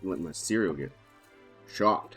Let my cereal get shocked.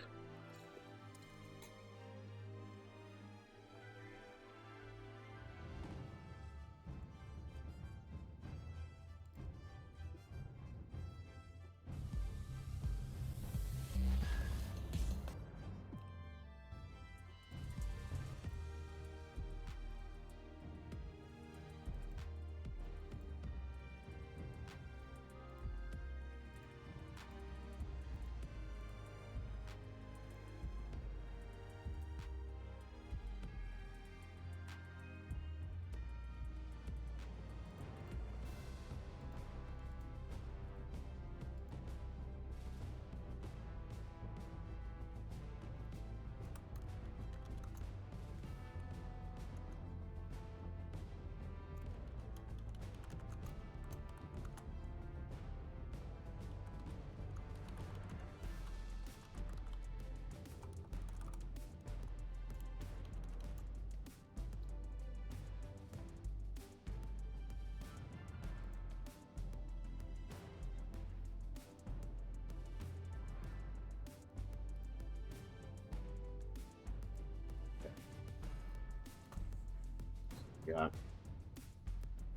Got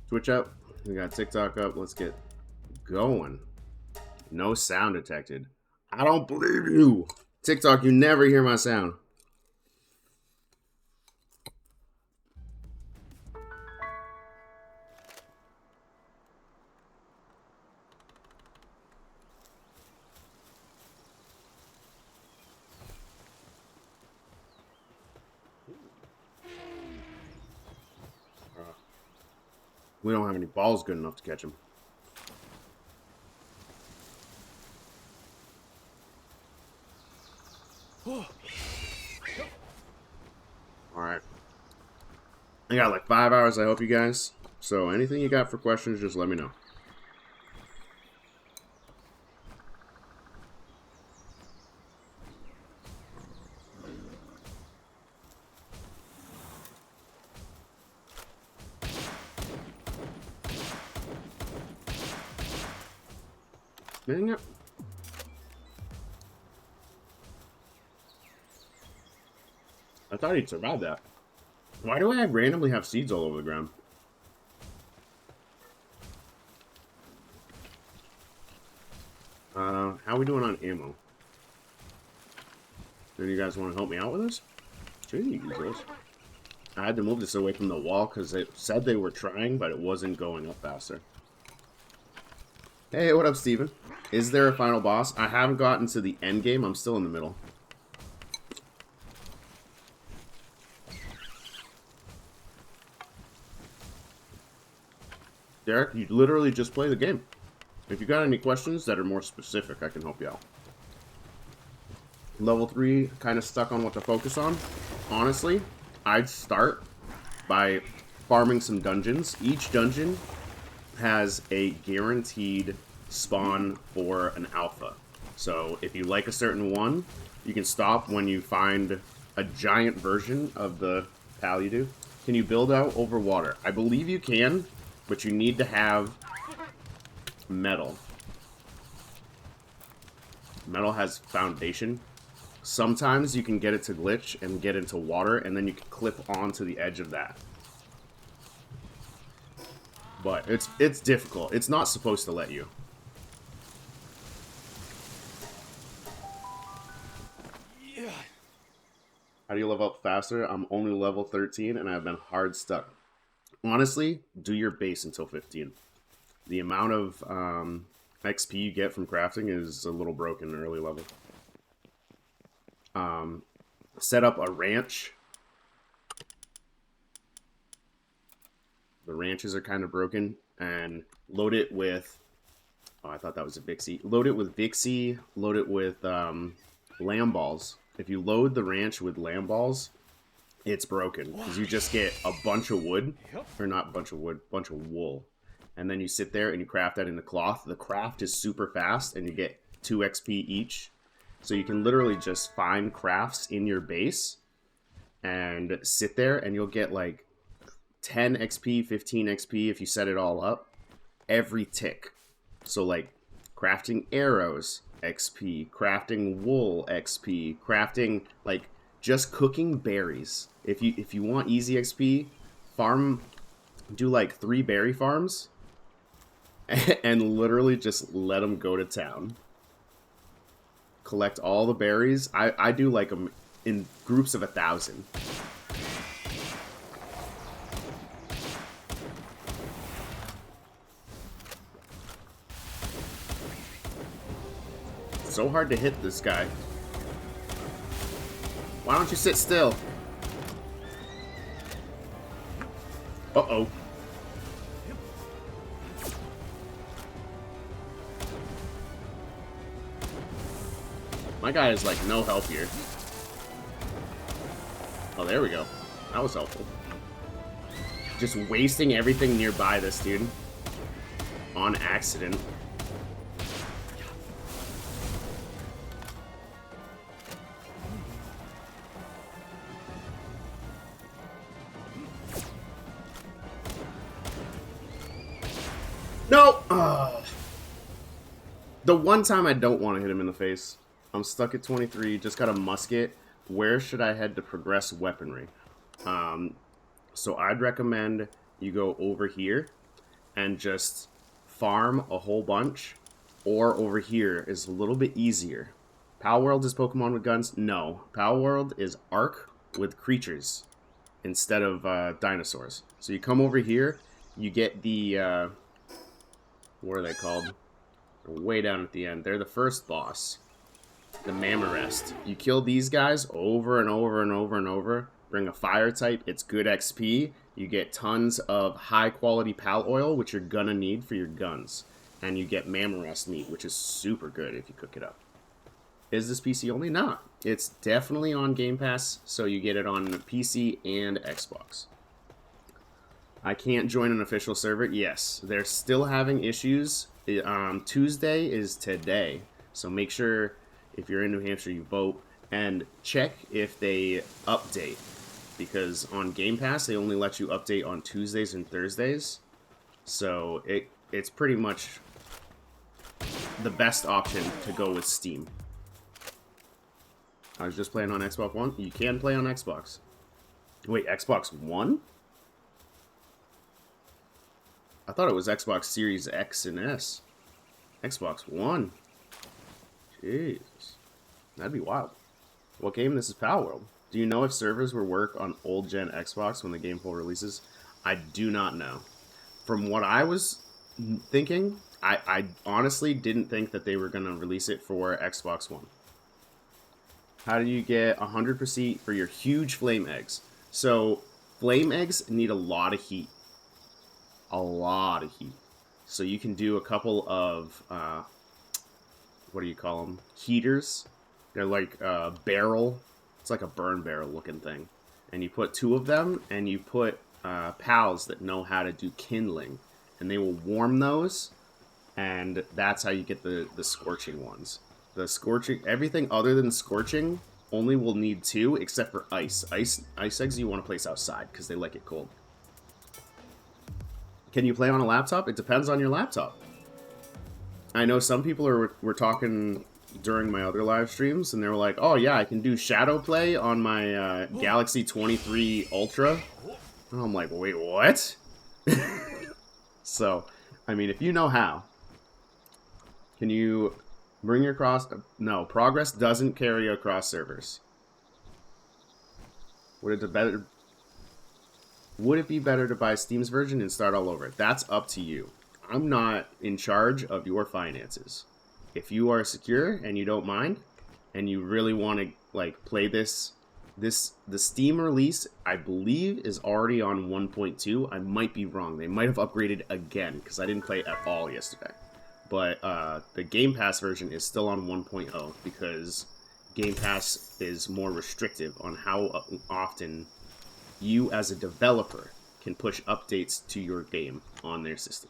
Twitch up. We got TikTok up. Let's get going. No sound detected. I don't believe you. TikTok, you never hear my sound. We don't have any balls good enough to catch him. Alright. I got like 5 hours, I hope you guys. So anything you got for questions, just let me know. Dang it. I thought he'd survive that. Why do I randomly have seeds all over the ground? How are we doing on ammo? Do you guys want to help me out with this? Jesus. I had to move this away from the wall because it said they were trying, but it wasn't going up faster. Hey, what up, Steven? Is there a final boss? I haven't gotten to the end game. I'm still in the middle. Derek, you literally just play the game. If you got any questions that are more specific, I can help you out. Level 3, kind of stuck on what to focus on. Honestly, I'd start by farming some dungeons. Each dungeon has a guaranteed spawn for an alpha. So if you like a certain one, you can stop when you find a giant version of the Paludu. Can you build out over water? I believe you can, but you need to have metal. Metal has foundation. Sometimes you can get it to glitch and get into water, and then you can clip onto the edge of that. But it's difficult. It's not supposed to let you. Yeah. How do you level up faster? I'm only level 13, and I've been hard stuck. Honestly, do your base until 15. The amount of XP you get from crafting is a little broken early level. Set up a ranch. The ranches are kind of broken. And load it with... Oh, I thought that was a Vixie. Load it with Vixie. Load it with lamb balls. If you load the ranch with lamb balls, it's broken. Because you just get a bunch of wood. Or not a bunch of wood, bunch of wool. And then you sit there and you craft that into cloth. The craft is super fast and you get 2 XP each. So you can literally just find crafts in your base and sit there and you'll get like 10 XP, 15 XP if you set it all up every tick. So like crafting arrows, XP, crafting wool XP, crafting like just cooking berries. If you want easy XP, farm do like 3 berry farms and literally just let them go to town. Collect all the berries. I do like them in groups of 1,000. So hard to hit this guy. Why don't you sit still? Uh-oh. My guy is like no help here. Oh, there we go. That was helpful. Just wasting everything nearby this dude. On accident. No! The one time I don't want to hit him in the face. I'm stuck at 23, just got a musket. Where should I head to progress weaponry? So I'd recommend you go over here and just farm a whole bunch. Or over here is a little bit easier. Palworld is Pokemon with guns? No. Palworld is Ark with creatures instead of dinosaurs. So you come over here, you get the... what are they called? They're way down at the end. They're the first boss. The Mammorest. You kill these guys over and over and over and over. Bring a fire type. It's good XP. You get tons of high quality pal oil, which you're gonna need for your guns. And you get Mammorest meat, which is super good if you cook it up. Is this PC only? Nah. It's definitely on Game Pass, so you get it on PC and Xbox. I can't join an official server. Yes, they're still having issues. Tuesday is today, so make sure if you're in New Hampshire you vote and check if they update, because on Game Pass they only let you update on Tuesdays and Thursdays, so it's pretty much the best option to go with Steam. I was just playing on Xbox One. You can play on Xbox. Wait, Xbox One? I thought it was Xbox Series X and S. Xbox One. Jeez. That'd be wild. What game? This is Palworld. Do you know if servers will work on old gen Xbox when the game full releases? I do not know. From what I was thinking, I honestly didn't think that they were going to release it for Xbox One. How do you get 100% for your huge flame eggs? So, flame eggs need a lot of heat. A lot of heat. So you can do a couple of, what do you call them? Heaters. They're like a barrel. It's like a burn barrel looking thing. And you put 2 of them, and you put pals that know how to do kindling. And they will warm those, and that's how you get the scorching ones. The scorching, everything other than scorching only will need 2, except for ice. Ice eggs you want to place outside, because they like it cold. Can you play on a laptop? It depends on your laptop. I know some people were talking during my other live streams, and they were like, oh yeah, I can do shadow play on my Galaxy 23 Ultra. And I'm like, wait, what? So, I mean, if you know how, can you bring your cross... No, Progress doesn't carry across servers. Would it be better to buy Steam's version and start all over? That's up to you. I'm not in charge of your finances. If you are secure and you don't mind, and you really want to like play the Steam release, I believe, is already on 1.2. I might be wrong. They might have upgraded again, because I didn't play it at all yesterday. But the Game Pass version is still on 1.0, because Game Pass is more restrictive on how often you as a developer can push updates to your game on their system.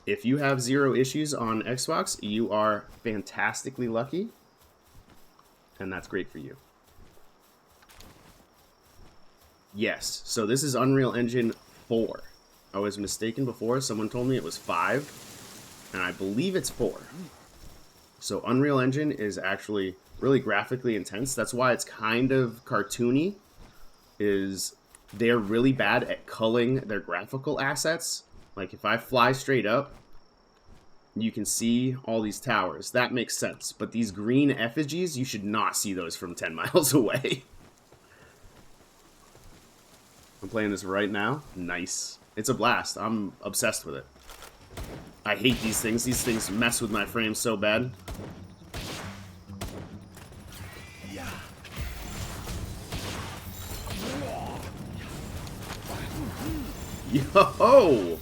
If you have 0 issues on Xbox, you are fantastically lucky, and that's great for you. Yes, so this is Unreal Engine 4. I was mistaken before. Someone told me it was 5, and I believe it's 4. So Unreal Engine is actually really graphically intense. That's why it's kind of cartoony. Is they're really bad at culling their graphical assets. Like if I fly straight up, you can see all these towers. That makes sense. But these green effigies, you should not see those from 10 miles away. I'm playing this right now. Nice. It's a blast. I'm obsessed with it. I hate these things. These things mess with my frame so bad. Yo!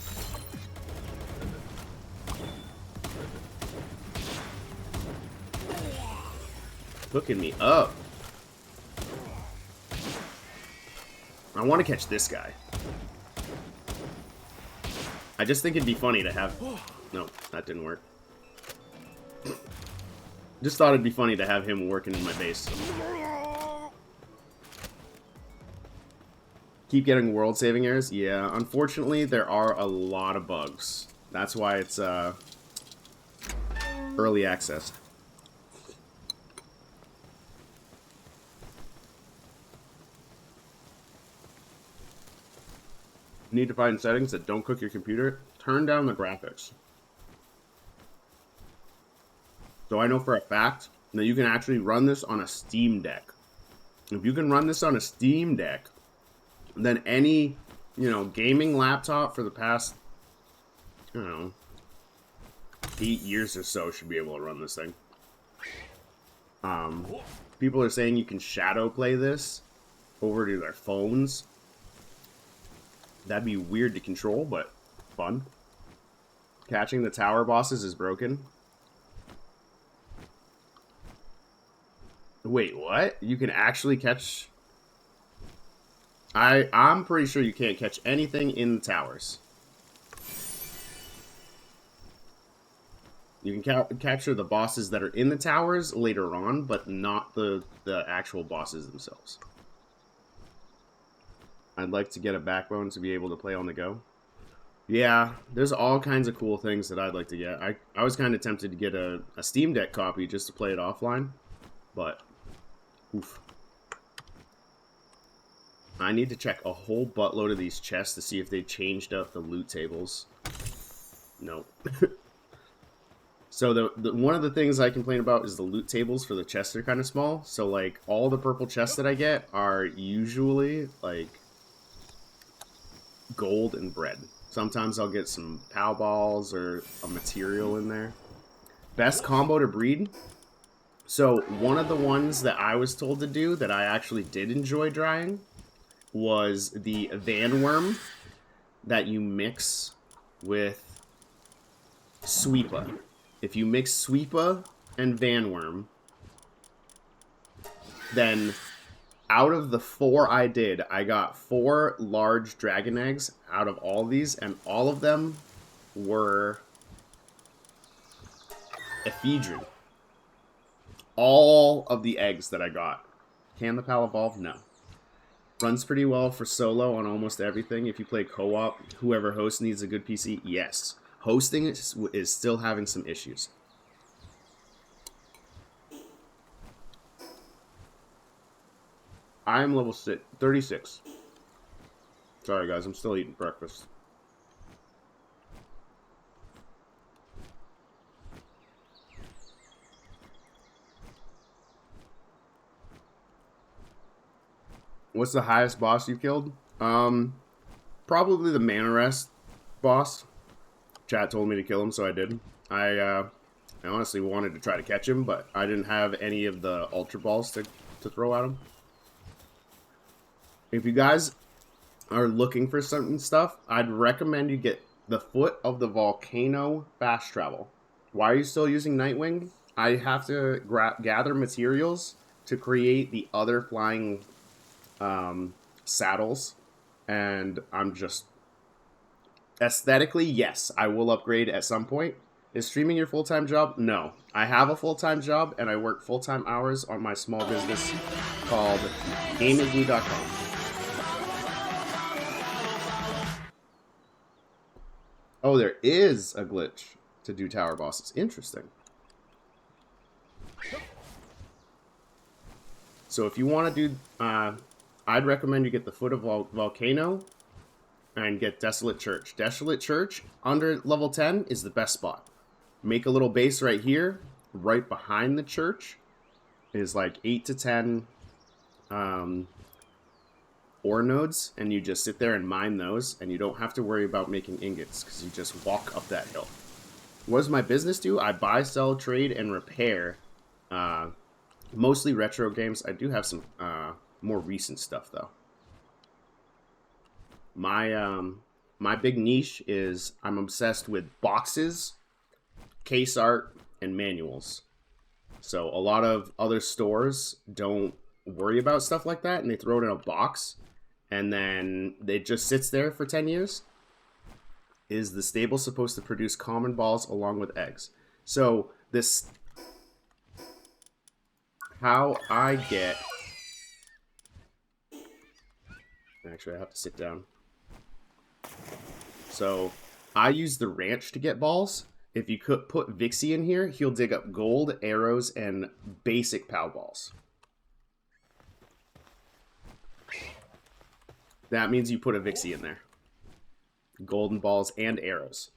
Hooking me up. I want to catch this guy. I just think it'd be funny to have... No, that didn't work. Just thought it'd be funny to have him working in my base. Keep getting world-saving errors? Yeah, unfortunately, there are a lot of bugs. That's why it's early access. Need to find settings that don't cook your computer. Turn down the graphics. So I know for a fact that you can actually run this on a Steam Deck. If you can run this on a Steam Deck, then any, gaming laptop for the past, 8 years or so should be able to run this thing. People are saying you can shadow play this over to their phones. That'd be weird to control, but fun. Catching the tower bosses is broken. Wait, what? You can actually catch... I'm pretty sure you can't catch anything in the towers. You can capture the bosses that are in the towers later on, but not the actual bosses themselves. I'd like to get a backbone to be able to play on the go. Yeah, there's all kinds of cool things that I'd like to get. I was kind of tempted to get a Steam Deck copy just to play it offline, but oof. I need to check a whole buttload of these chests to see if they changed up the loot tables. Nope. So the one of the things I complain about is the loot tables for the chests are kind of small. So like all the purple chests that I get are usually like gold and bread. Sometimes I'll get some POW balls or a material in there. Best combo to breed. So one of the ones that I was told to do that I actually did enjoy drying was the Vanwyrm that you mix with Sweepa. If you mix Sweepa and Vanwyrm, then out of the 4 I did, I got 4 large dragon eggs out of all these, and all of them were Ephedrine. All of the eggs that I got. Can the PAL evolve? No. Runs pretty well for solo on almost everything. If you play co-op, whoever hosts needs a good PC. Yes. Hosting is still having some issues. I am level 36. Sorry guys, I'm still eating breakfast. What's the highest boss you killed? Probably the Manarest boss. Chat told me to kill him, so I did. I honestly wanted to try to catch him, but I didn't have any of the Ultra Balls to throw at him. If you guys are looking for certain stuff, I'd recommend you get the Foot of the Volcano Fast Travel. Why are you still using Nightwing? I have to gather materials to create the other flying saddles, and I'm just... Aesthetically, yes, I will upgrade at some point. Is streaming your full-time job? No. I have a full-time job, and I work full-time hours on my small business called GamingGlue.com. Oh, there is a glitch to do tower bosses. Interesting. So if you want to do, I'd recommend you get the Foot of Volcano and get Desolate Church. Desolate Church under level 10 is the best spot. Make a little base right here, right behind the church. Is like 8 to 10 ore nodes, and you just sit there and mine those, and you don't have to worry about making ingots because you just walk up that hill. What does my business do? I buy, sell, trade, and repair. Mostly retro games. I do have some more recent stuff though. My big niche is I'm obsessed with boxes, case art, and manuals. So a lot of other stores don't worry about stuff like that, and they throw it in a box, and then it just sits there for 10 years. Is the stable supposed to produce common balls along with eggs? So this, how I get, actually I have to sit down. So I use the ranch to get balls. If you could put Vixie in here, he'll dig up gold, arrows, and basic POW balls. That means you put a Vixie in there. Golden balls and arrows.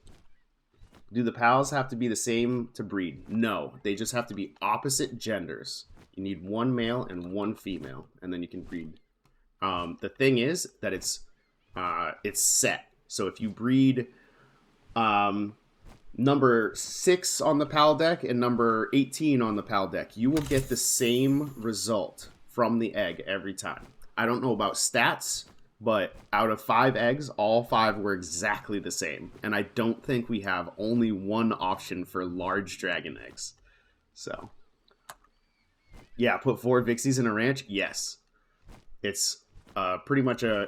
Do the POWs have to be the same to breed? No, they just have to be opposite genders. You need one male and one female, and then you can breed. The thing is that it's set. So if you breed number 6 on the PAL deck and number 18 on the PAL deck, you will get the same result from the egg every time. I don't know about stats, but out of 5 eggs, all 5 were exactly the same. And I don't think we have only one option for large dragon eggs. So, yeah, put 4 Vixies in a ranch? Yes. It's pretty much an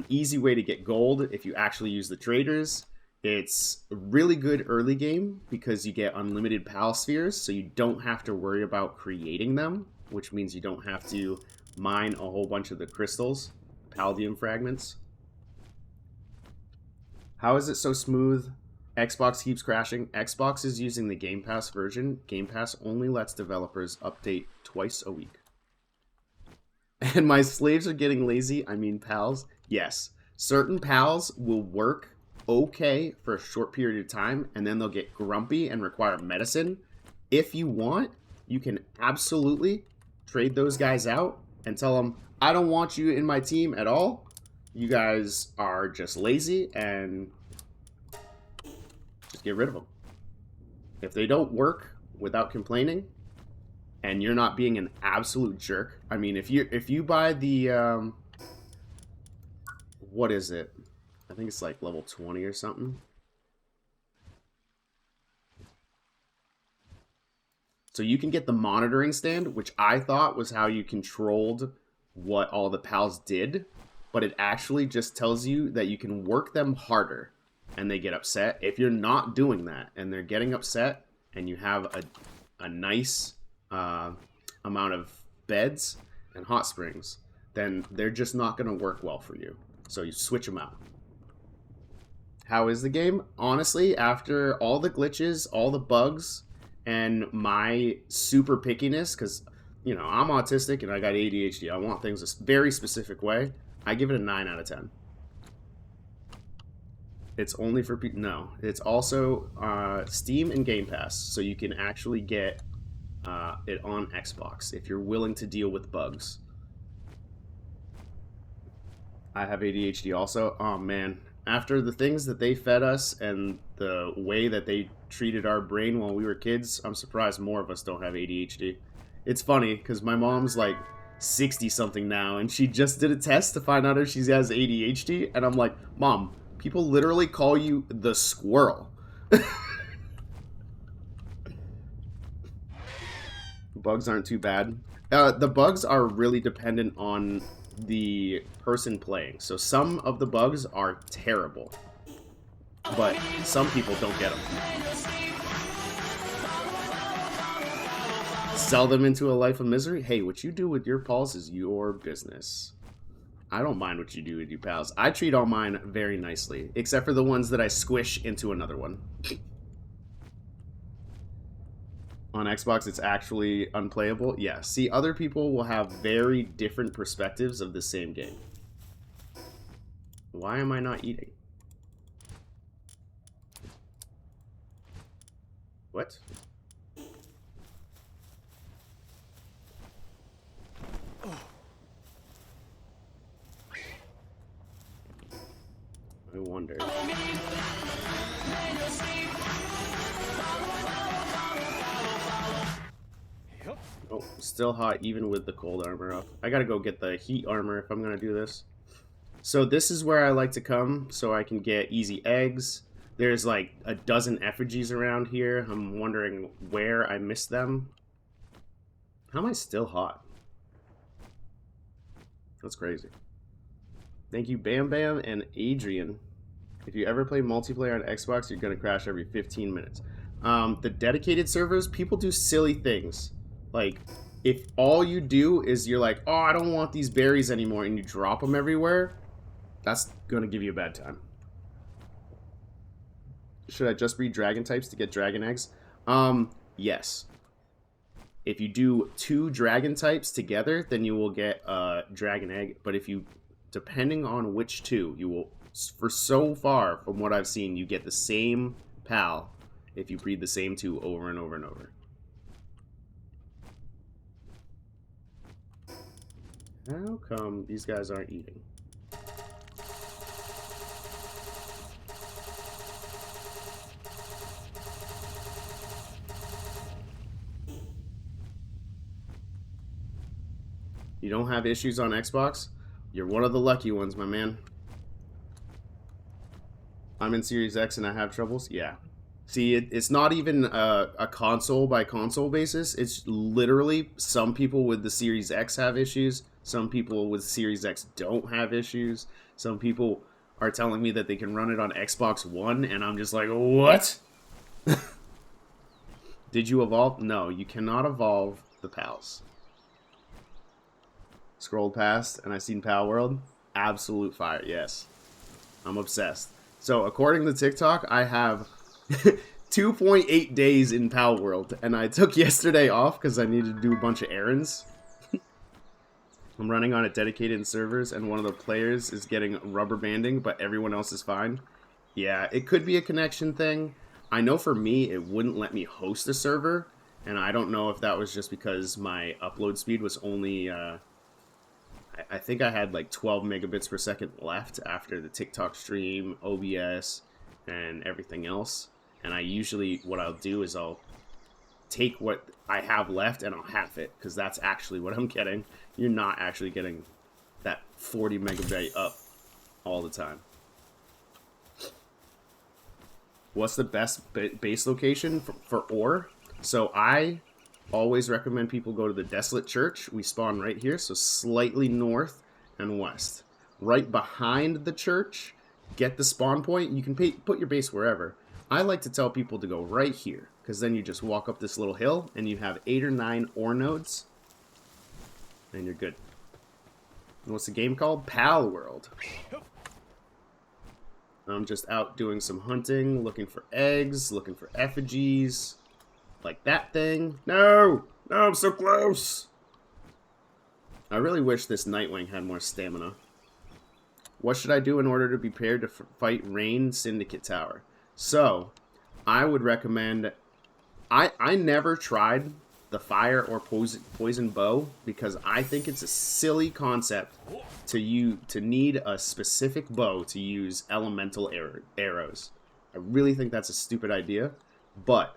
easy way to get gold if you actually use the traders. It's really good early game because you get unlimited PAL spheres, so you don't have to worry about creating them, which means you don't have to mine a whole bunch of the crystals, Palladium fragments. How is it so smooth? Xbox keeps crashing. Xbox is using the Game Pass version. Game Pass only lets developers update twice a week. And my slaves are getting lazy. I mean pals. Yes. Certain pals will work okay for a short period of time, and then they'll get grumpy and require medicine. If you want, you can absolutely trade those guys out and tell them, I don't want you in my team at all. You guys are just lazy, and just get rid of them. If they don't work without complaining, and you're not being an absolute jerk. I mean, if you buy the what is it? I think it's like level 20 or something. So you can get the monitoring stand, which I thought was how you controlled what all the pals did, but it actually just tells you that you can work them harder and they get upset. If you're not doing that and they're getting upset and you have a nice amount of beds and hot springs, then they're just not going to work well for you. So you switch them out. How is the game? Honestly, after all the glitches, all the bugs, and my super pickiness, because, you know, I'm autistic and I got ADHD. I want things a very specific way. I give it a 9 out of 10. It's only for people. No, it's also Steam and Game Pass, so you can actually get it on Xbox if you're willing to deal with bugs. I have ADHD also. Oh, man. After the things that they fed us and the way that they treated our brain while we were kids, I'm surprised more of us don't have ADHD. It's funny, because my mom's like 60-something now, and she just did a test to find out if she has ADHD, and I'm like, Mom, people literally call you the squirrel. Bugs aren't too bad. The bugs are really dependent on the person playing. So some of the bugs are terrible, but some people don't get them. Sell them into a life of misery? Hey, what you do with your pals is your business. I don't mind what you do with your pals. I treat all mine very nicely, except for the ones that I squish into another one. On Xbox, it's actually unplayable. Yeah, see, other people will have very different perspectives of the same game. Why am I not eating? What? I wonder. Oh, still hot even with the cold armor up. I gotta go get the heat armor if I'm gonna do this. So this is where I like to come so I can get easy eggs. There's like a dozen effigies around here. I'm wondering where I missed them. How am I still hot? That's crazy. Thank you, Bam Bam and Adrian. If you ever play multiplayer on Xbox, you're going to crash every 15 minutes. The dedicated servers, people do silly things. Like, if all you do is you're like, oh, I don't want these berries anymore, and you drop them everywhere, that's going to give you a bad time. Should I just breed dragon types to get dragon eggs? Yes. If you do 2 dragon types together, then you will get a dragon egg. But if you, depending on which 2, you will, for so far from what I've seen, you get the same pal if you breed the same 2 over and over and over. How come these guys aren't eating? You don't have issues on Xbox? You're one of the lucky ones, my man. I'm in Series X and I have troubles? Yeah. See, it's not even a console by console basis. It's literally some people with the Series X have issues. Some people with Series X don't have issues. Some people are telling me that they can run it on Xbox One, and I'm just like, what? Did you evolve? No, you cannot evolve the pals. Scrolled past, and I seen Pal World. Absolute fire, yes. I'm obsessed. So, according to TikTok, I have 2.8 days in Pal World, and I took yesterday off because I needed to do a bunch of errands. I'm running on a dedicated servers, and one of the players is getting rubber banding, but everyone else is fine. Yeah, it could be a connection thing. I know for me, it wouldn't let me host a server, and I don't know if that was just because my upload speed was only... I think I had like 12 megabits per second left after the TikTok stream, OBS, and everything else. And I usually, what I'll do is I'll take what I have left and I'll half it, because that's actually what I'm getting. You're not actually getting that 40 megabyte up all the time. What's the best base location for ore? So I always recommend people go to the Desolate Church. We spawn right here, so slightly north and west. Right behind the church, get the spawn point. You can put your base wherever. I like to tell people to go right here, because then you just walk up this little hill, and you have 8 or 9 ore nodes, and you're good. And what's the game called? Pal World. I'm just out doing some hunting, looking for eggs, looking for effigies. Like that thing. No! No, I'm so close! I really wish this Nightwing had more stamina. What should I do in order to be prepared to fight Rain Syndicate Tower? So, I would recommend... I never tried the fire or poison bow because I think it's a silly concept to need a specific bow to use elemental arrows. I really think that's a stupid idea, but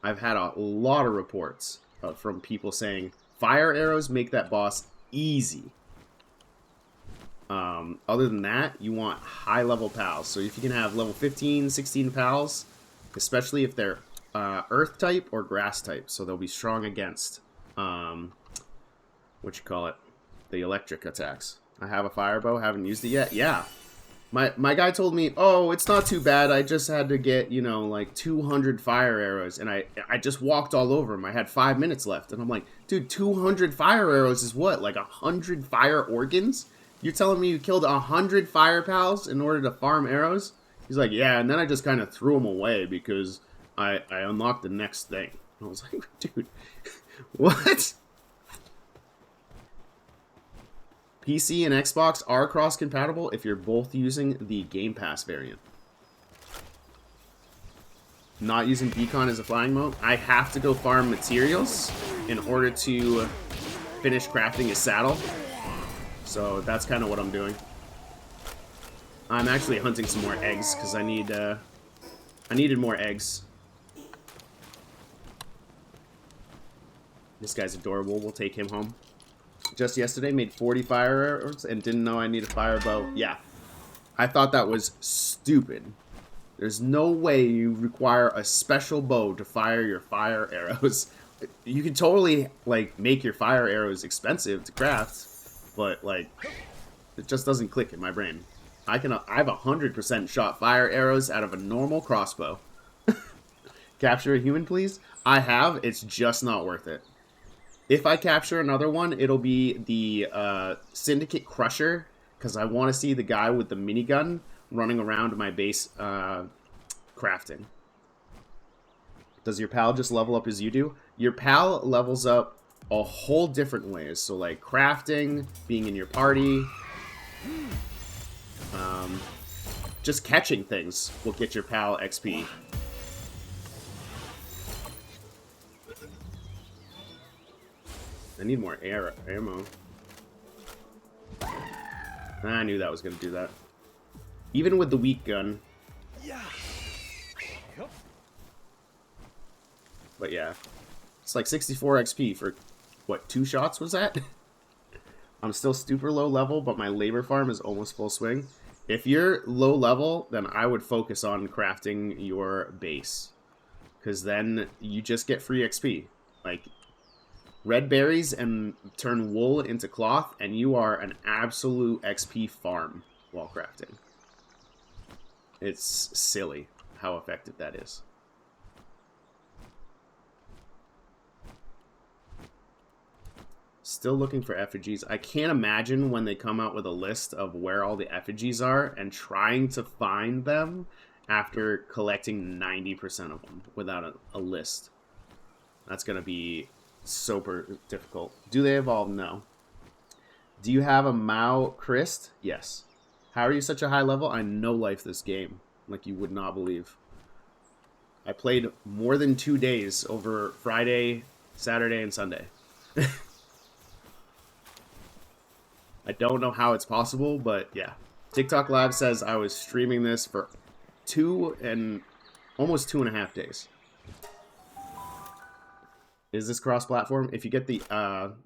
I've had a lot of reports from people saying fire arrows make that boss easy. Other than that, you want high level pals. So if you can have level 15, 16 pals, especially if they're earth type or grass type, so they'll be strong against the electric attacks. I have a fire bow, haven't used it yet. Yeah. My guy told me, oh, it's not too bad. I just had to get, you know, like 200 fire arrows. And I just walked all over him. I had 5 minutes left. And I'm like, dude, 200 fire arrows is what? Like 100 fire organs? You're telling me you killed 100 fire pals in order to farm arrows? He's like, yeah. And then I just kind of threw them away because I unlocked the next thing. I was like, dude, what? PC and Xbox are cross-compatible if you're both using the Game Pass variant. Not using Beacon as a flying mode. I have to go farm materials in order to finish crafting a saddle. So that's kind of what I'm doing. I'm actually hunting some more eggs because I needed more eggs. This guy's adorable. We'll take him home. Just yesterday made 40 fire arrows and didn't know I need a fire bow. Yeah. I thought that was stupid. There's no way you require a special bow to fire your fire arrows. You can totally, like, make your fire arrows expensive to craft, but, like, it just doesn't click in my brain. I've 100% shot fire arrows out of a normal crossbow. Capture a human, please? I have. It's just not worth it. If I capture another one, it'll be the Syndicate Crusher, because I want to see the guy with the minigun running around my base crafting. Does your pal just level up as you do? Your pal levels up a whole different ways. So like crafting, being in your party, just catching things will get your pal XP. I need more ammo. I knew that was going to do that. Even with the weak gun. But yeah. It's like 64 XP for, what, 2 shots was that? I'm still super low level, but my labor farm is almost full swing. If you're low level, then I would focus on crafting your base. Because then you just get free XP. Like, red berries and turn wool into cloth, and you are an absolute XP farm while crafting. It's silly how effective that is. Still looking for effigies. I can't imagine when they come out with a list of where all the effigies are and trying to find them after collecting 90% of them without a list. That's going to be super difficult. Do they evolve? No. Do you have a Mao Christ? Yes. How are you such a high level? I no-life this game like you would not believe. I played more than 2 days over Friday, Saturday, and Sunday. I don't know how it's possible, but yeah. TikTok Live says I was streaming this for almost 2.5 days. Is this cross-platform? If you get the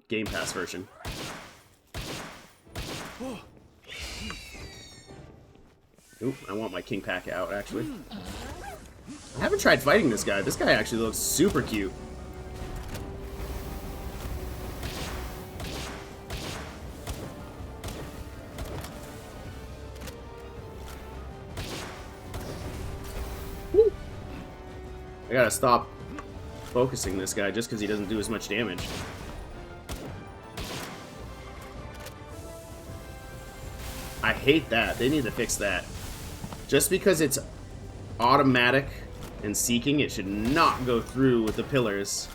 Game Pass version. Oop, I want my King Pack out, actually. I haven't tried fighting this guy. This guy actually looks super cute. Woo. I gotta stop focusing this guy just because he doesn't do as much damage. I hate that. They need to fix that. Just because it's automatic and seeking, it should not go through with the pillars.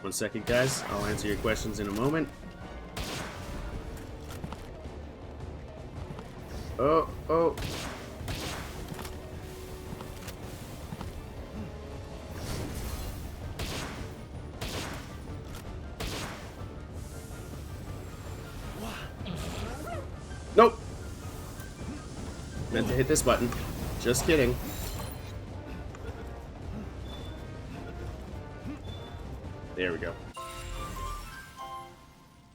1 second, guys. I'll answer your questions in a moment. Oh. Nope. Meant to hit this button. Just kidding. There we go.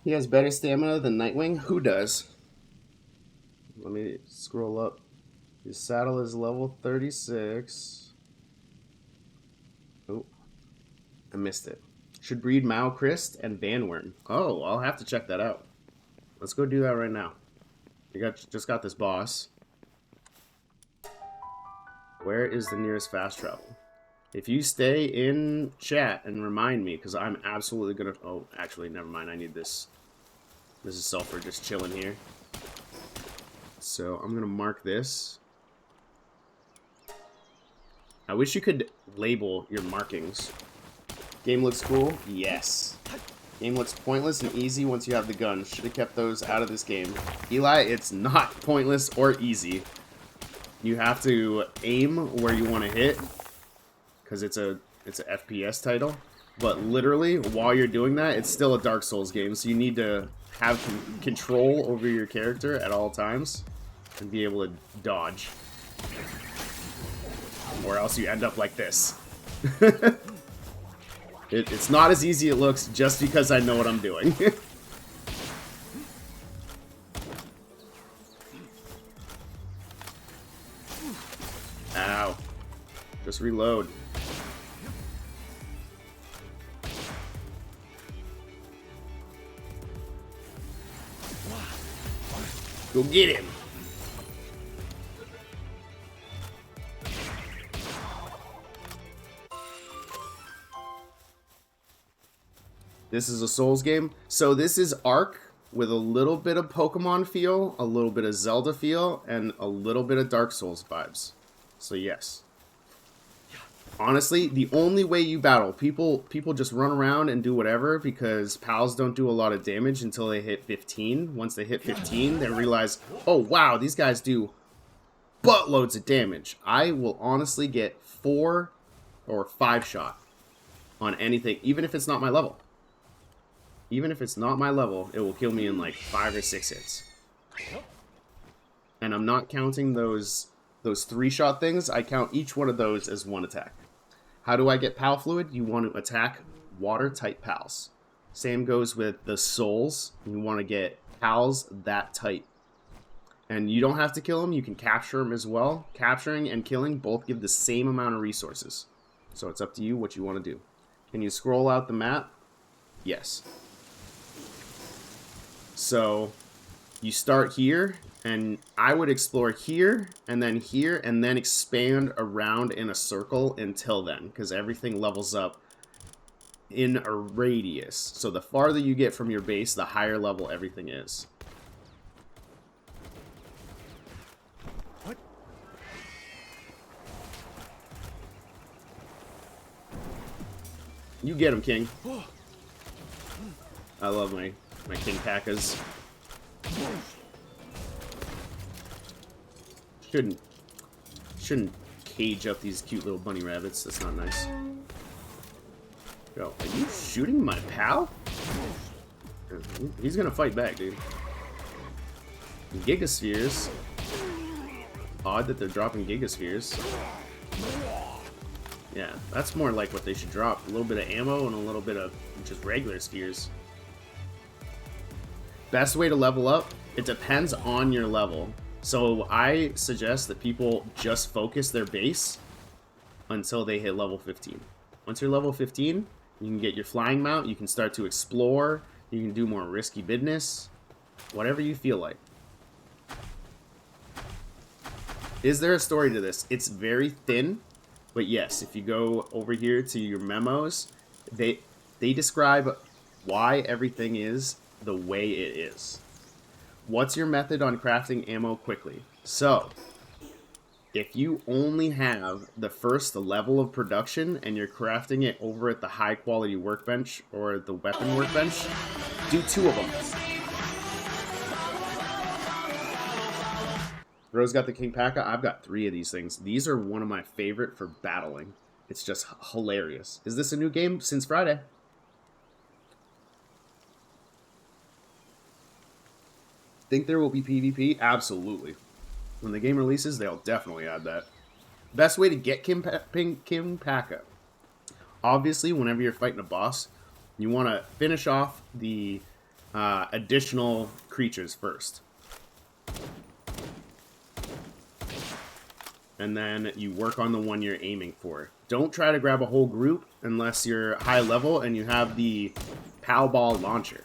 He has better stamina than Nightwing? Who does? Let me scroll up. His saddle is level 36. Oh, I missed it. Should breed Mao Christ and Vanwern. Oh, I'll have to check that out. Let's go do that right now. We just got this boss. Where is the nearest fast travel? If you stay in chat and remind me, because I'm absolutely gonna... Oh, actually, never mind. I need this. This is Sulfur just chilling here. So I'm gonna mark this. I wish you could label your markings. Game looks cool? Yes. Game looks pointless and easy once you have the gun. Should have kept those out of this game. Eli, it's not pointless or easy. You have to aim where you want to hit, because it's a FPS title. But literally, while you're doing that, it's still a Dark Souls game, so you need to have control over your character at all times and be able to dodge. Or else you end up like this. It's not as easy as it looks just because I know what I'm doing. Ow. Just reload. Go get him. This is a Souls game. So this is Ark with a little bit of Pokemon feel, a little bit of Zelda feel, and a little bit of Dark Souls vibes. So yes. Honestly, the only way you battle, people just run around and do whatever because pals don't do a lot of damage until they hit 15. Once they hit 15, they realize, oh wow, these guys do buttloads of damage. I will honestly get 4 or 5 shot on anything, even if it's not my level. Even if it's not my level, it will kill me in like 5 or 6 hits. And I'm not counting those 3-shot things. I count each one of those as 1 attack. How do I get pal fluid? You want to attack water-type pals. Same goes with the souls. You want to get pals that tight. And you don't have to kill them. You can capture them as well. Capturing and killing both give the same amount of resources. So it's up to you what you want to do. Can you scroll out the map? Yes. So you start here, and I would explore here, and then expand around in a circle until then, because everything levels up in a radius. So the farther you get from your base, the higher level everything is. What? You get him, King. I love my King Packas. Shouldn't cage up these cute little bunny rabbits. That's not nice. Yo, are you shooting my pal? He's gonna fight back, dude. Gigaspheres. Odd that they're dropping Gigaspheres. Yeah, that's more like what they should drop. A little bit of ammo and a little bit of just regular spheres. Best way to level up? It depends on your level. So I suggest that people just focus their base until they hit level 15. Once you're level 15, you can get your flying mount, you can start to explore, you can do more risky business, whatever you feel like. Is there a story to this? It's very thin, but yes, if you go over here to your memos, they describe why everything is the way it is. What's your method on crafting ammo quickly? So, if you only have the first level of production and you're crafting it over at the high quality workbench or the weapon workbench, do 2 of them. Rose got the King Paka. I've got 3 of these things. These are one of my favorite for battling. It's just hilarious. Is this a new game since Friday? Think there will be PvP? Absolutely. When the game releases, they'll definitely add that. Best way to get King Paka. Obviously, whenever you're fighting a boss, you want to finish off the additional creatures first. And then you work on the one you're aiming for. Don't try to grab a whole group unless you're high level and you have the Pow Ball launcher.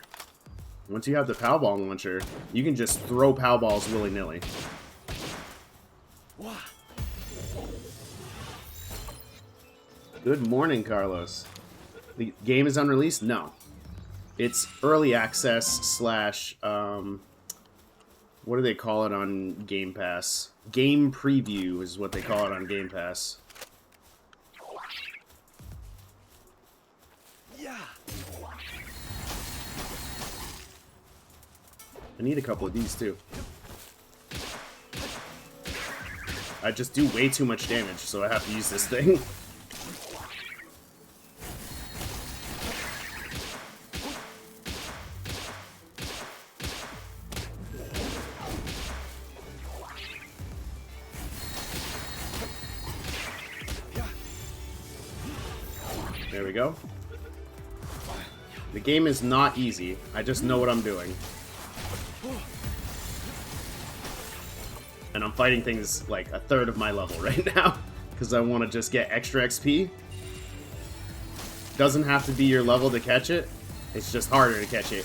Once you have the Pow Ball launcher, you can just throw Pow Balls willy-nilly. Good morning, Carlos. The game is unreleased? No. It's early access slash, what do they call it on Game Pass? Game preview is what they call it on Game Pass. I need a couple of these too. I just do way too much damage, so I have to use this thing. There we go. The game is not easy. I just know what I'm doing. And I'm fighting things like a third of my level right now. Because I want to just get extra XP. Doesn't have to be your level to catch it. It's just harder to catch it.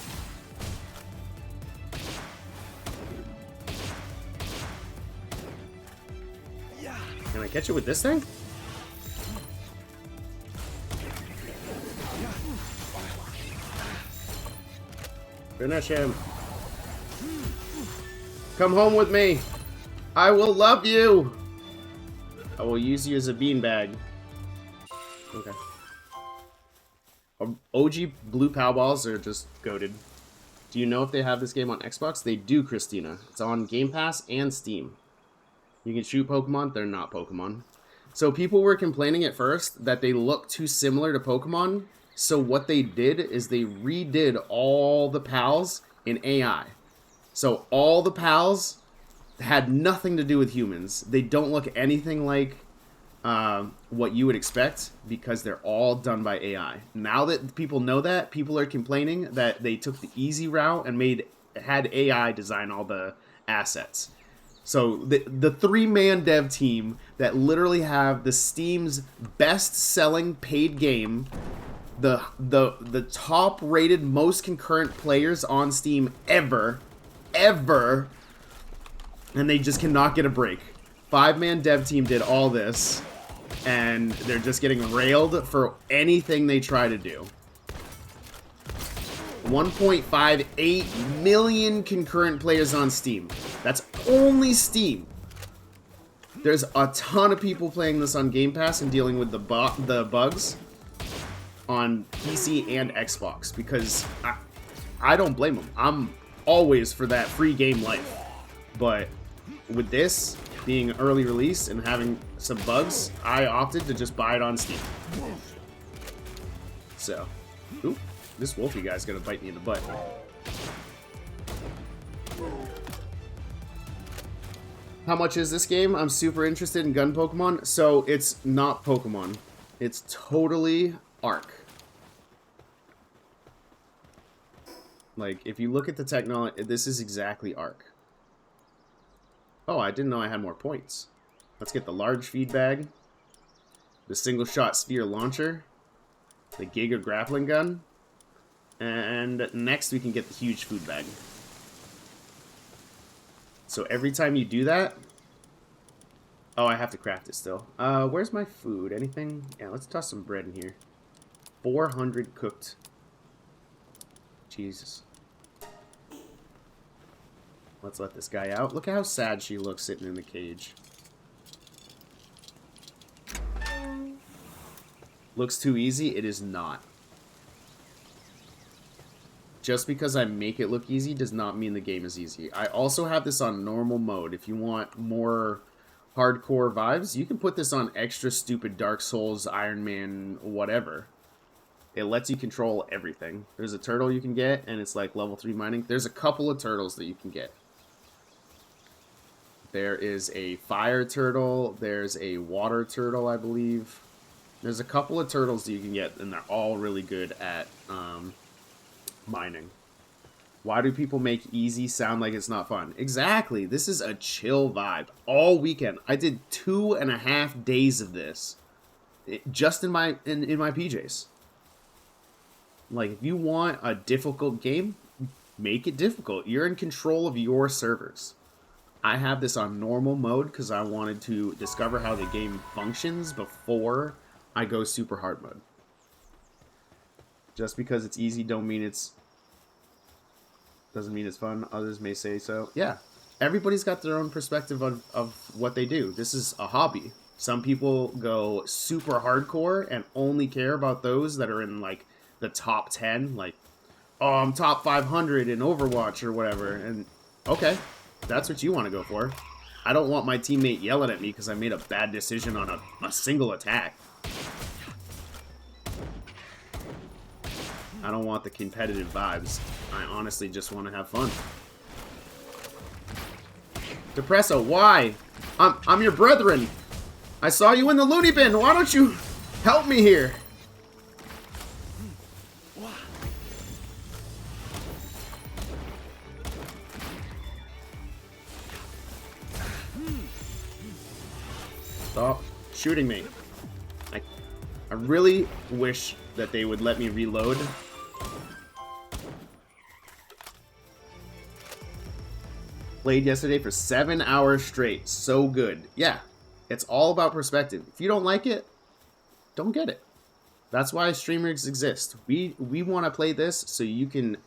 Can I catch it with this thing? Finish him. Come home with me. I will love you. I will use you as a beanbag. Okay. OG blue POW balls are just goated. Do you know if they have this game on Xbox? They do, Christina. It's on Game Pass and Steam. You can shoot Pokemon. They're not Pokemon. So people were complaining at first that they look too similar to Pokemon. So what they did is they redid all the PALs in AI. So all the PALs had nothing to do with humans. They don't look anything like what you would expect because they're all done by AI. Now that people know that, people are complaining that they took the easy route and had AI design all the assets. So the three-man dev team that literally have the Steam's best-selling paid game, the top-rated, most concurrent players on Steam ever, and they just cannot get a break. Five-man dev team did all this, and they're just getting railed for anything they try to do. 1.58 million concurrent players on Steam. That's only Steam. There's a ton of people playing this on Game Pass and dealing with the bugs on PC and Xbox because I don't blame them. I'm always for that free game life. But with this being early release and having some bugs, I opted to just buy it on Steam. So, ooh. This Wolfie guy's gonna bite me in the butt. How much is this game? I'm super interested in gun Pokemon. So it's not Pokemon. It's totally Ark. Like, if you look at the technology, this is exactly Ark. Oh, I didn't know I had more points. Let's get the large feed bag, the single shot sphere launcher, the Giga grappling gun. And next we can get the huge food bag. So every time you do that... Oh, I have to craft it still. Where's my food? Anything? Yeah, let's toss some bread in here. 400 cooked. Jesus. Let's let this guy out. Look at how sad she looks sitting in the cage. Looks too easy? It is not. Just because I make it look easy does not mean the game is easy. I also have this on normal mode. If you want more hardcore vibes, you can put this on extra stupid Dark Souls, Iron Man, whatever. It lets you control everything. There's a turtle you can get, and it's like level 3 mining. There's a couple of turtles that you can get. There is a fire turtle. There's a water turtle, I believe. There's a couple of turtles that you can get, and they're all really good at... mining. Why do people make easy sound like it's not fun? Exactly. This is a chill vibe. All weekend. I did 2.5 days of this. Just in my PJs. Like, if you want a difficult game, make it difficult. You're in control of your servers. I have this on normal mode because I wanted to discover how the game functions before I go super hard mode. Just because it's easy doesn't mean it's fun. Others may say so. Yeah. Everybody's got their own perspective of what they do. This is a hobby. Some people go super hardcore and only care about those that are in like the top 10, like, oh, I'm top 500 in Overwatch or whatever, and okay, that's what you want to go for. I don't want my teammate yelling at me because I made a bad decision on a single attack. I don't want the competitive vibes. I honestly just want to have fun. Depresso, why? I'm your brethren. I saw you in the loony bin. Why don't you help me here? Stop shooting me. I really wish that they would let me reload. Played yesterday for 7 hours straight. So good. Yeah, it's all about perspective. If you don't like it, don't get it. That's why streamers exist. We want to play this so you can,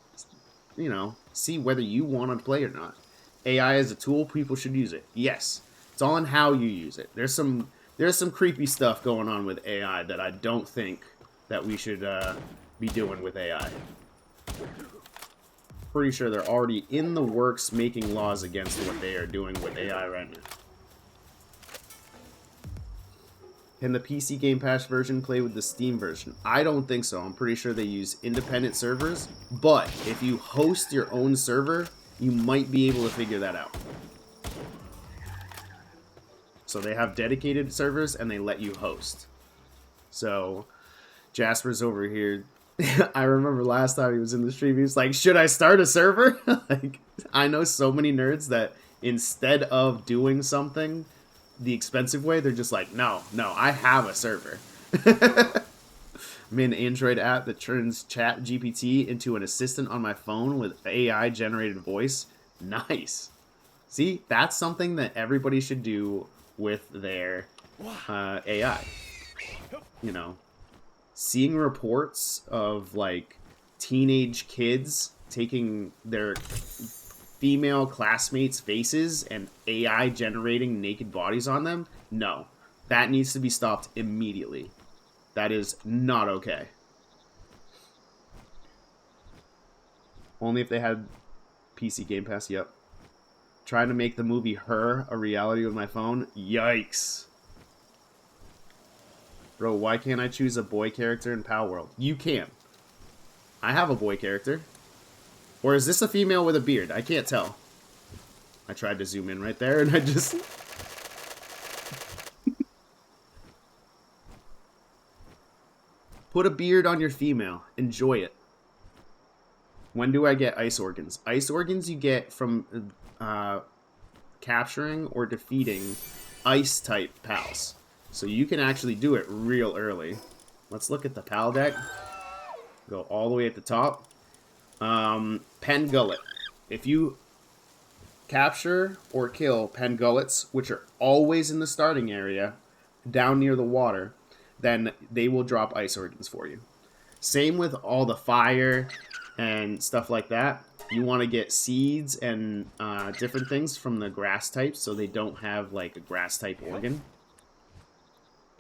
you know, see whether you want to play or not. AI is a tool. People should use it. Yes. It's all in how you use it. There's some creepy stuff going on with AI that I don't think that we should be doing with AI. Pretty sure they're already in the works making laws against what they are doing with AI right now. Can the PC Game Pass version play with the Steam version? I don't think so. I'm pretty sure they use independent servers. But if you host your own server, you might be able to figure that out. So they have dedicated servers and they let you host. So Jasper's over here. I remember last time he was in the stream, he was like, should I start a server? Like, I know so many nerds that instead of doing something the expensive way, they're just like, no, I have a server. I'm in an Android app that turns Chat GPT into an assistant on my phone with AI generated voice. Nice. See, that's something that everybody should do with their AI. You know, seeing reports of like teenage kids taking their female classmates' faces and AI generating naked bodies on them, no, that needs to be stopped immediately. That is not okay. Only if they had PC Game Pass. Yep. Trying to make the movie Her a reality with my phone. Yikes. Bro, why can't I choose a boy character in Pal World? You can. I have a boy character. Or is this a female with a beard? I can't tell. I tried to zoom in right there and I just... Put a beard on your female. Enjoy it. When do I get ice organs? Ice organs you get from capturing or defeating ice type pals. So you can actually do it real early. Let's look at the pal deck. Go all the way at the top. Pangullet. If you capture or kill Pangullets, which are always in the starting area, down near the water, then they will drop ice organs for you. Same with all the fire and stuff like that. You want to get seeds and different things from the grass types so they don't have like a grass type organ.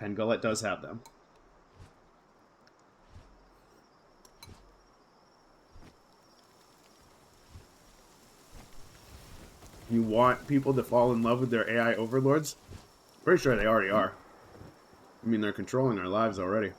Pangullet does have them. You want people to fall in love with their AI overlords? Pretty sure they already are. I mean, they're controlling our lives already.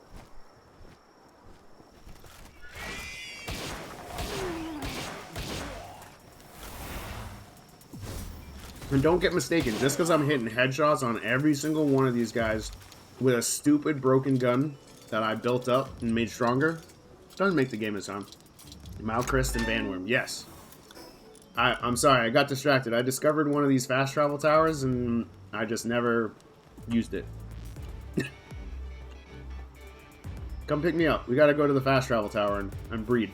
And don't get mistaken, just because I'm hitting headshots on every single one of these guys with a stupid broken gun that I built up and made stronger, doesn't make the game as fun. Malchrist and Bandworm, yes. I'm sorry, I got distracted. I discovered one of these fast travel towers and I just never used it. Come pick me up. We gotta go to the fast travel tower and breed.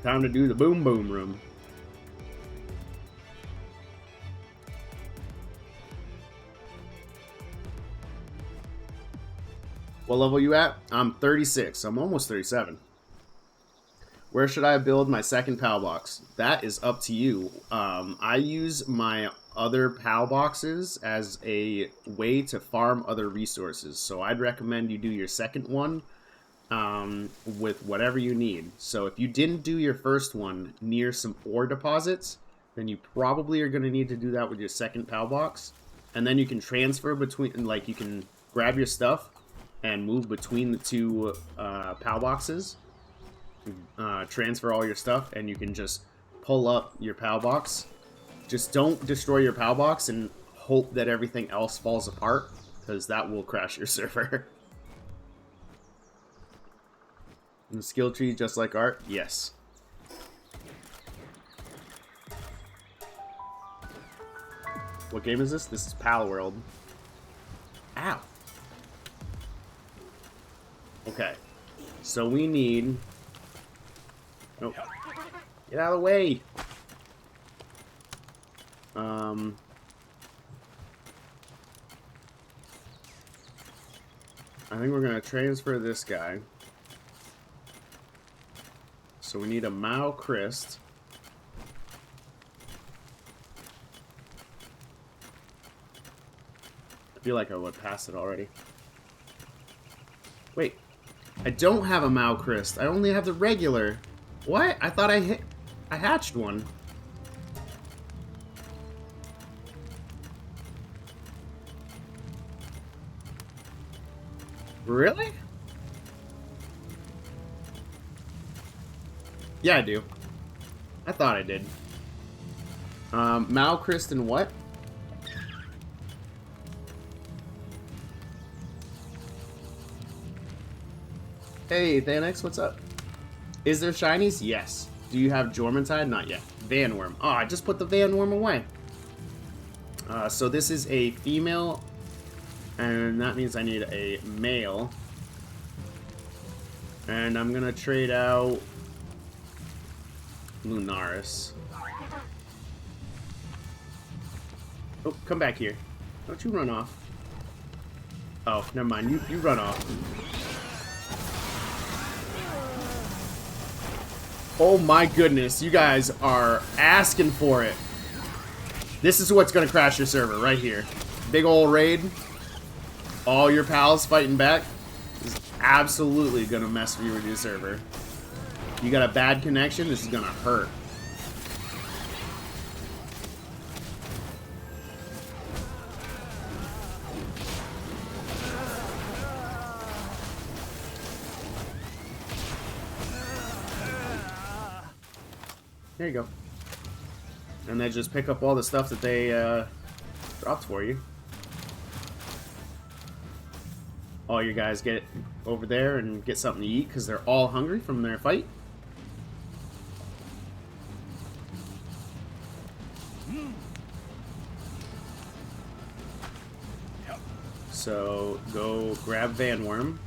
Time to do the boom boom room. What level you at? I'm 36. I'm almost 37. Where should I build my second PAL box? That is up to you. I use my other PAL boxes as a way to farm other resources. So I'd recommend you do your second one with whatever you need. So if you didn't do your first one near some ore deposits, then you probably are going to need to do that with your second PAL box. And then you can transfer between, like you can grab your stuff and move between the two PAL boxes. Transfer all your stuff and you can just pull up your PAL box. Just don't destroy your PAL box and hope that everything else falls apart, because that will crash your server. And the skill tree just like art? Yes. What game is this? This is Pal World. Ow. Okay. So we need... Nope. Get out of the way! I think we're going to transfer this guy. So we need a Mao Crest. I feel like I would pass it already. Wait. I don't have a Mao Crest. I only have the regular. What? I thought I hatched one. Really? Yeah, I do. I thought I did. Mao Crest and what? Hey, Thanex, what's up? Is there shinies? Yes. Do you have Jormuntide? Not yet. Vanworm. Oh, I just put the Vanworm away. So this is a female, and that means I need a male. And I'm gonna trade out Lunaris. Oh, come back here. Don't you run off. Oh, never mind. You run off. Oh my goodness, you guys are asking for it. This is what's gonna crash your server, right here. Big ol' raid. All your pals fighting back. This is absolutely gonna mess with your server. You got a bad connection, this is gonna hurt. There you go. And then just pick up all the stuff that they dropped for you. All you guys get over there and get something to eat because they're all hungry from their fight. So go grab Vanworm.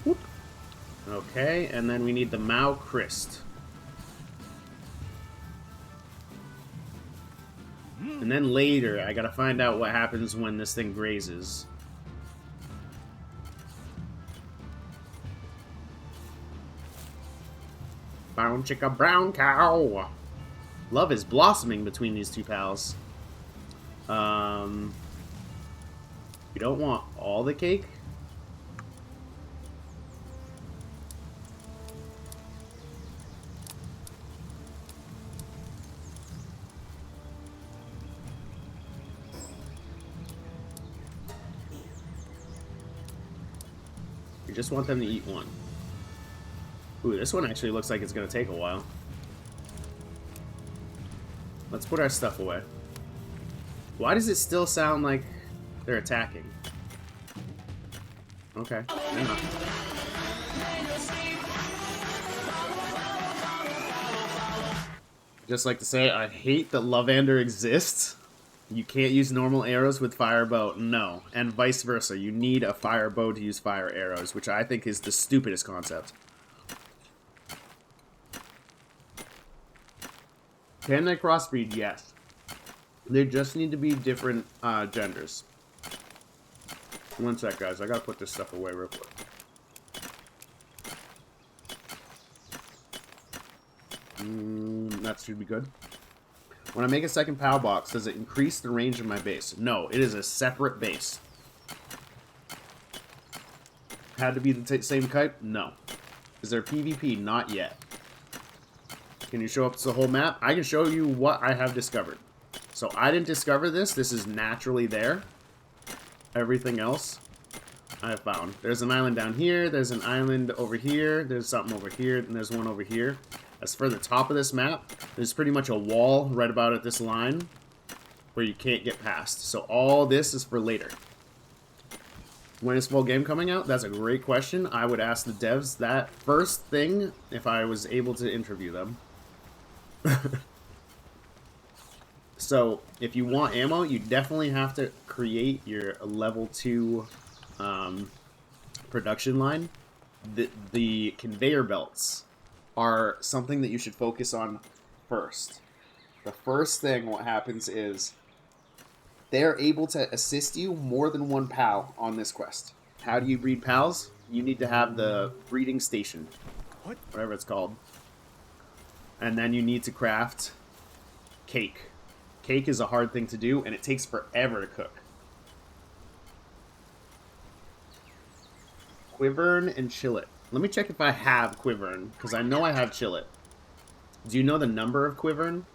Whoop. Okay, and then we need the Mao Crest. And then later, I gotta find out what happens when this thing grazes. Brown chicka brown cow. Love is blossoming between these two pals. You don't want all the cake. You just want them to eat one. Ooh, this one actually looks like it's gonna take a while. Let's put our stuff away. Why does it still sound like they're attacking? Okay. Yeah. Just like to say, I hate that Lavander exists. You can't use normal arrows with fire bow. No. And vice versa. You need a fire bow to use fire arrows, which I think is the stupidest concept. Can they crossbreed? Yes. They just need to be different genders. One sec, guys. I gotta put this stuff away real quick. That should be good. When I make a second POW box, does it increase the range of my base? No, it is a separate base. Had to be the same type? No. Is there PvP? Not yet. Can you show up the whole map? I can show you what I have discovered. So I didn't discover this. This is naturally there. Everything else I have found. There's an island down here. There's an island over here. There's something over here. And there's one over here. As for the top of this map, there's pretty much a wall right about at this line where you can't get past. So all this is for later. When is full game coming out? That's a great question. I would ask the devs that first thing if I was able to interview them. So, if you want ammo, you definitely have to create your level 2 production line. The conveyor belts are something that you should focus on first. The first thing what happens is they're able to assist you more than one POW on this quest. How do you breed POWs? You need to have the breeding station. Whatever it's called. And then you need to craft cake. Cake is a hard thing to do, and it takes forever to cook. Quivern and Chillet. Let me check if I have Quivern, because I know I have Chillet. Do you know the number of Quivern?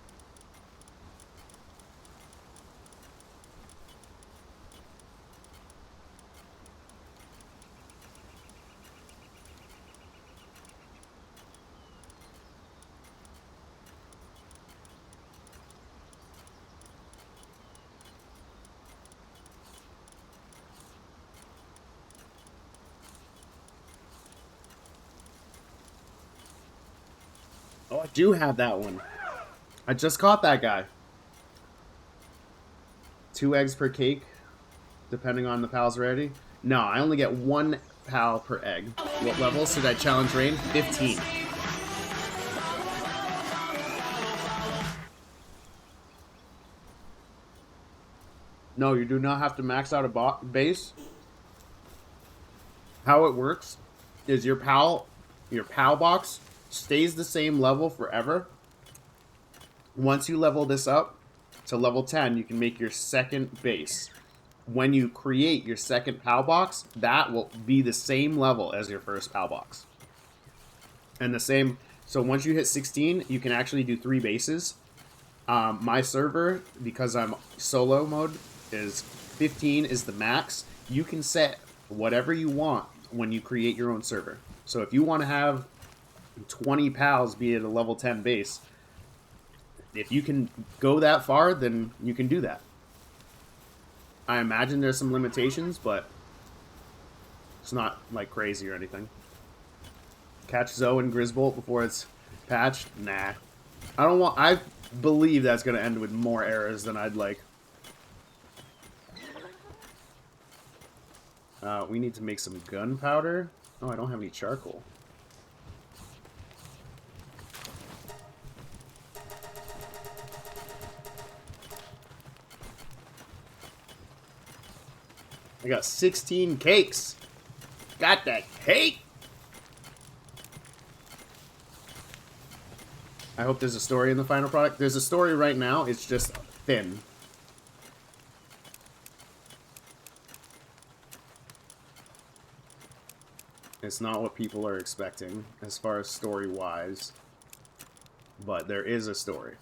Oh, I do have that one. I just caught that guy. 2 eggs per cake, depending on the PAL's rarity. No, I only get 1 PAL per egg. What level should I challenge rain? 15. No, you do not have to max out a base. How it works is your PAL box stays the same level forever. Once you level this up to level 10, you can make your second base. When you create your second PAL box, that will be the same level as your first PAL box. And the same, so once you hit 16, you can actually do 3 bases. My server, because I'm solo mode, is 15 is the max. You can set whatever you want when you create your own server. So if you want to have 20 PALs be at a level 10 base, if you can go that far, then you can do that. I imagine there's some limitations, but it's not like crazy or anything. Catch Zoe and Grisbolt before it's patched? Nah. I believe that's going to end with more errors than I'd like. We need to make some gunpowder. Oh, I don't have any charcoal. I got 16 cakes. Got that cake. I hope there's a story in the final product. There's a story right now. It's just thin. It's not what people are expecting as far as story-wise. But there is a story.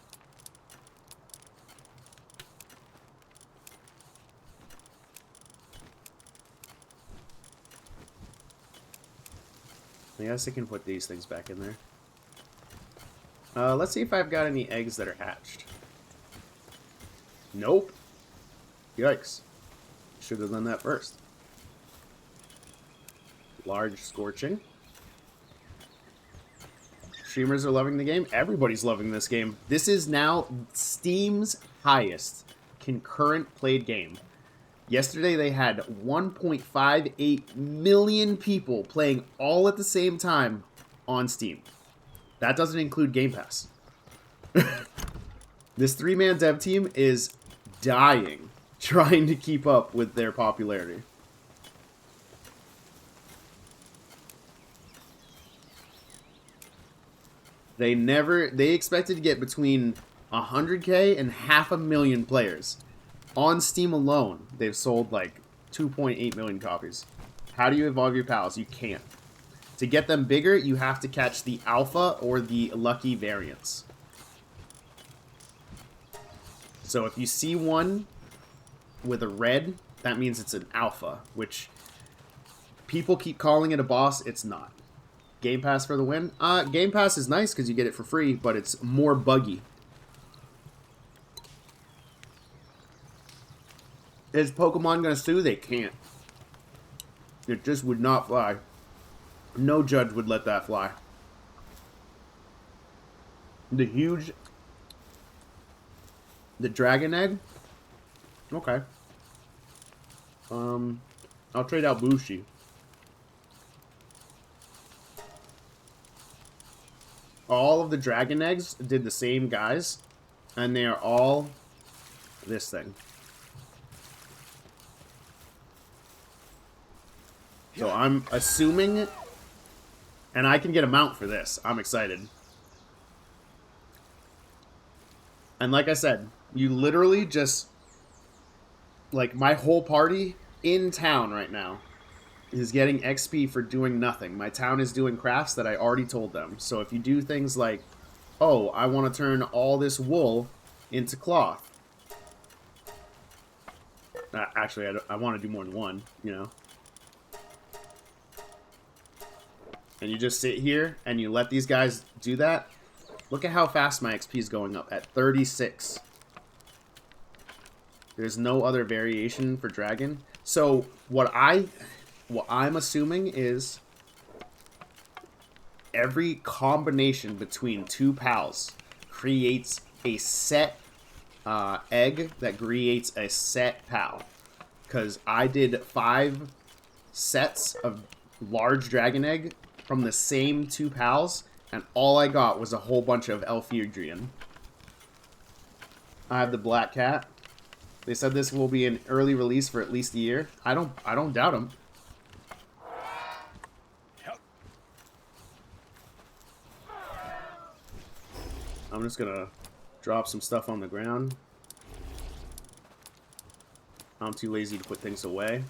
I guess I can put these things back in there. Let's see if I've got any eggs that are hatched. Nope. Yikes. Should have done that first. Large scorching. Streamers are loving the game. Everybody's loving this game. This is now Steam's highest concurrent played game. Yesterday they had 1.58 million people playing all at the same time on Steam. That doesn't include Game Pass. This 3-man dev team is dying trying to keep up with their popularity. They expected to get between 100K and 500,000 players. On Steam alone, they've sold like 2.8 million copies. How do you evolve your pals? You can't. To get them bigger, you have to catch the alpha or the lucky variants. So if you see one with a red, that means it's an alpha, which people keep calling it a boss. It's not. Game Pass for the win? Game Pass is nice because you get it for free, but it's more buggy. Is Pokemon gonna sue? They can't. It just would not fly. No judge would let that fly. The Dragon Egg? Okay. I'll trade out Bushi. All of the Dragon Eggs did the same guys, and they are all this thing. So I'm assuming, and I can get a mount for this. I'm excited. And like I said, you literally just, like, my whole party in town right now is getting XP for doing nothing. My town is doing crafts that I already told them. So if you do things like, oh, I want to turn all this wool into cloth. Actually, I want to do more than one, you know. And you just sit here and you let these guys do that. Look at how fast my XP is going up at 36. There's no other variation for dragon. So what I'm assuming is every combination between two pals creates a set egg that creates a set pal. Because I did 5 sets of large dragon egg from the same two pals, and all I got was a whole bunch of Elfidrian. I have the Black Cat. They said this will be an early release for at least a year. I don't doubt them. I'm just gonna drop some stuff on the ground. I'm too lazy to put things away.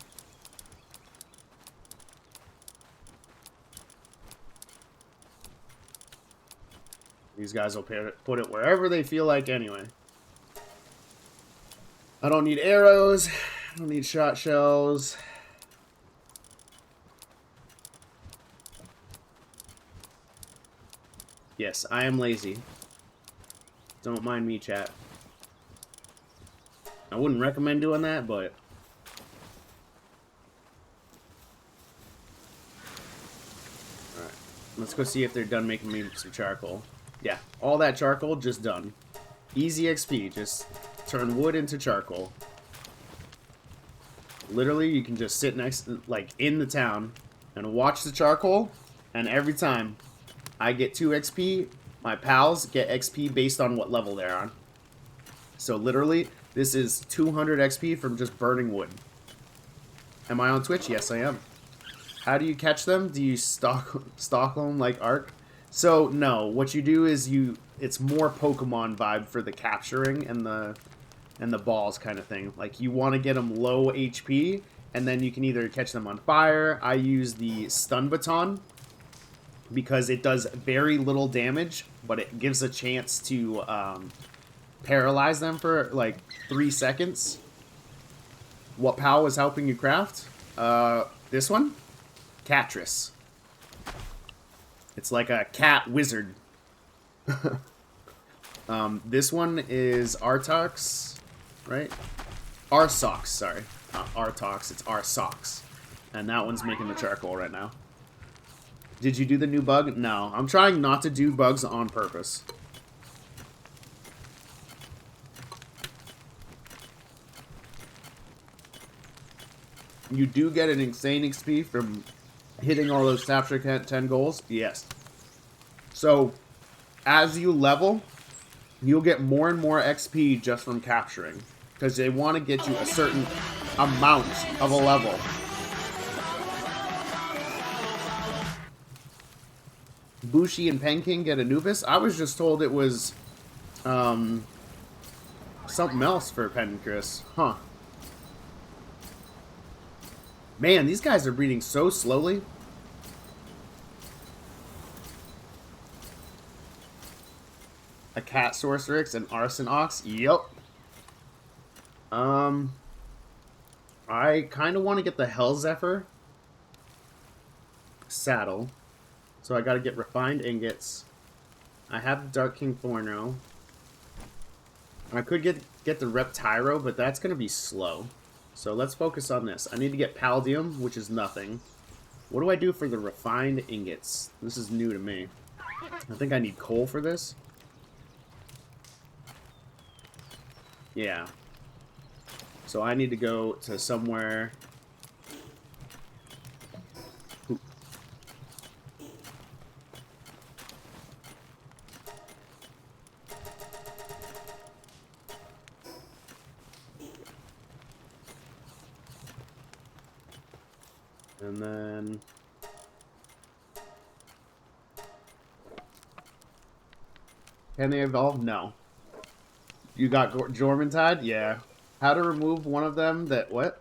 These guys will put it wherever they feel like anyway. I don't need arrows. I don't need shot shells. Yes, I am lazy. Don't mind me, chat. I wouldn't recommend doing that, but... Alright. Let's go see if they're done making me some charcoal. Yeah, all that charcoal just done. Easy XP, just turn wood into charcoal. Literally, you can just sit next, like, in the town and watch the charcoal, and every time I get 2 XP, my pals get XP based on what level they're on. So literally, this is 200 XP from just burning wood. Am I on Twitch? Yes, I am. How do you catch them? Do you stalk them like Ark? So, no. What you do is it's more Pokemon vibe for the capturing and the balls kind of thing. Like, you want to get them low HP, and then you can either catch them on fire. I use the Stun Baton because it does very little damage, but it gives a chance to paralyze them for, like, 3 seconds. What pal was helping you craft? This one? Catris. It's like a cat wizard. This one is Artox, right? Arsox, sorry. Not Artox, it's Arsox. And that one's making the charcoal right now. Did you do the new bug? No. I'm trying not to do bugs on purpose. You do get an insane XP from hitting all those Chapter 10 goals? Yes. So, as you level, you'll get more and more XP just from capturing. Because they want to get you a certain amount of a level. Bushi and Penking get Anubis? I was just told it was something else for Pencris. Huh. Man, these guys are breeding so slowly. A Cat Sorcerix and Arson Ox? Yup. I kind of want to get the Hell Zephyr saddle. So I gotta get Refined Ingots. I have the Dark King Thorno. I could get the Reptyro, but that's gonna be slow. So let's focus on this. I need to get Paldium, which is nothing. What do I do for the Refined Ingots? This is new to me. I think I need coal for this. Yeah. So I need to go to somewhere. Ooh. And then can they evolve? No. You got Jormuntide? Yeah. How to remove one of them that... What?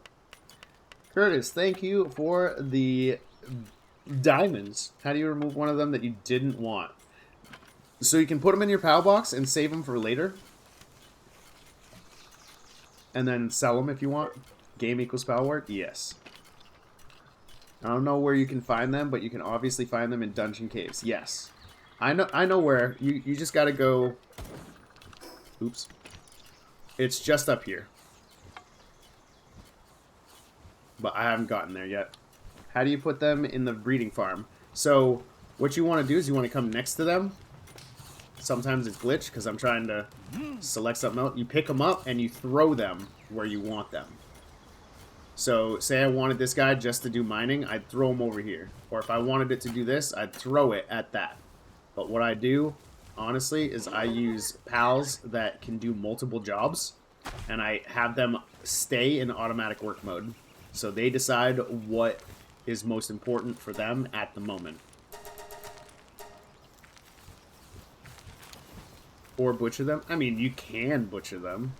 Curtis, thank you for the diamonds. How do you remove one of them that you didn't want? So you can put them in your PAL box and save them for later. And then sell them if you want. Game equals PAL word? Yes. I don't know where you can find them, but you can obviously find them in dungeon caves. Yes. I know where. You just gotta go... Oops. It's just up here. But I haven't gotten there yet. How do you put them in the breeding farm? So, what you want to do is you want to come next to them. Sometimes it's glitched because I'm trying to select something else. You pick them up and you throw them where you want them. So, say I wanted this guy just to do mining, I'd throw him over here. Or if I wanted it to do this, I'd throw it at that. But what I do, honestly, is I use pals that can do multiple jobs. And I have them stay in automatic work mode. So they decide what is most important for them at the moment. Or butcher them? I mean, you can butcher them.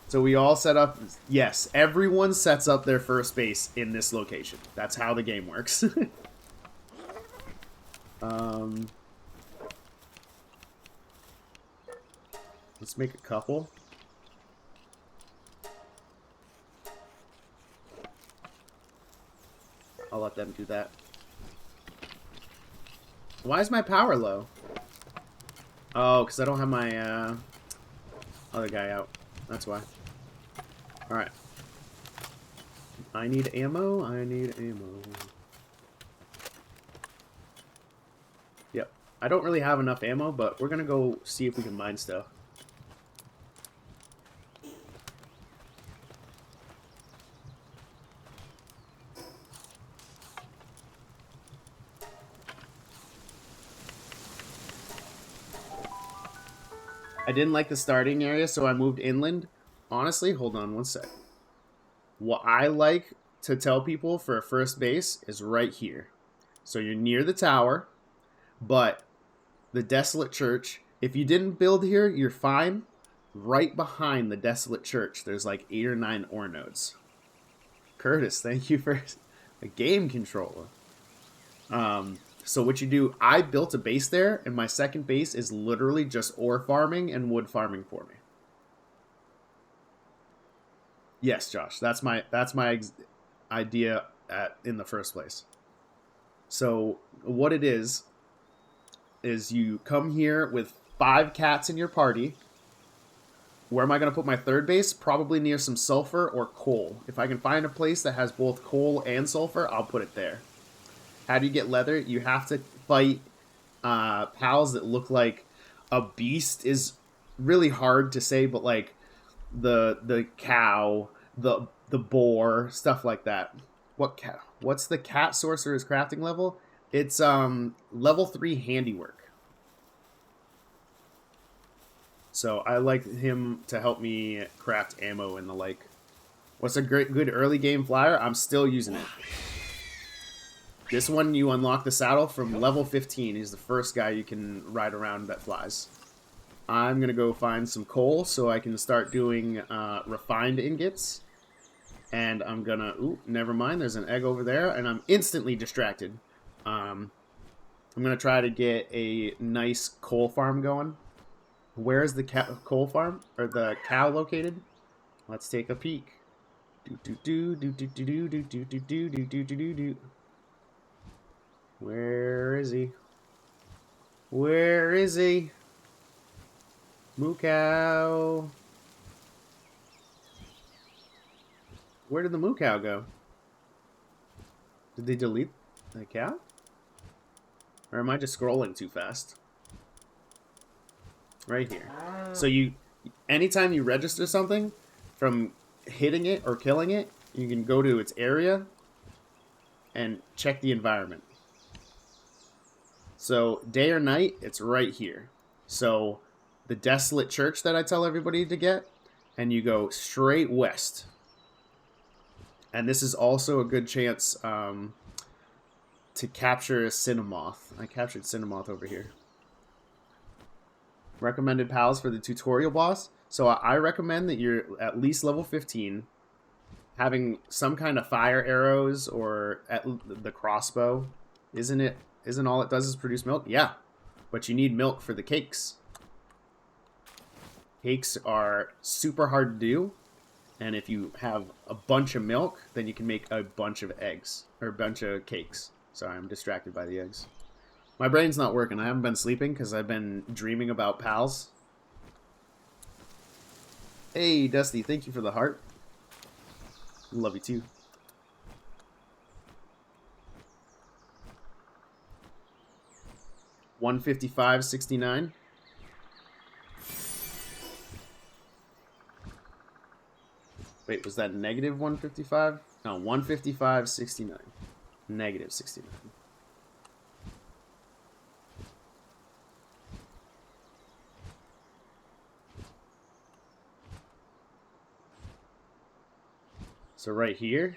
So we all set up... Yes, everyone sets up their first base in this location. That's how the game works. Let's make a couple. I'll let them do that. Why is my power low? Oh, because I don't have my other guy out. That's why. Alright. I need ammo. I need ammo. Yep. I don't really have enough ammo, but we're going to go see if we can mine stuff. I didn't like the starting area, so I moved inland. Honestly, hold on one sec. What I like to tell people for a first base is right here. So you're near the tower, but the Desolate Church, if you didn't build here, you're fine. Right behind the Desolate Church, there's like 8 or 9 ore nodes. Curtis, thank you for a game controller. So what you do, I built a base there, and my second base is literally just ore farming and wood farming for me. Yes, Josh, that's my idea in the first place. So what it is you come here with 5 cats in your party. Where am I going to put my third base? Probably near some sulfur or coal. If I can find a place that has both coal and sulfur, I'll put it there. How do you get leather? You have to fight pals that look like a beast. Is really hard to say, but like the cow, the boar, stuff like that. What's the cat sorcerer's crafting level? It's level 3 handiwork. So I like him to help me craft ammo and the like. What's a good early game flyer? I'm still using it. This one, you unlock the saddle from level 15. He's the first guy you can ride around that flies. I'm going to go find some coal so I can start doing refined ingots. And I'm going to... Ooh, never mind. There's an egg over there. And I'm instantly distracted. I'm going to try to get a nice coal farm going. Where's the coal farm? Or the cow located? Let's take a peek. Where is he? Where is he? Moo cow. Where did the moo cow go? Did they delete the cow? Or am I just scrolling too fast? Right here. So you, anytime you register something, from hitting it or killing it, you can go to its area and check the environment. So day or night, it's right here. So the desolate church that I tell everybody to get, and you go straight west. And this is also a good chance to capture a Cinnamoth. I captured Cinnamoth over here. Recommended pals for the tutorial boss. So I recommend that you're at least level 15, having some kind of fire arrows or at the crossbow. Isn't all it does is produce milk? Yeah, but you need milk for the cakes. Cakes are super hard to do, and if you have a bunch of milk, then you can make a bunch of eggs or a bunch of cakes. Sorry, I'm distracted by the eggs. My brain's not working. I haven't been sleeping because I've been dreaming about pals. Hey, Dusty, thank you for the heart. Love you too. $155.69. Wait, was that negative 155? No, 155.69. Negative 69. So right here.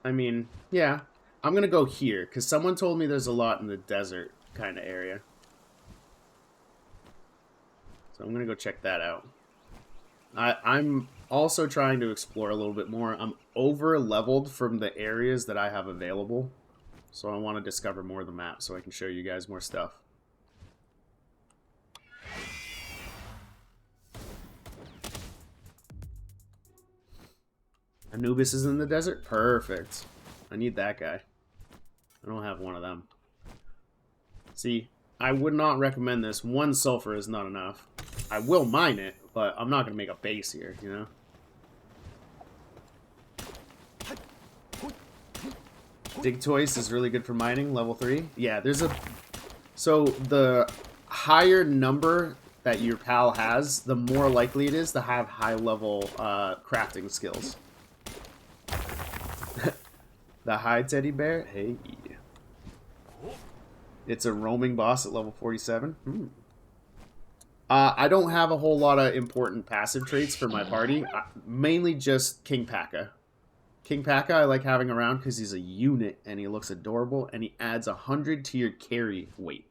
I mean, yeah. I'm going to go here, because someone told me there's a lot in the desert kind of area. So I'm going to go check that out. I'm also trying to explore a little bit more. I'm over-leveled from the areas that I have available. So I want to discover more of the map so I can show you guys more stuff. Anubis is in the desert? Perfect. I need that guy. I don't have one of them. See, I would not recommend this. One sulfur is not enough. I will mine it, but I'm not going to make a base here, you know? Digtoise is really good for mining, level 3. Yeah, there's a... So, the higher number that your pal has, the more likely it is to have high-level crafting skills. The high teddy bear? Hey. It's a roaming boss at level 47. I don't have a whole lot of important passive traits for my party. Mainly just King Paka. King Paka I like having around because he's a unit and he looks adorable and he adds 100 to your carry weight.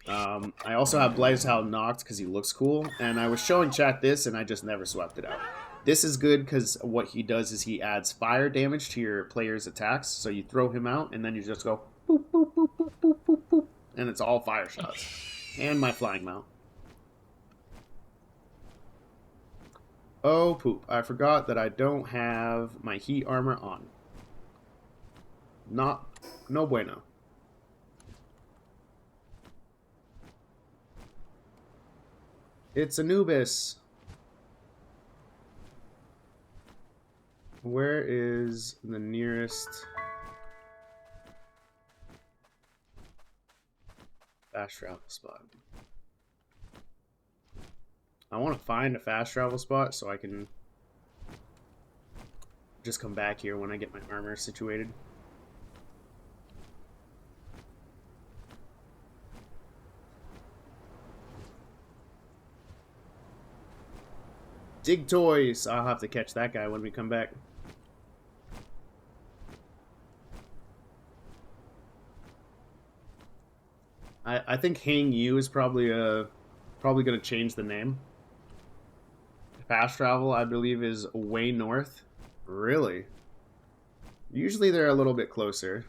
I also have Blazehowl Noct because he looks cool. And I was showing chat this and I just never swept it out. This is good because what he does is he adds fire damage to your player's attacks. So you throw him out and then you just go boop, boop, boop, boop, boop, boop, boop. And it's all fire shots. And my flying mount. Oh, poop. I forgot that I don't have my heat armor on. No bueno. It's Anubis. Where is the nearest fast travel spot? I want to find a fast travel spot so I can just come back here when I get my armor situated. Dig toys. I'll have to catch that guy when we come back. I think Hang Yu is probably going to change the name. Fast travel, I believe, is way north. Really? Usually they're a little bit closer.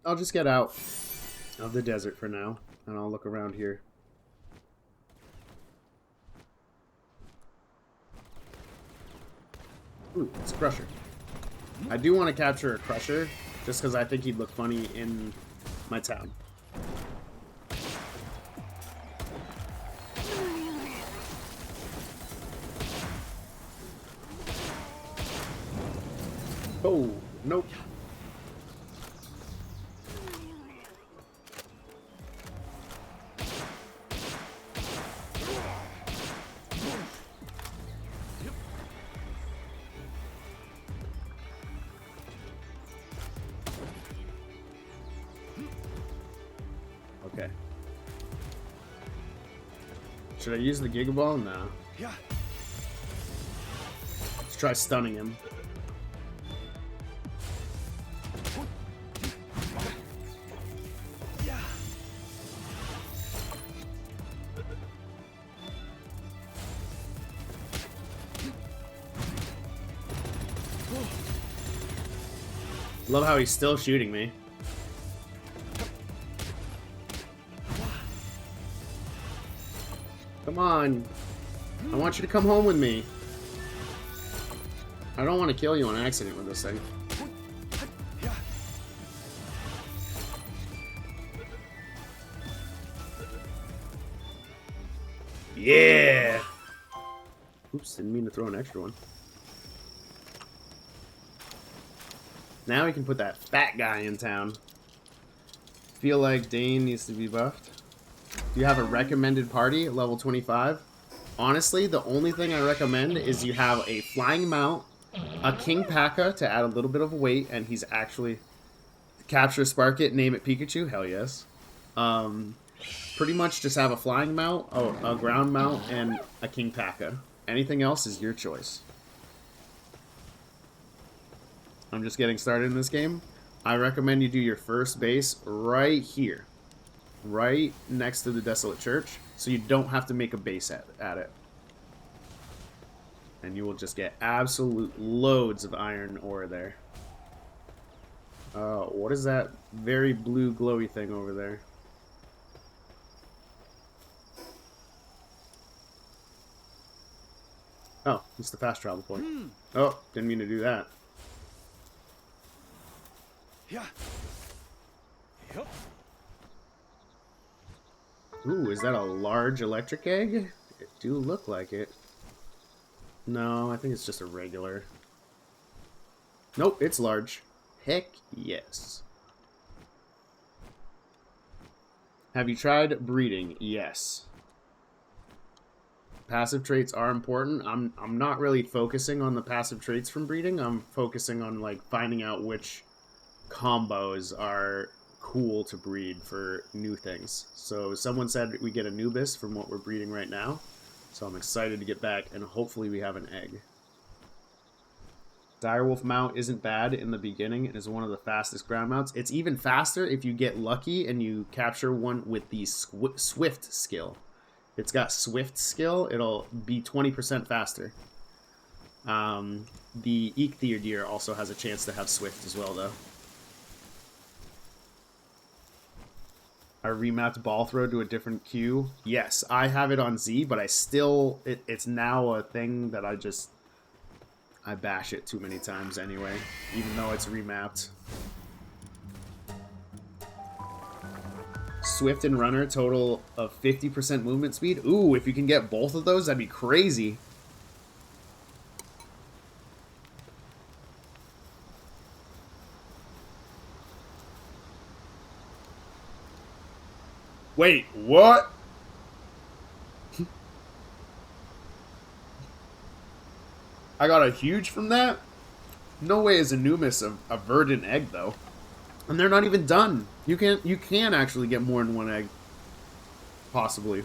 I'll just get out of the desert for now, and I'll look around here. Ooh, it's a Crusher. I do want to capture a Crusher, just because I think he'd look funny in my town. Oh, nope. Okay. Should I use the Giga Ball? No. Yeah. Let's try stunning him. Yeah. Love how he's still shooting me. Come on. I want you to come home with me. I don't want to kill you on accident with this thing. Yeah. Yeah! Oops, didn't mean to throw an extra one. Now we can put that fat guy in town. Feel like Dane needs to be buffed. Do you have a recommended party at level 25? Honestly, the only thing I recommend is you have a flying mount, a King P.A.K.A. to add a little bit of weight, and he's actually... Capture, spark it, name it Pikachu? Hell yes. Pretty much just have a flying mount, a ground mount, and a King P.A.K.A. Anything else is your choice. I'm just getting started in this game. I recommend you do your first base right here. Right next to the Desolate Church, so you don't have to make a base at it. And you will just get absolute loads of iron ore there. What is that very blue glowy thing over there? Oh, it's the fast travel point. Oh, didn't mean to do that. Yeah. Yep. Ooh, is that a large electric egg? It do look like it. No, I think it's just a regular. Nope, it's large. Heck yes. Have you tried breeding? Yes. Passive traits are important. I'm not really focusing on the passive traits from breeding. I'm focusing on like finding out which combos are cool to breed for new things. So someone said we get Anubis from what we're breeding right now. So I'm excited to get back and hopefully we have an egg. Direwolf mount isn't bad in the beginning. It is one of the fastest ground mounts. It's even faster if you get lucky and you capture one with the Swift skill. It's got Swift skill. It'll be 20% faster. The Eikthyr deer also has a chance to have Swift as well, though. I remapped ball throw to a different queue. Yes, I have it on Z, but I still... It's now a thing that I bash it too many times anyway, even though it's remapped. Swift and Runner, total of 50% movement speed. Ooh, if you can get both of those, that'd be crazy. Wait, what? I got a huge from that? No way is Anubis a verdant egg, though. And they're not even done. You can actually get more than one egg. Possibly.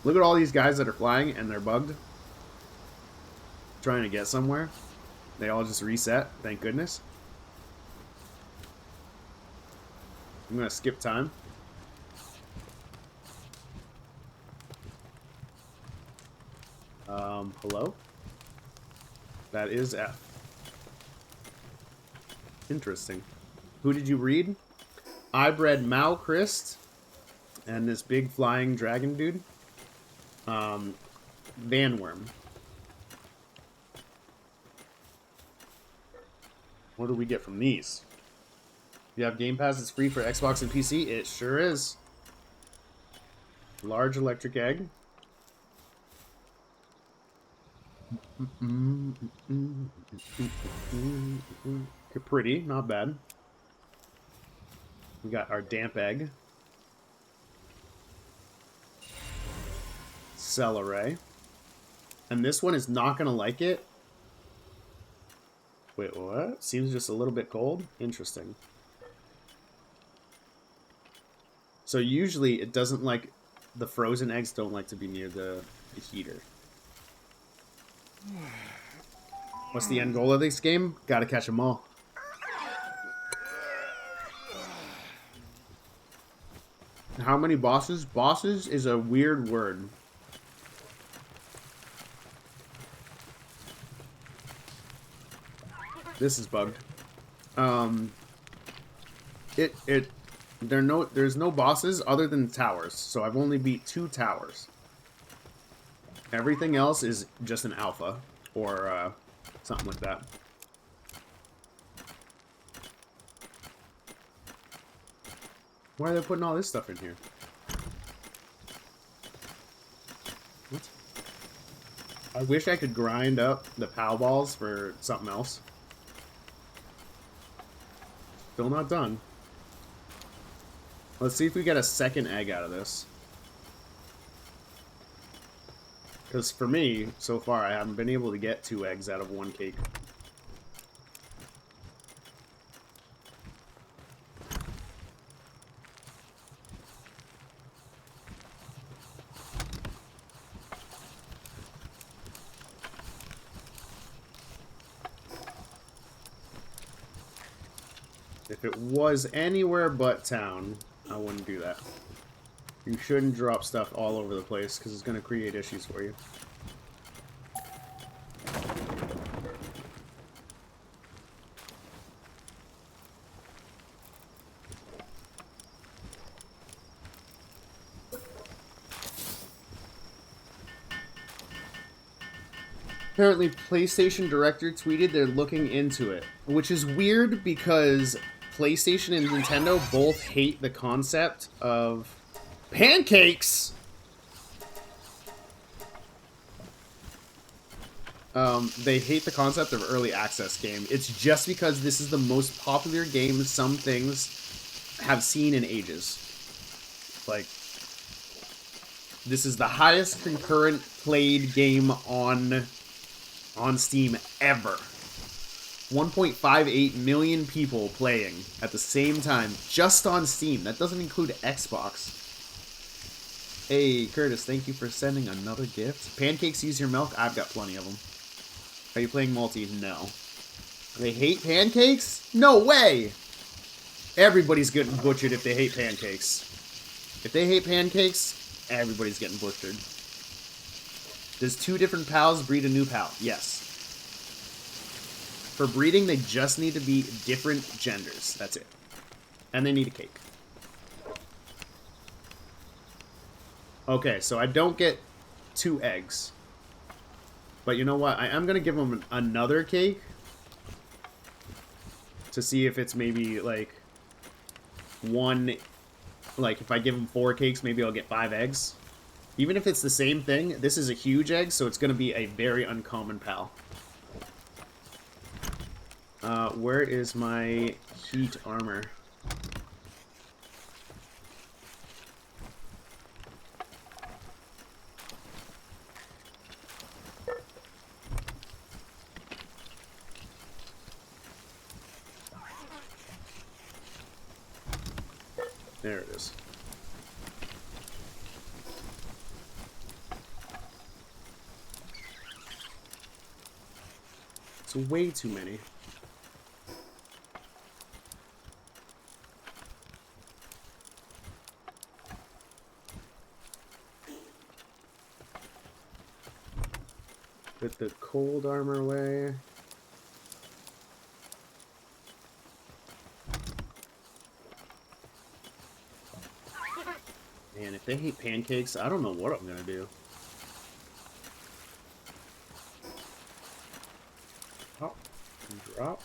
Look at all these guys that are flying and they're bugged. Trying to get somewhere. They all just reset, thank goodness. I'm gonna skip time. Hello? That is F. Interesting. Who did you read? I bred Mao Christ and this big flying dragon dude. Vanworm. What do we get from these? You have Game Pass, it's free for Xbox and PC? It sure is. Large electric egg. Pretty, not bad. We got our damp egg. Celery. And this one is not going to like it. Wait, what? Seems just a little bit cold? Interesting. So usually it doesn't like... The frozen eggs don't like to be near the heater. What's the end goal of this game? Gotta catch them all. How many bosses? Bosses is a weird word. This is bugged. There's no bosses other than towers, so I've only beat 2 towers. Everything else is just an alpha, or something like that. Why are they putting all this stuff in here? What? I wish I could grind up the POW balls for something else. Still not done. Let's see if we get a second egg out of this. Because for me, so far, I haven't been able to get 2 eggs out of 1 cake. If it was anywhere but town, I wouldn't do that. You shouldn't drop stuff all over the place because it's going to create issues for you. Apparently, PlayStation Director tweeted they're looking into it, which is weird because PlayStation and Nintendo both hate the concept of pancakes. They hate the concept of early access game. It's just because this is the most popular game some things have seen in ages. Like, this is the highest concurrent played game on Steam ever. 1.58 million people playing at the same time just on Steam. That doesn't include Xbox. Hey, Curtis, thank you for sending another gift. Pancakes use your milk? I've got plenty of them. Are you playing multi? No. They hate pancakes? No way! Everybody's getting butchered if they hate pancakes. If they hate pancakes, everybody's getting butchered. Does 2 different pals breed a new pal? Yes. For breeding, they just need to be different genders. That's it. And they need a cake. Okay, so I don't get 2 eggs. But you know what? I am going to give them another cake. To see if it's maybe, like, 1... Like, if I give them 4 cakes, maybe I'll get 5 eggs. Even if it's the same thing, this is a huge egg, so it's going to be a very uncommon pal. Where is my heat armor? There it is. That's way too many. Put the cold armor away. Man, if they hate pancakes, I don't know what I'm gonna do. Oh, drop.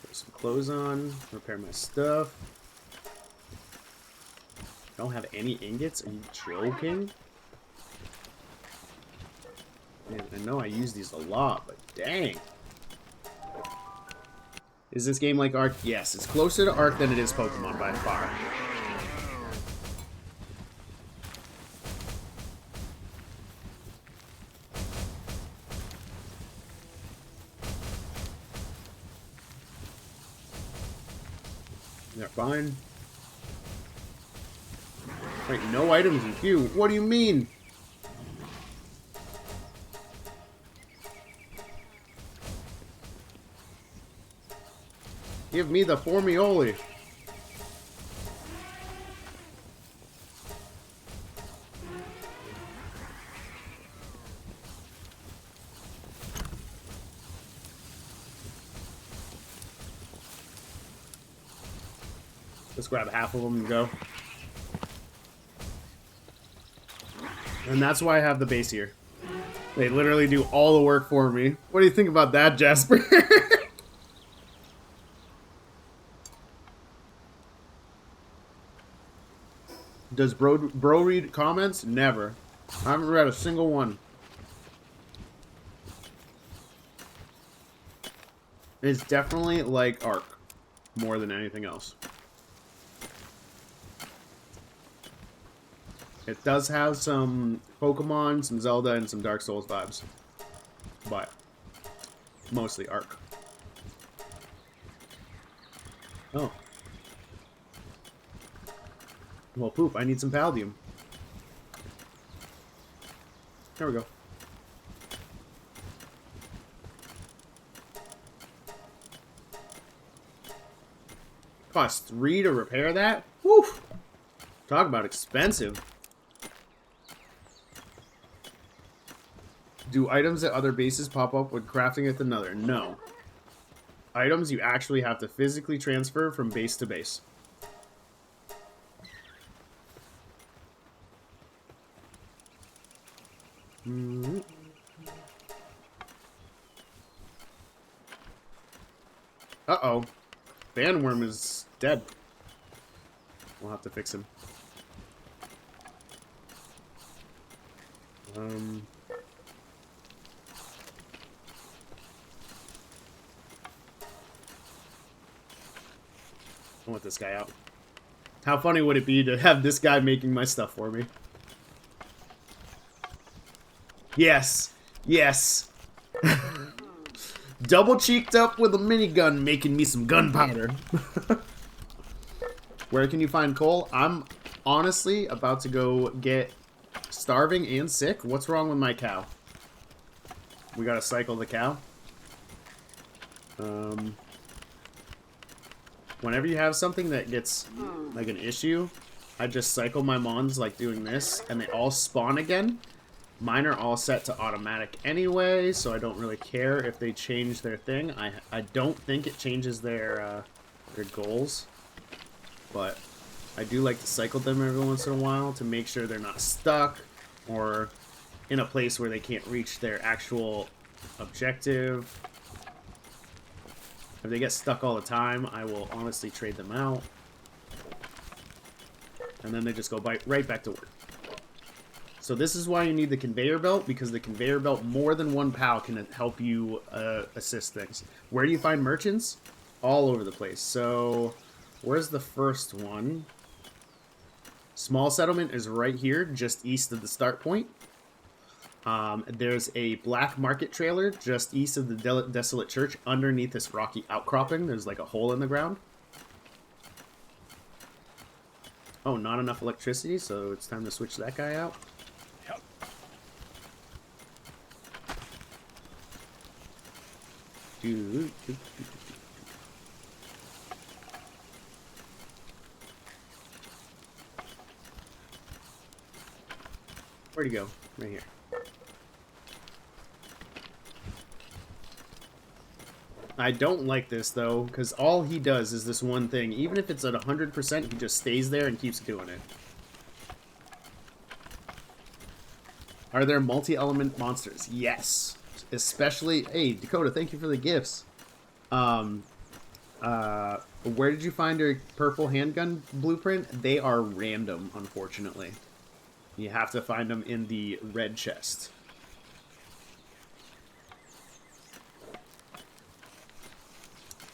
Put some clothes on. Repair my stuff. I don't have any ingots? Are you joking? Man, I know I use these a lot, but dang. Is this game like Ark? Yes, it's closer to Ark than it is Pokemon by far. They're fine. Wait, no items in queue? What do you mean? Give me the Formioli. Let's grab half of them and go. And that's why I have the base here. They literally do all the work for me. What do you think about that, Jasper? Does bro read comments? Never. I haven't read a single one. It's definitely like Ark more than anything else. It does have some Pokemon, some Zelda, and some Dark Souls vibes. But mostly Ark. Oh. Well, poop, I need some Paldium. There we go. Costs 3 to repair that? Woo! Talk about expensive. Do items at other bases pop up when crafting at another? No. Items you actually have to physically transfer from base to base. Mm-hmm. Uh-oh. Bandworm is dead. We'll have to fix him. I want this guy out. How funny would it be to have this guy making my stuff for me? Yes. Yes. Double cheeked up with a minigun, making me some gunpowder. Where can you find coal? I'm honestly about to go get starving and sick. What's wrong with my cow? We gotta cycle the cow. Whenever you have something that gets like an issue, I just cycle my mons like doing this, and they all spawn again. Mine are all set to automatic anyway, so I don't really care if they change their thing. I don't think it changes their goals, but I do like to cycle them every once in a while to make sure they're not stuck or in a place where they can't reach their actual objective. If they get stuck all the time, I will honestly trade them out. And then they just go right back to work. So this is why you need the conveyor belt, because the conveyor belt, more than one POW can help you assist things. Where do you find merchants? All over the place. So where's the first one? Small settlement is right here, just east of the start point. There's a black market trailer just east of the desolate church underneath this rocky outcropping. There's like a hole in the ground. Oh, not enough electricity, so it's time to switch that guy out. Where'd he go? Right here. I don't like this, though, because all he does is this one thing. Even if it's at 100%, he just stays there and keeps doing it. Are there multi-element monsters? Yes. Especially... Hey, Dakota, thank you for the gifts. Where did you find your purple handgun blueprint? They are random, unfortunately. You have to find them in the red chest.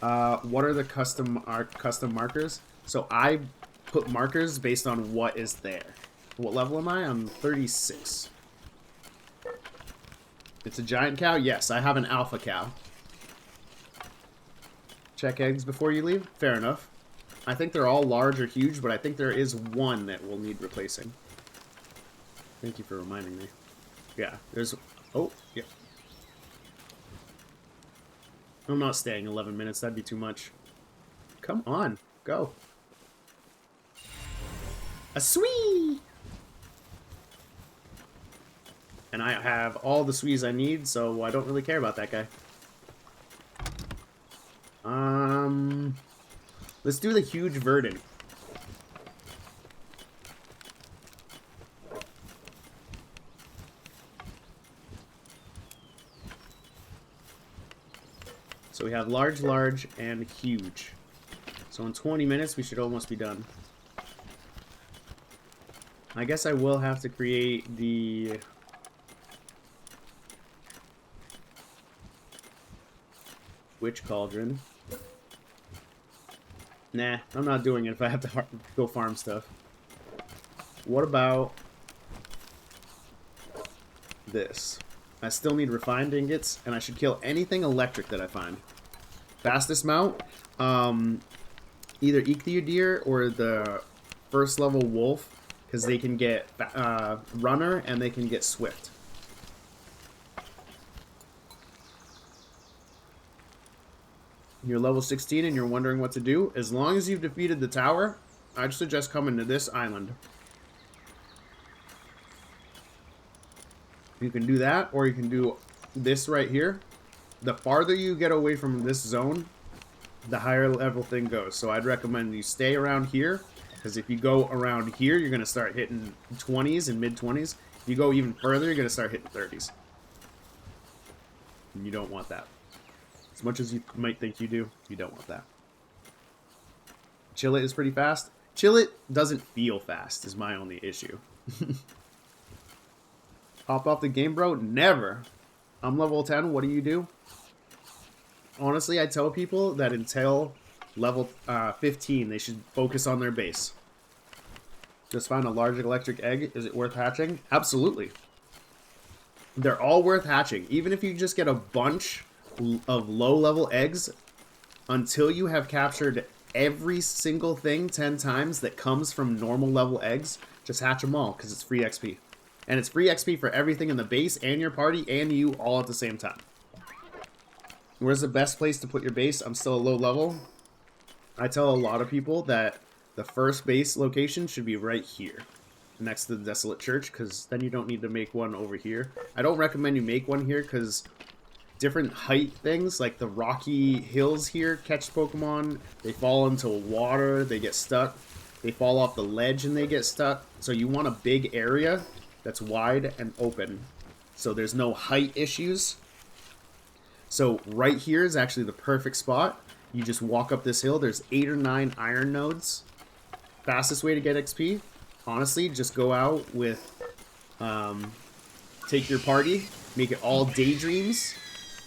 What are the custom markers? So I put markers based on what is there. What level am I? I'm 36. It's a giant cow? Yes, I have an alpha cow. Check eggs before you leave? Fair enough. I think they're all large or huge, but I think there is one that will need replacing. Thank you for reminding me. Yeah, there's... Oh, yeah. I'm not staying 11 minutes. That'd be too much. Come on. Go. A swee! And I have all the swees I need, so I don't really care about that guy. Let's do the huge verdant. So we have large, large, and huge. So in 20 minutes, we should almost be done. I guess I will have to create the... Witch Cauldron. Nah, I'm not doing it if I have to go farm stuff. What about this? I still need refined ingots, and I should kill anything electric that I find. Fastest mount, either Ichthyodeer or the first level wolf, because they can get runner and they can get swift. You're level 16 and you're wondering what to do. As long as you've defeated the tower, I'd suggest coming to this island. You can do that, or you can do this right here. The farther you get away from this zone, the higher level thing goes. So I'd recommend you stay around here, because if you go around here, you're going to start hitting 20s and mid-20s. If you go even further, you're going to start hitting 30s. And you don't want that. As much as you might think you do, you don't want that. Chillet is pretty fast. Chillet doesn't feel fast, is my only issue. Hop off the game, bro? Never. I'm level 10. What do you do? Honestly, I tell people that until level 15, they should focus on their base. Just found a large electric egg. Is it worth hatching? Absolutely. They're all worth hatching. Even if you just get a bunch of low-level eggs, until you have captured every single thing 10 times that comes from normal level eggs, just hatch them all, because it's free XP. And it's free XP for everything in the base and your party and you all at the same time. Where's the best place to put your base? I'm still a low level. I tell a lot of people that the first base location should be right here, next to the Desolate Church, because then you don't need to make one over here. I don't recommend you make one here, because different height things, like the rocky hills here, catch Pokemon. They fall into water, they get stuck. They fall off the ledge and they get stuck. So you want a big area that's wide and open, so there's no height issues. So right here is actually the perfect spot. You just walk up this hill. There's 8 or 9 iron nodes. Fastest way to get XP, honestly, just go out with, take your party, make it all Daydreams,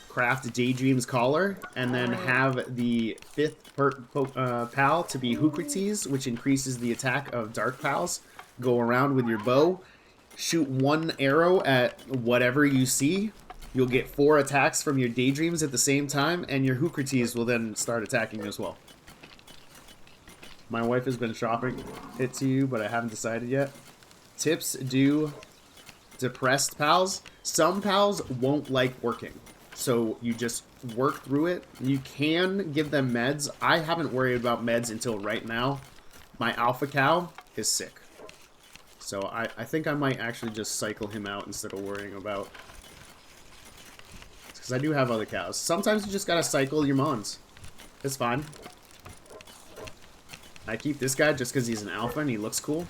craft Daydreams collar, and then have the 5th pal to be Hoocrates, which increases the attack of Dark Pals. Go around with your bow, shoot 1 arrow at whatever you see. You'll get 4 attacks from your Daydreams at the same time, and your Hoocrates will then start attacking as well. My wife has been shopping it to you, but I haven't decided yet. Tips do depressed pals. Some pals won't like working. So you just work through it. You can give them meds. I haven't worried about meds until right now. My alpha cow is sick. So I think I might actually just cycle him out instead of worrying about... Because I do have other cows. Sometimes you just gotta cycle your mons. It's fine. I keep this guy just because he's an alpha and he looks cool.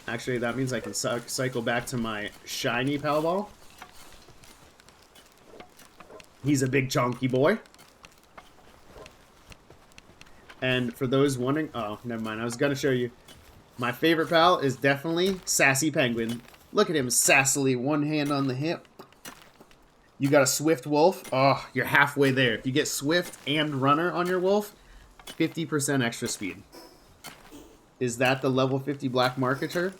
Actually, that means I can cycle back to my shiny Palball. He's a big chunky boy. And for those wondering... Oh, never mind. I was going to show you. My favorite pal is definitely Sassy Penguin. Look at him sassily, one hand on the hip. You got a Swift Wolf. Oh, you're halfway there. If you get Swift and Runner on your Wolf, 50% extra speed. Is that the level 50 black marketer?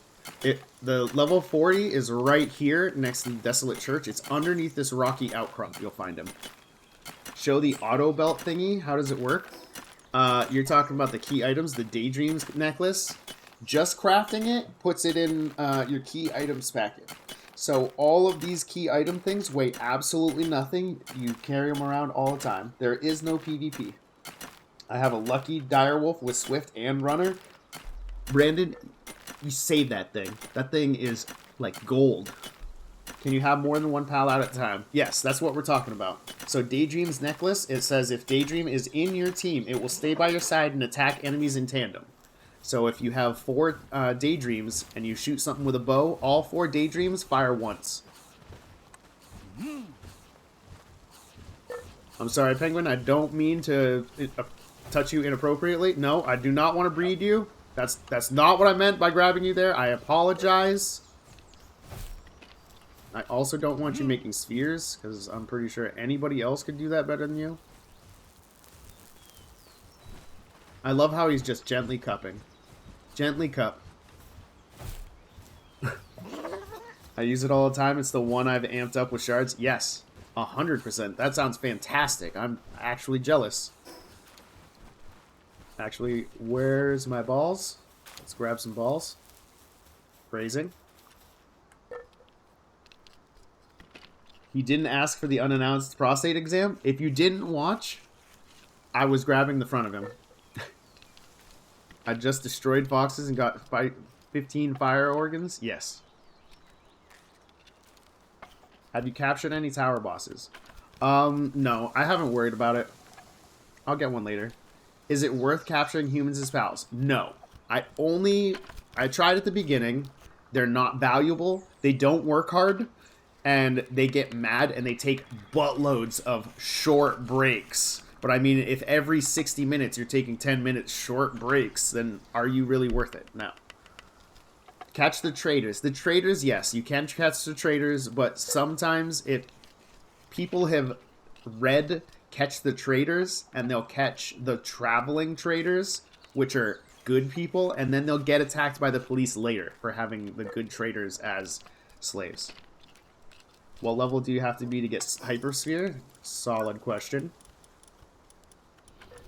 The level 40 is right here next to the Desolate Church. It's underneath this rocky outcrop. You'll find him. Show the auto belt thingy. How does it work? You're talking about the key items, the Daydreams necklace. Just crafting it puts it in your key items packet. So all of these key item things weigh absolutely nothing. You carry them around all the time. There is no PvP. I have a lucky Direwolf with Swift and Runner. Brandon, you save that thing. That thing is like gold. Can you have more than one pal out at a time? Yes, that's what we're talking about. So Daydream's necklace, it says if Daydream is in your team, it will stay by your side and attack enemies in tandem. So if you have 4 Daydreams and you shoot something with a bow, all 4 Daydreams fire once. I'm sorry, Penguin, I don't mean to touch you inappropriately. No, I do not want to breed you. That's not what I meant by grabbing you there. I apologize. I also don't want you making spheres, because I'm pretty sure anybody else could do that better than you. I love how he's just gently cupping. Gently cup. I use it all the time. It's the one I've amped up with shards. Yes, 100%. That sounds fantastic. I'm actually jealous. Actually, where's my balls? Let's grab some balls. Phrasing. He didn't ask for the unannounced prostate exam. If you didn't watch, I was grabbing the front of him. I just destroyed foxes and got 15 fire organs. Yes. Have you captured any tower bosses? No, I haven't worried about it. I'll get one later. Is it worth capturing humans as pals? No. I tried at the beginning. They're not valuable. They don't work hard. And they get mad and they take buttloads of short breaks. But I mean, if every 60 minutes you're taking 10 minutes short breaks, then are you really worth it? No. Catch the traders. The traders, yes, you can catch the traders, but sometimes if people have read Catch the Traders, and they'll catch the traveling traders, which are good people, and then they'll get attacked by the police later for having the good traders as slaves. What level do you have to be to get Hypersphere? Solid question.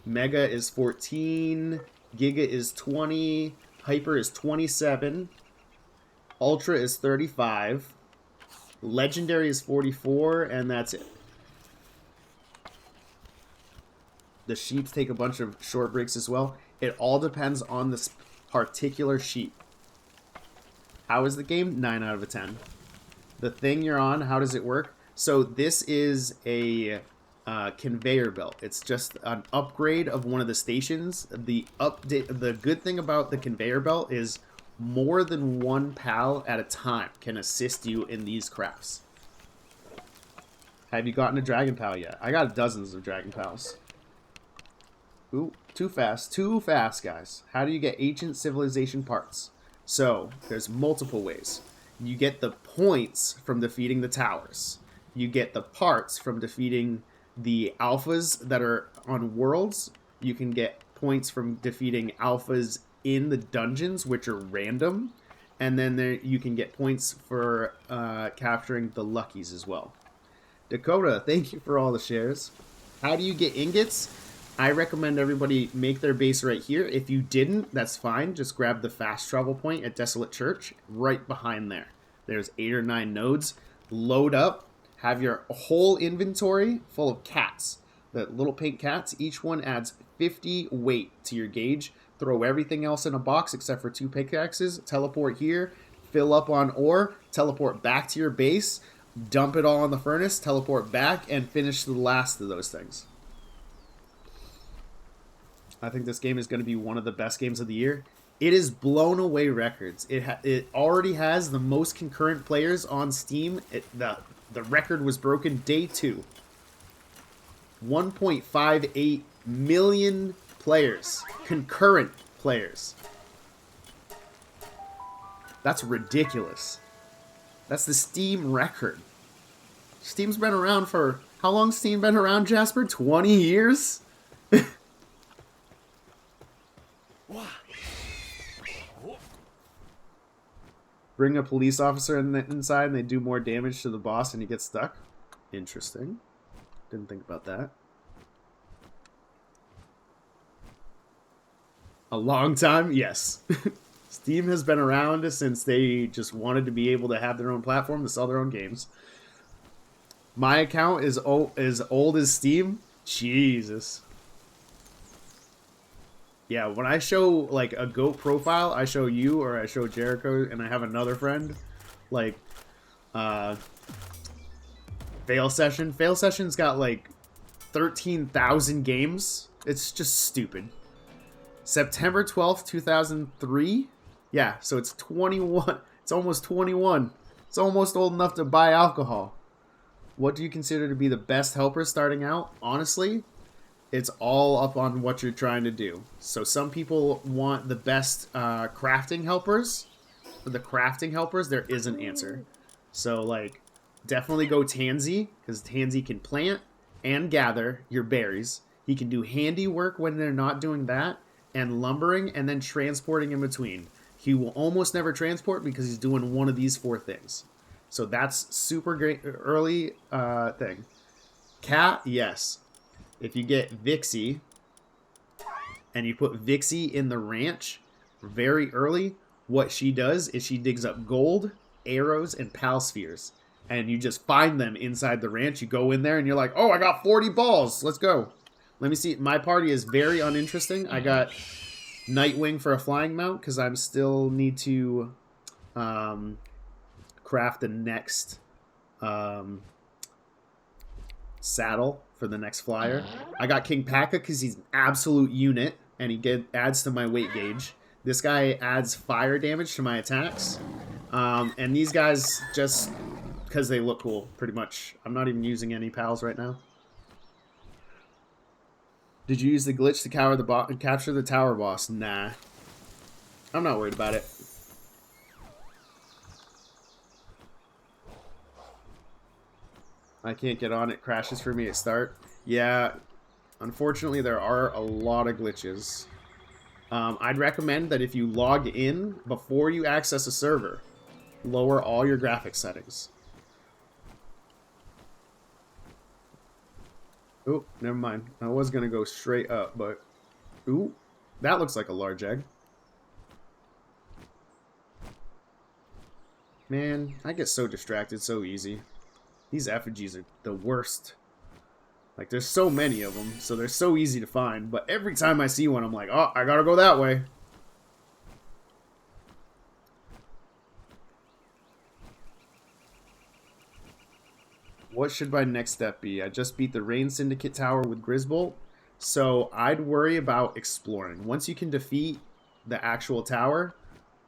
Mega is 14, Giga is 20, Hyper is 27, Ultra is 35, Legendary is 44, and that's it. The sheeps take a bunch of short breaks as well. It all depends on this particular sheep. How is the game? 9 out of 10. The thing you're on, how does it work? So this is a conveyor belt. It's just an upgrade of one of the stations. The good thing about the conveyor belt is more than one pal at a time can assist you in these crafts. Have you gotten a dragon pal yet? I got dozens of dragon pals. Ooh, too fast, guys. How do you get ancient civilization parts? So, there's multiple ways. You get the points from defeating the towers. You get the parts from defeating the alphas that are on worlds. You can get points from defeating alphas in the dungeons, which are random. And then you can get points for capturing the luckies as well. Dakota, thank you for all the shares. How do you get ingots? I recommend everybody make their base right here. If you didn't, that's fine. Just grab the fast travel point at Desolate Church right behind there. There's 8 or 9 nodes. Load up, have your whole inventory full of cats. The little pink cats, each one adds 50 weight to your gauge. Throw everything else in a box except for 2 pickaxes. Teleport here, fill up on ore, teleport back to your base, dump it all in the furnace, teleport back, and finish the last of those things. I think this game is going to be one of the best games of the year. It has blown away records. It already has the most concurrent players on Steam. The record was broken day 2. 1.58 million players. Concurrent players. That's ridiculous. That's the Steam record. Steam's been around for... How long's Steam been around, Jasper? 20 years? Bring a police officer inside and they do more damage to the boss and he gets stuck. Interesting. Didn't think about that. A long time? Yes. Steam has been around since they just wanted to be able to have their own platform to sell their own games. My account is old as Steam. Jesus. Yeah, when I show like a GOAT profile, I show you or I show Jericho, and I have another friend, like Fail Session. Fail Session's got like 13,000 games. It's just stupid. September 12th, 2003. Yeah, so it's 21. It's almost 21. It's almost old enough to buy alcohol. What do you consider to be the best helper starting out? Honestly, it's all up on what you're trying to do. So some people want the best crafting helpers. For the crafting helpers, there is an answer. So, like, definitely go Tansy, because Tansy can plant and gather your berries. He can do handiwork when they're not doing that, and lumbering, and then transporting in between. He will almost never transport because he's doing one of these 4 things. So that's super great early thing. Cat, yes. If you get Vixie, and you put Vixie in the ranch very early, what she does is she digs up gold, arrows, and pal spheres. And you just find them inside the ranch. You go in there and you're like, oh, I got 40 balls. Let's go. Let me see. My party is very uninteresting. I got Nightwing for a flying mount because I still need to craft the next saddle for the next flyer. I got King Paka because he's an absolute unit and he adds to my weight gauge. This guy adds fire damage to my attacks. And these guys just because they look cool, pretty much. I'm not even using any pals right now. Did you use the glitch to capture the tower boss? Nah. I'm not worried about it. I can't get on. It crashes for me at start. Yeah, unfortunately there are a lot of glitches. I'd recommend that if you log in before you access a server, lower all your graphics settings. Oh, never mind. I was going to go straight up, but... Ooh, that looks like a large egg. Man, I get so distracted so easy. These effigies are the worst. Like, there's so many of them, so they're so easy to find. But every time I see one, I'm like, oh, I gotta go that way. What should my next step be? I just beat the Rain Syndicate Tower with Grisbolt, so I'd worry about exploring. Once you can defeat the actual tower,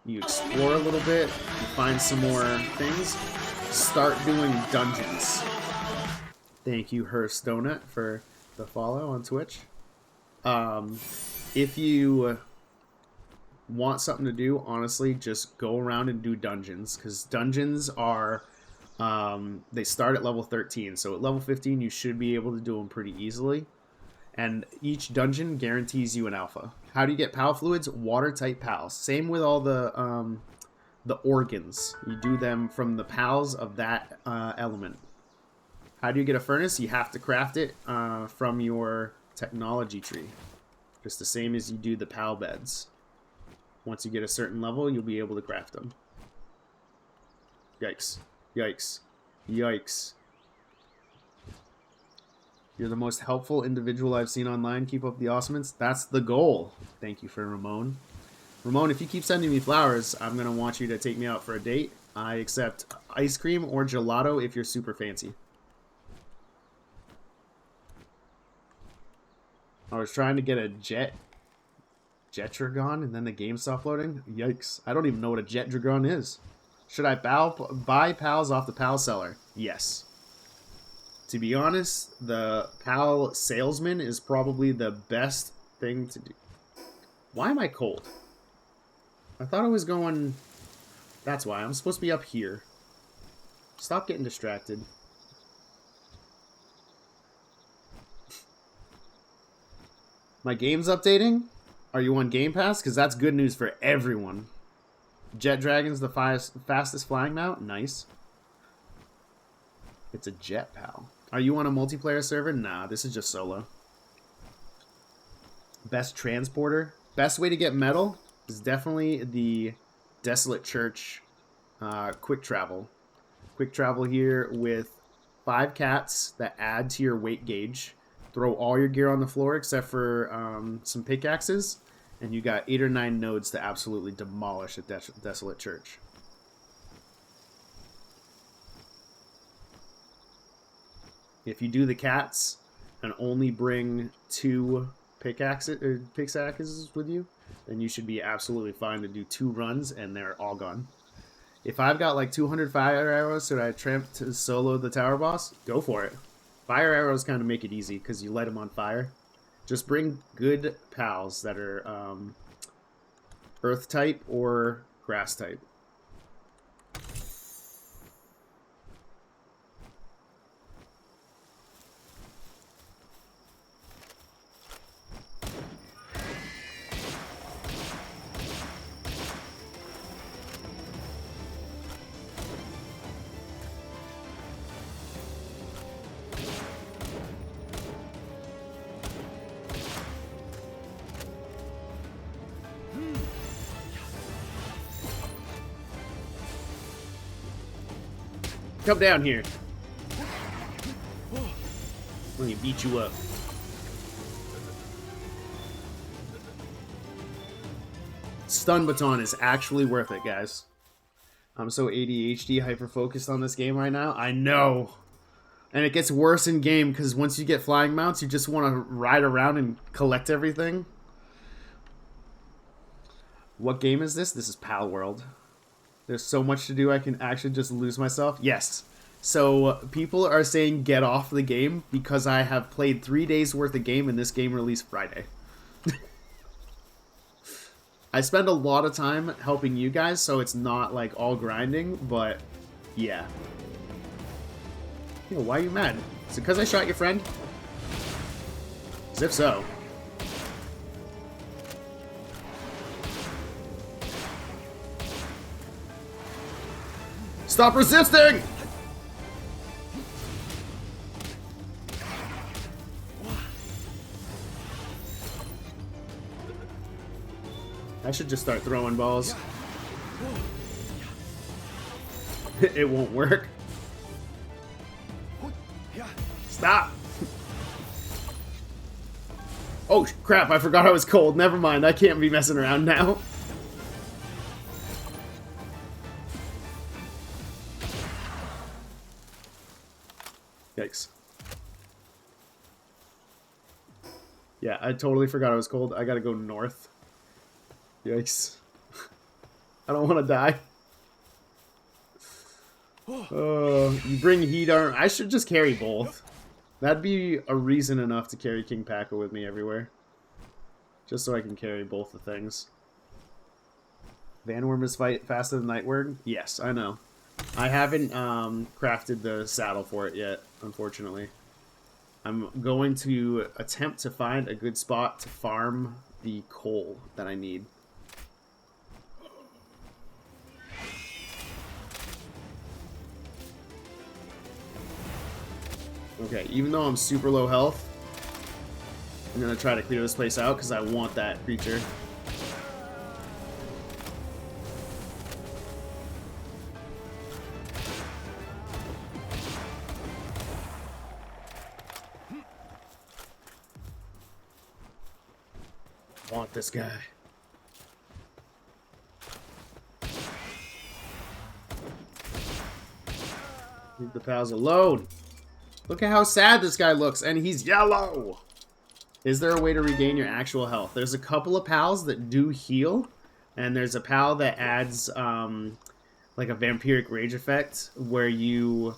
you explore a little bit, you find some more things, start doing dungeons. Thank you, Herstonut, for the follow on Twitch. If you want something to do, honestly, just go around and do dungeons, because dungeons are... they start at level 13, so at level 15 you should be able to do them pretty easily. And each dungeon guarantees you an alpha. How do you get PAL fluids? Water-type PALs. Same with all the organs. You do them from the PALs of that element. How do you get a furnace? You have to craft it from your technology tree. Just the same as you do the PAL beds. Once you get a certain level, you'll be able to craft them. Yikes. Yikes. Yikes. You're the most helpful individual I've seen online. Keep up the awesomeness. That's the goal. Thank you for Ramon. Ramon, if you keep sending me flowers, I'm going to want you to take me out for a date. I accept ice cream or gelato if you're super fancy. I was trying to get a Jet-Dragon, and then the game stopped loading. Yikes. I don't even know what a Jet-Dragon is. Should I buy pals off the pal seller? Yes. To be honest, the pal salesman is probably the best thing to do. Why am I cold? I thought I was going... That's why. I'm supposed to be up here. Stop getting distracted. My game's updating? Are you on Game Pass? Because that's good news for everyone. Jet Dragon's the fastest flying mount? Nice. It's a jet, pal. Are you on a multiplayer server? Nah, this is just solo. Best transporter? Best way to get metal is definitely the Desolate Church quick travel. Quick travel here with 5 cats that add to your weight gauge. Throw all your gear on the floor except for some pickaxes. And you got 8 or 9 nodes to absolutely demolish a Desolate Church. If you do the cats and only bring 2 pickaxes with you, then you should be absolutely fine to do 2 runs and they're all gone. If I've got like 200 fire arrows, should I attempt to solo the tower boss? Go for it. Fire arrows kind of make it easy because you light them on fire. Just bring good pals that are earth type or grass type. Come down here. Let me beat you up. Stun Baton is actually worth it, guys. I'm so ADHD hyper-focused on this game right now. I know. And it gets worse in game because once you get flying mounts, you just want to ride around and collect everything. What game is this? This is Pal World. There's so much to do, I can actually just lose myself. Yes. So people are saying get off the game because I have played 3 days worth of game and this game released Friday. I spend a lot of time helping you guys, so it's not like all grinding, but yeah. Yo, why are you mad? Is it because I shot your friend? As if so. Stop resisting! I should just start throwing balls. It won't work. Stop! Oh crap, I forgot I was cold. Never mind, I can't be messing around now. Yikes. Yeah, I totally forgot I was cold. I gotta go north. Yikes. I don't want to die. You bring heat armor. I should just carry both. That'd be a reason enough to carry King Paco with me everywhere. Just so I can carry both the things. Vanworm is faster than Nightward? Yes, I know. I haven't crafted the saddle for it yet, unfortunately. I'm going to attempt to find a good spot to farm the coal that I need. Okay, even though I'm super low health, I'm going to try to clear this place out because I want that creature. want this guy. Leave the pals alone. Look at how sad this guy looks, and he's yellow. Is there a way to regain your actual health? There's a couple of pals that do heal, and there's a pal that adds like a vampiric rage effect where you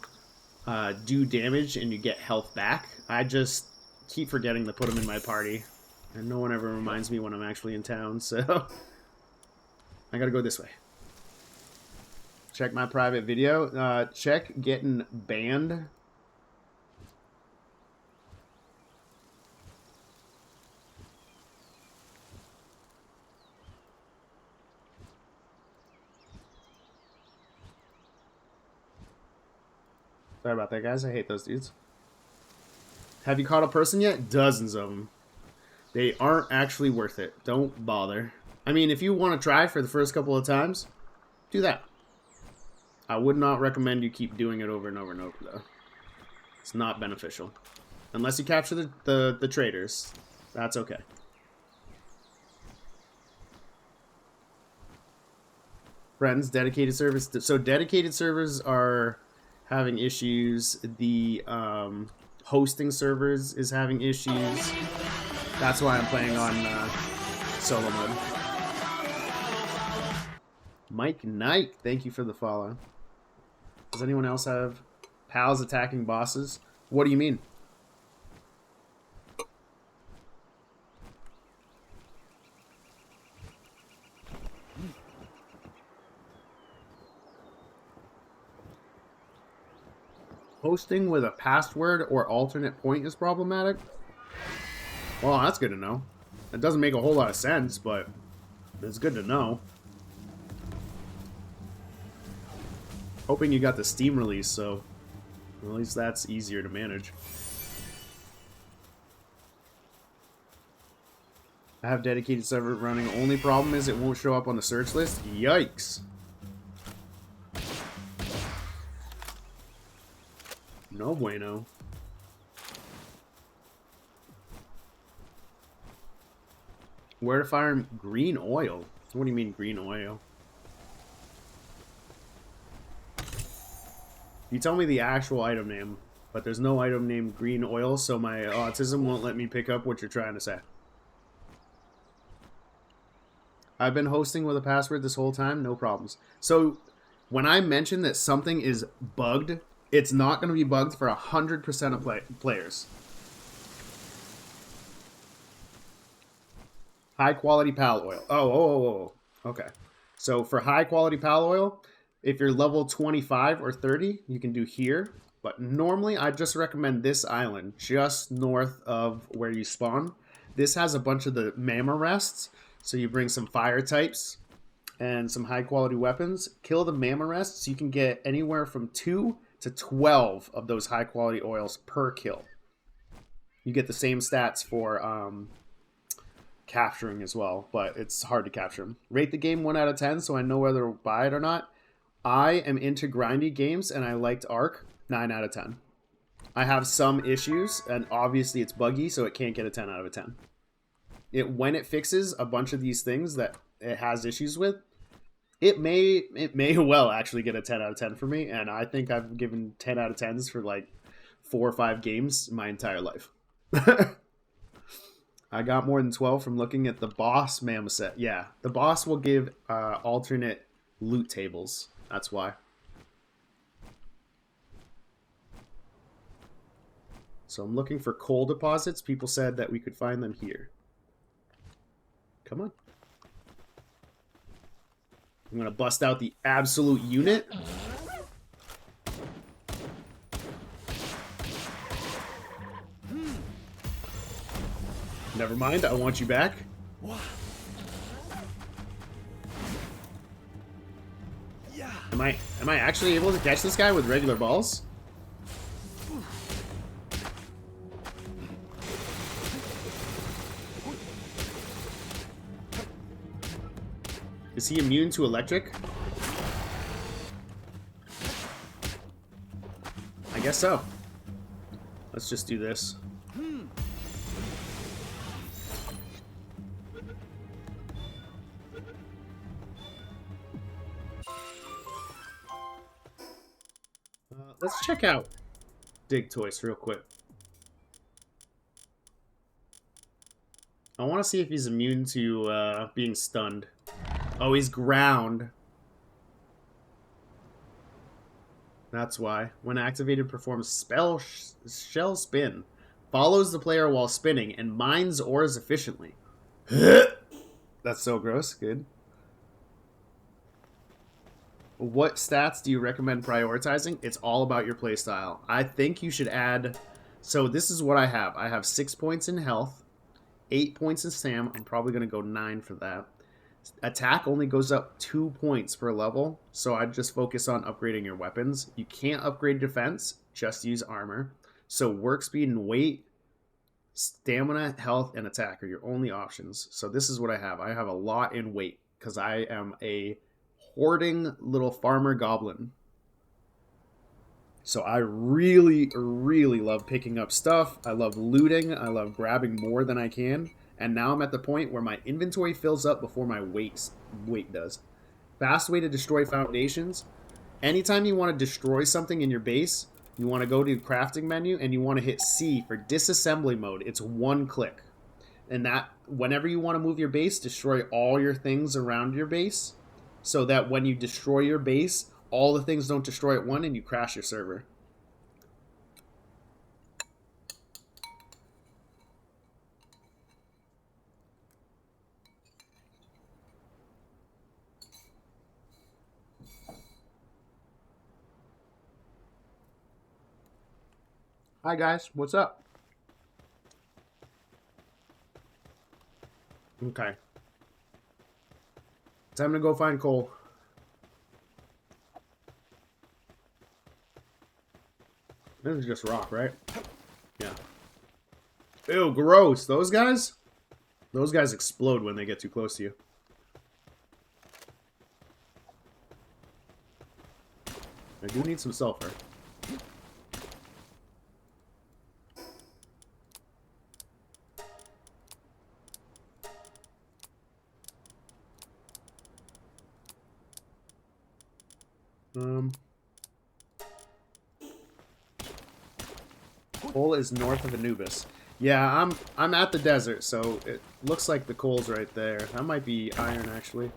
do damage and you get health back. I just keep forgetting to put him in my party, and no one ever reminds me when I'm actually in town, so I gotta go this way. Check my private video. Check getting banned. Sorry about that, guys. I hate those dudes. Have you caught a person yet? Dozens of them. They aren't actually worth it. Don't bother. I mean, if you want to try for the first couple of times, do that. I would not recommend you keep doing it over and over and over, though. It's not beneficial. Unless you capture the traders. That's okay. Friends, dedicated servers. So dedicated servers are having issues. The hosting servers is having issues. That's why I'm playing on solo mode. Mike Knight, thank you for the follow. Does anyone else have pals attacking bosses? What do you mean? Hosting with a password or alternate point is problematic? Well, that's good to know. It doesn't make a whole lot of sense, but it's good to know. Hoping you got the Steam release, so at least that's easier to manage. I have dedicated server running. Only problem is it won't show up on the search list. Yikes. No bueno. Where to find green oil? What do you mean green oil? You tell me the actual item name, but there's no item named green oil, so my autism won't let me pick up what you're trying to say. I've been hosting with a password this whole time, no problems. So when I mention that something is bugged, it's not going to be bugged for 100% of players. High quality pal oil. Oh. Okay. So for high quality pal oil, if you're level 25 or 30, you can do here. But normally, I just recommend this island, just north of where you spawn. This has a bunch of the mammoth rests. So you bring some fire types and some high quality weapons. Kill the mammoth rests. You can get anywhere from 2 to 12 of those high quality oils per kill. You get the same stats for capturing as well, but it's hard to capture them. Rate the game 1 out of 10 so I know whether to buy it or not. I am into grindy games, and I liked Ark. 9 out of 10. I have some issues, and obviously it's buggy, so it can't get a 10 out of 10. When it fixes a bunch of these things that it has issues with, it may well actually get a 10 out of 10 for me, and I think I've given 10 out of 10s for like 4 or 5 games my entire life. I got more than 12 from looking at the boss mammoth set. Yeah, the boss will give alternate loot tables. That's why. So I'm looking for coal deposits. People said that we could find them here. Come on. I'm going to bust out the absolute unit. Never mind, I want you back. Am I actually able to catch this guy with regular balls? Is he immune to electric? I guess so. Let's just do this. Let's check out Digtoise real quick. I want to see if he's immune to being stunned. Oh, he's ground. That's why. When activated, performs shell spin. Follows the player while spinning and mines ores efficiently. That's so gross. Good. What stats do you recommend prioritizing? It's all about your playstyle. I think you should add... So this is what I have. I have 6 points in health, 8 points in stam. I'm probably going to go 9 for that. Attack only goes up 2 points per level, so I'd just focus on upgrading your weapons. You can't upgrade defense, just use armor. So work speed and weight, stamina, health, and attack are your only options. So this is what I have. I have a lot in weight, because I am a hoarding little farmer goblin. So I really, really love picking up stuff. I love looting. I love grabbing more than I can. And now I'm at the point where my inventory fills up before my weight does. Fast way to destroy foundations. Anytime you want to destroy something in your base, you want to go to the crafting menu and you want to hit C for disassembly mode. It's 1 click. And that, whenever you want to move your base, destroy all your things around your base, so that when you destroy your base, all the things don't destroy at once and you crash your server. Hi guys, what's up? Okay. Time to go find coal. This is just rock, right? Yeah. Ew, gross. Those guys? Those guys explode when they get too close to you. I do need some sulfur. Coal is north of Anubis. Yeah, I'm at the desert, so it looks like the coal's right there. That might be iron, actually.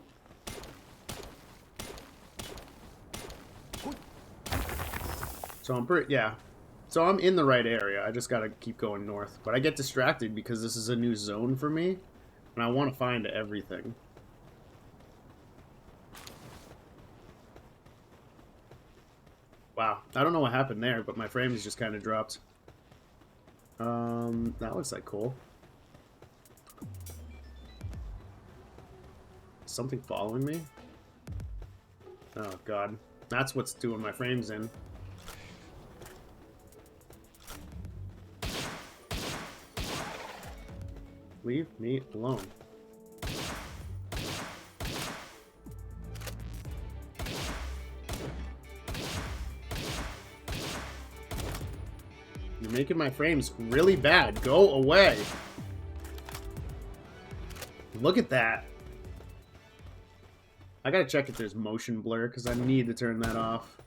So I'm pretty, yeah. So I'm in the right area. I just gotta keep going north. But I get distracted because this is a new zone for me, and I want to find everything. Wow, I don't know what happened there, but my frames just kind of dropped. That looks like coal. Something following me? Oh god, that's what's doing my frames in. Leave me alone. You're making my frames really bad. Go away. Look at that. I gotta check if there's motion blur, because I need to turn that off.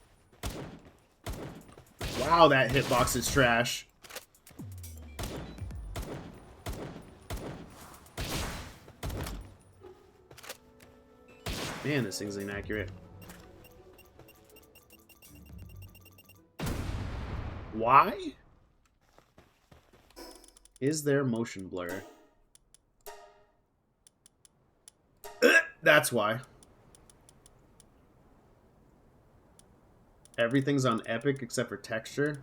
Wow, that hitbox is trash. Man, this thing's inaccurate. Why is there motion blur? That's why. Everything's on epic except for texture.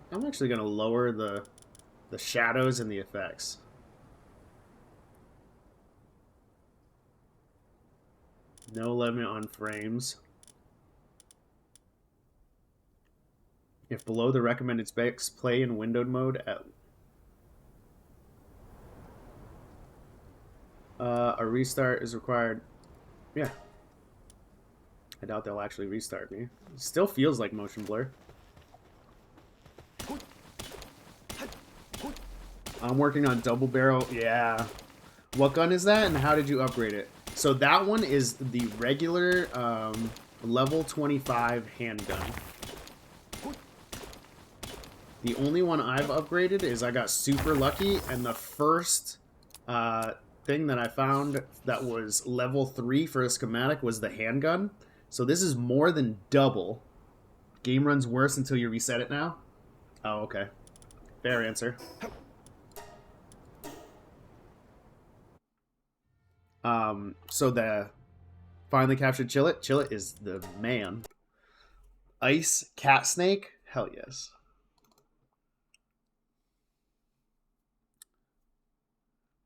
I'm actually gonna lower the shadows and the effects. No limit on frames. If below the recommended specs, play in windowed mode at a restart is required. Yeah. I doubt they'll actually restart me. It still feels like motion blur. I'm working on double barrel. Yeah. What gun is that and how did you upgrade it? So that one is the regular level 25 handgun. The only one I've upgraded is I got super lucky, and the first thing that I found that was level 3 for a schematic was the handgun. So this is more than double. Game runs worse until you reset it now? Oh, okay. Fair answer. So the finally captured Chillet. Chillet is the man. Ice cat snake? Hell yes.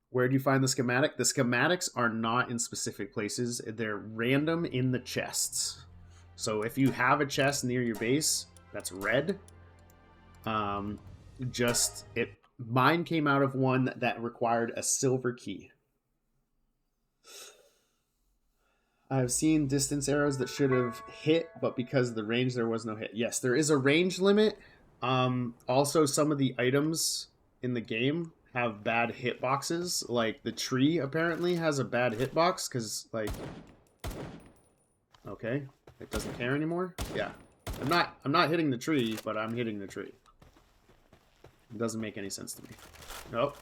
Where do you find the schematic? The schematics are not in specific places. They're random in the chests. So if you have a chest near your base that's red, mine came out of one that required a silver key. I've seen distance arrows that should have hit, but because of the range, there was no hit. Yes, there is a range limit. Also, some of the items in the game have bad hitboxes. Like, the tree apparently has a bad hitbox, because, like... Okay, it doesn't care anymore? Yeah. I'm not hitting the tree, but I'm hitting the tree. It doesn't make any sense to me. Nope.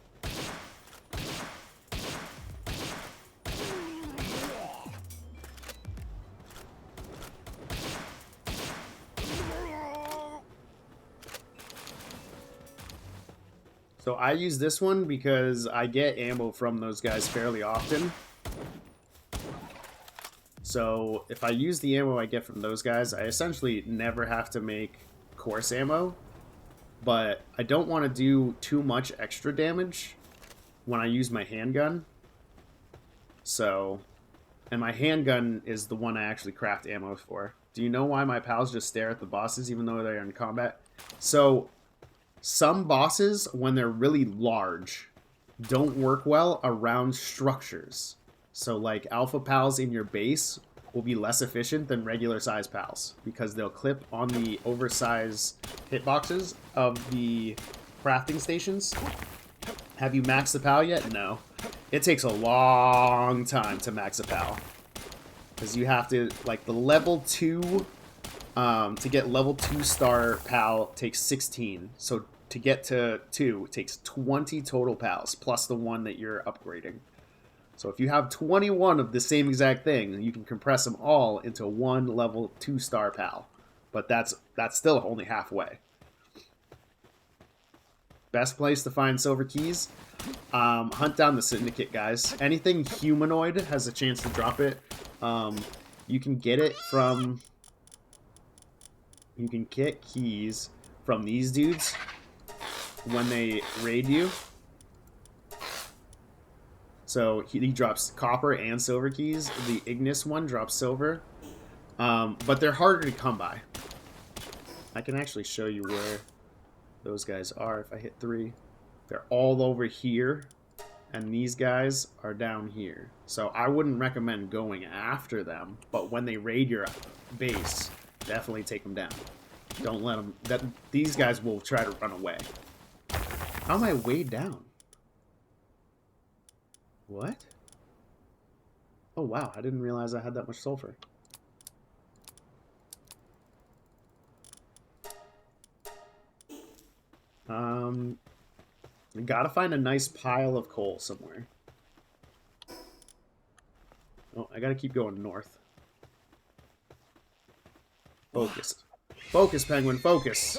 So I use this one because I get ammo from those guys fairly often. So if I use the ammo I get from those guys, I essentially never have to make course ammo. But I don't want to do too much extra damage when I use my handgun. So, and my handgun is the one I actually craft ammo for. Do you know why my pals just stare at the bosses even though they're in combat? So... some bosses, when they're really large, don't work well around structures. So, like, alpha pals in your base will be less efficient than regular size pals because they'll clip on the oversized hitboxes of the crafting stations. Have you maxed the pal yet? No. It takes a long time to max a pal. Because you have to, like, the level 2... to get level 2 star pal takes 16. So to get to 2, it takes 20 total pals, plus the one that you're upgrading. So if you have 21 of the same exact thing, you can compress them all into one level 2 star pal. But that's still only halfway. Best place to find silver keys? Hunt down the Syndicate, guys. Anything humanoid has a chance to drop it. You can get it from... You can get keys from these dudes when they raid you. So he drops copper and silver keys. The Ignis one drops silver. But they're harder to come by. I can actually show you where those guys are if I hit 3. They're all over here. And these guys are down here. So I wouldn't recommend going after them. But when they raid your base... definitely take them down. Don't let them... these guys will try to run away. How am I way down? What? Oh, wow. I didn't realize I had that much sulfur. Gotta find a nice pile of coal somewhere. Oh, I gotta keep going north. Focus. Focus, penguin, focus!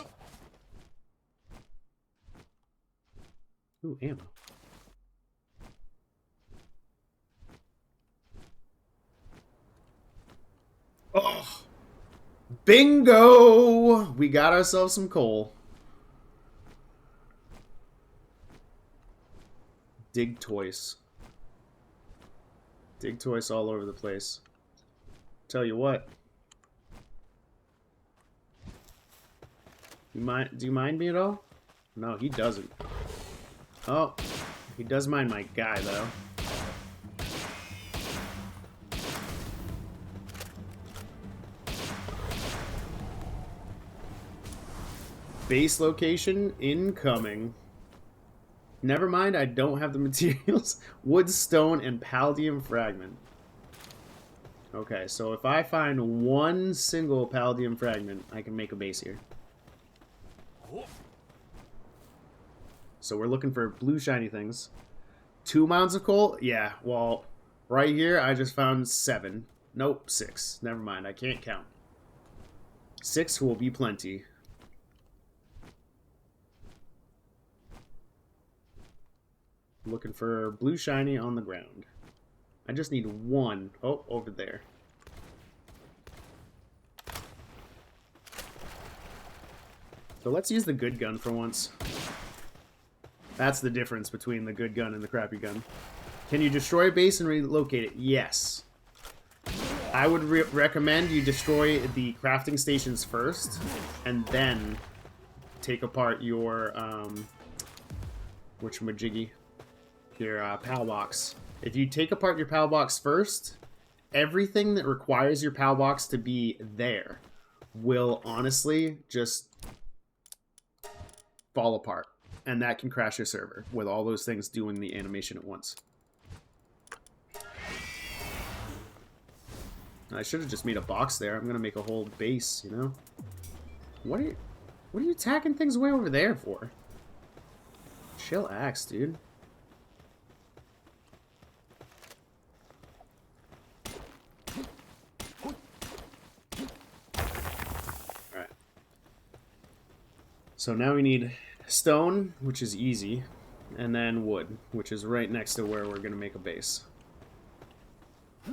Ooh, ammo. Oh! Bingo! We got ourselves some coal. Dig toys. Dig toys all over the place. Tell you what. Do you mind me at all? No, he doesn't. Oh, he does mind my guy, though. Base location incoming. Never mind, I don't have the materials. Wood, stone, and palladium fragment. Okay, so if I find one single palladium fragment, I can make a base here. So we're looking for blue shiny things. 2 mounds of coal? Yeah, well, right here I just found 7. Nope, 6. Never mind, I can't count. 6 will be plenty. Looking for blue shiny on the ground. I just need 1. Oh, over there. So let's use the good gun for once. That's the difference between the good gun and the crappy gun. Can you destroy a base and relocate it? Yes. I would recommend you destroy the crafting stations first, and then take apart your, whatchamajiggy, your PAL box. If you take apart your PAL box first, everything that requires your PAL box to be there will honestly just fall apart. And that can crash your server with all those things doing the animation at once. I should have just made a box there. I'm gonna make a whole base, you know? What are you attacking things way over there for? Chill axe, dude. Alright. So now we need stone, which is easy, and then wood, which is right next to where we're gonna make a base. I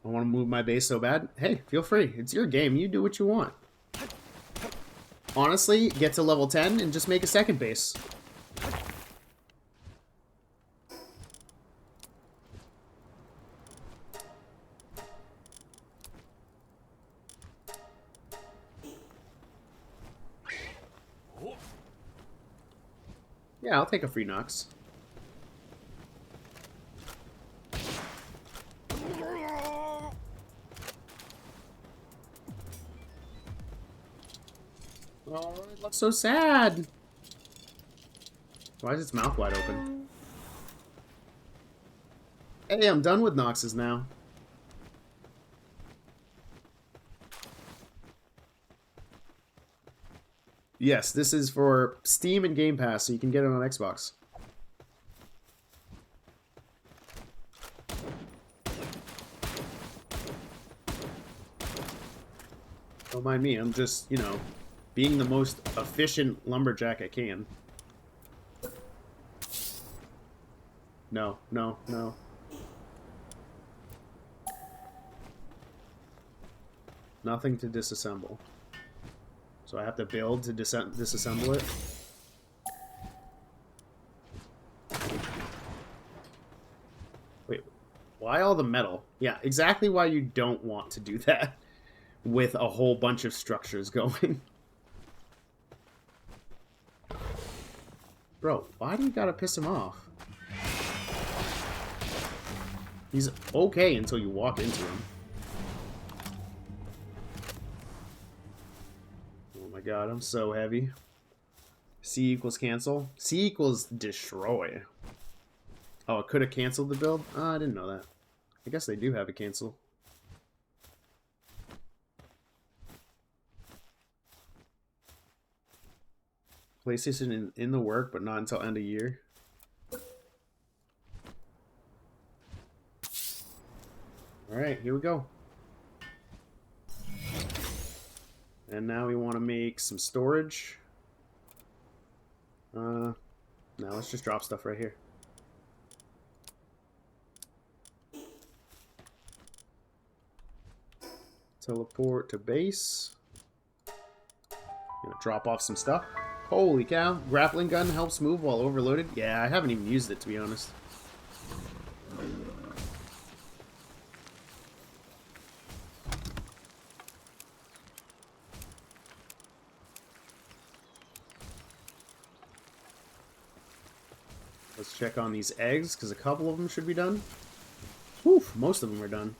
want to move my base so bad. Hey, feel free. It's your game. You do what you want. Honestly, get to level 10 and just make a second base. Yeah, I'll take a free Nox. Oh, it looks so sad. Why is its mouth wide open? Hey, I'm done with Noxes now. Yes, this is for Steam and Game Pass, so you can get it on Xbox. Don't mind me, I'm just, you know, being the most efficient lumberjack I can. No, no, no. Nothing to disassemble. So I have to build to disassemble it. Wait, why all the metal? Yeah, exactly why you don't want to do that with a whole bunch of structures going. Bro, why do you gotta piss him off? He's okay until you walk into him. Oh my god, I'm so heavy. C equals cancel. C equals destroy. Oh, it could have canceled the build? Oh, I didn't know that. I guess they do have a cancel. PlayStation in the work, but not until end of year. Alright, here we go. And now we want to make some storage. Now let's just drop stuff right here. Teleport to base. Gonna drop off some stuff. Holy cow, grappling gun helps move while overloaded? Yeah, I haven't even used it, to be honest. Let's check on these eggs, because a couple of them should be done. Whew, most of them are done.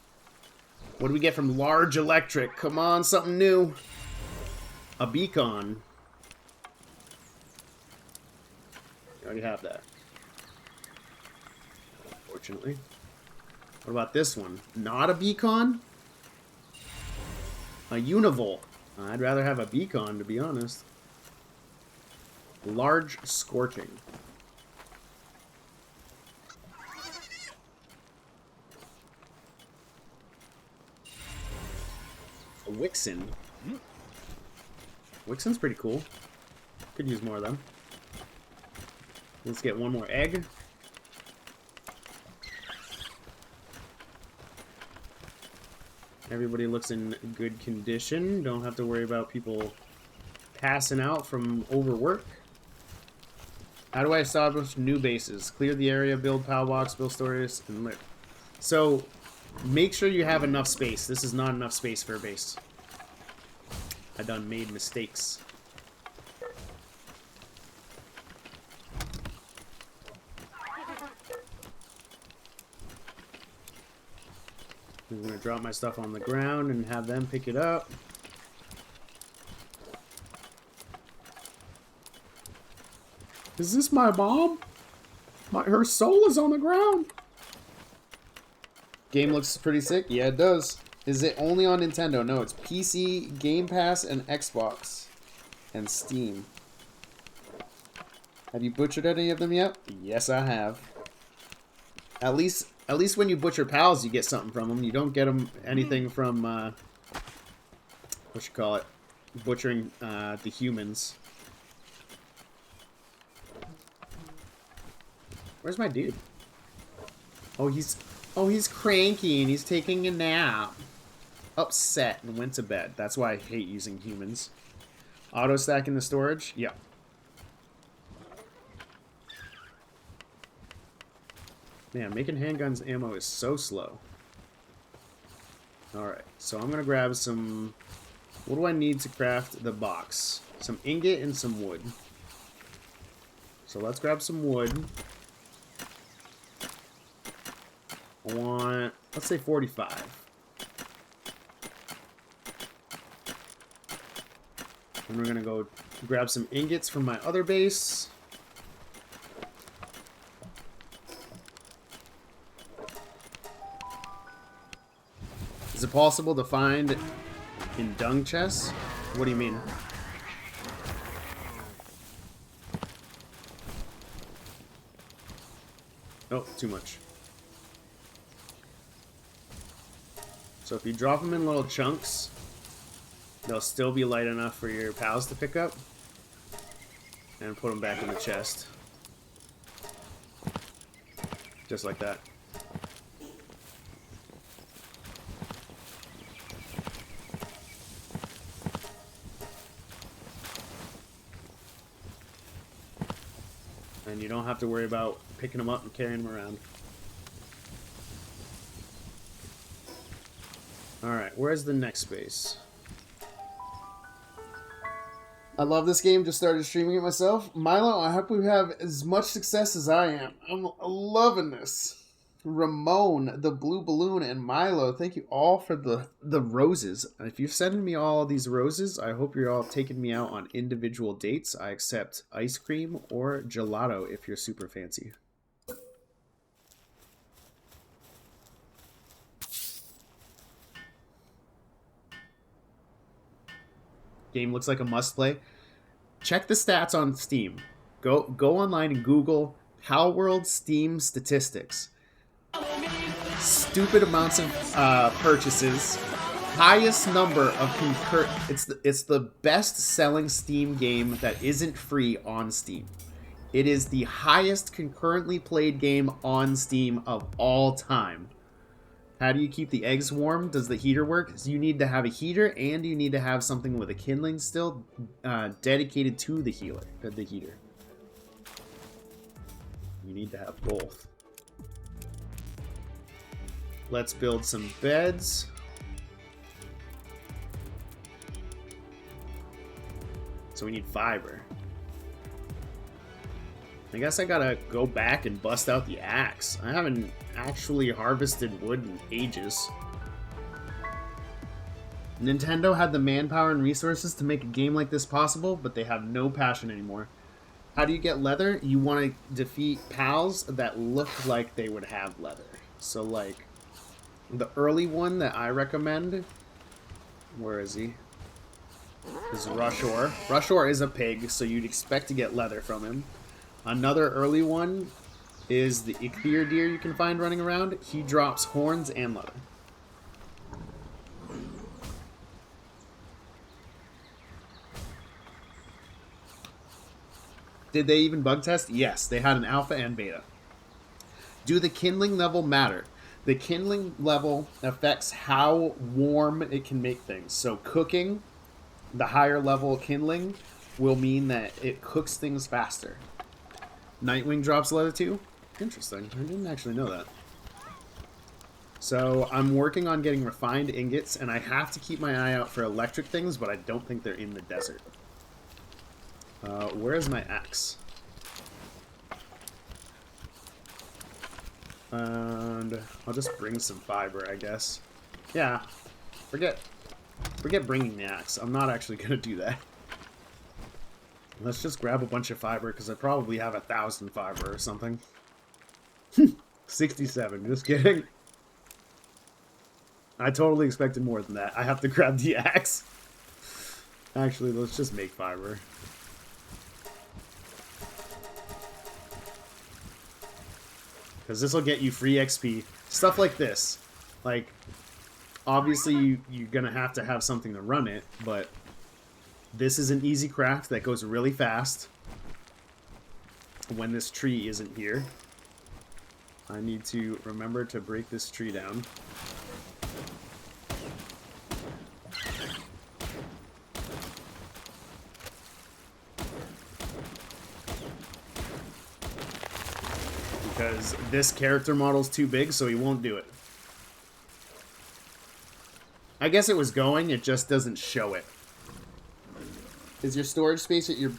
What do we get from Large Electric? Come on, something new. A beacon. You already have that. Unfortunately. What about this one? Not a beacon? A Univolt. I'd rather have a Beacon, to be honest. Large Scorching. A Wixen. Wixen's pretty cool. Could use more of them. Let's get one more egg. Everybody looks in good condition. Don't have to worry about people passing out from overwork. How do I establish new bases? Clear the area, build POW box, build stories, and lit. So, make sure you have enough space. This is not enough space for a base. I done made mistakes. I'm gonna drop my stuff on the ground and have them pick it up. Is this my mom? Her soul is on the ground. Game looks pretty sick. Yeah, it does. Is it only on Nintendo? No, it's PC, Game Pass, and Xbox, and Steam. Have you butchered any of them yet? Yes, I have. At least when you butcher pals, you get something from them. You don't get them anything from butchering the humans. Where's my dude? Oh, he's cranky and he's taking a nap. Upset and went to bed. That's why I hate using humans. Auto stack in the storage? Yeah. Man, making handguns ammo is so slow. Alright, so I'm gonna grab some... What do I need to craft the box? Some ingot and some wood. So let's grab some wood. I want, let's say 45. And we're gonna go grab some ingots from my other base. Is it possible to find in dung chests? What do you mean? Oh, too much. So if you drop them in little chunks, they'll still be light enough for your pals to pick up. And put them back in the chest. Just like that. And you don't have to worry about picking them up and carrying them around. Alright, where's the next base? I love this game, just started streaming it myself. Milo, I hope we have as much success as I am. I'm loving this. Ramon, the Blue Balloon, and Milo, thank you all for the roses. If you're sending me all these roses, I hope you're all taking me out on individual dates. I accept ice cream or gelato if you're super fancy. Game looks like a must play. Check the stats on Steam. Go online and Google Palworld Steam statistics. Stupid amounts of purchases. Highest number of it's the best selling Steam game that isn't free on Steam. It is the highest concurrently played game on Steam of all time. How do you keep the eggs warm? Does the heater work? So you need to have a heater, and you need to have something with a kindling still dedicated to the heater. You need to have both. Let's build some beds. So we need fiber. I guess I gotta go back and bust out the axe. I haven't actually harvested wood in ages. Nintendo had the manpower and resources to make a game like this possible, but they have no passion anymore. How do you get leather? You want to defeat pals that look like they would have leather. So like, the early one that I recommend, Where is he? This is Rushor. Rushor is a pig, so you'd expect to get leather from him. Another early one is the Ichthyer deer you can find running around. He drops horns and leather. Did they even bug test? Yes, they had an alpha and beta. Do the kindling level matter? The kindling level affects how warm it can make things. So cooking, the higher level kindling, will mean that it cooks things faster. Nightwing drops leather too? Interesting. I didn't actually know that. So I'm working on getting refined ingots, and I have to keep my eye out for electric things, but I don't think they're in the desert. Where is my axe? And I'll just bring some fiber, I guess. Yeah, forget bringing the axe. I'm not actually gonna do that. Let's just grab a bunch of fiber, because I probably have 1,000 fiber or something. 67, just kidding. I totally expected more than that. I have to grab the axe. Actually, let's just make fiber. Because this will get you free XP. Stuff like this. Like, obviously you're going to have something to run it, but this is an easy craft that goes really fast when this tree isn't here. I need to remember to break this tree down. Because this character model's too big, so he won't do it. I guess it was going, it just doesn't show it. Is your storage space at your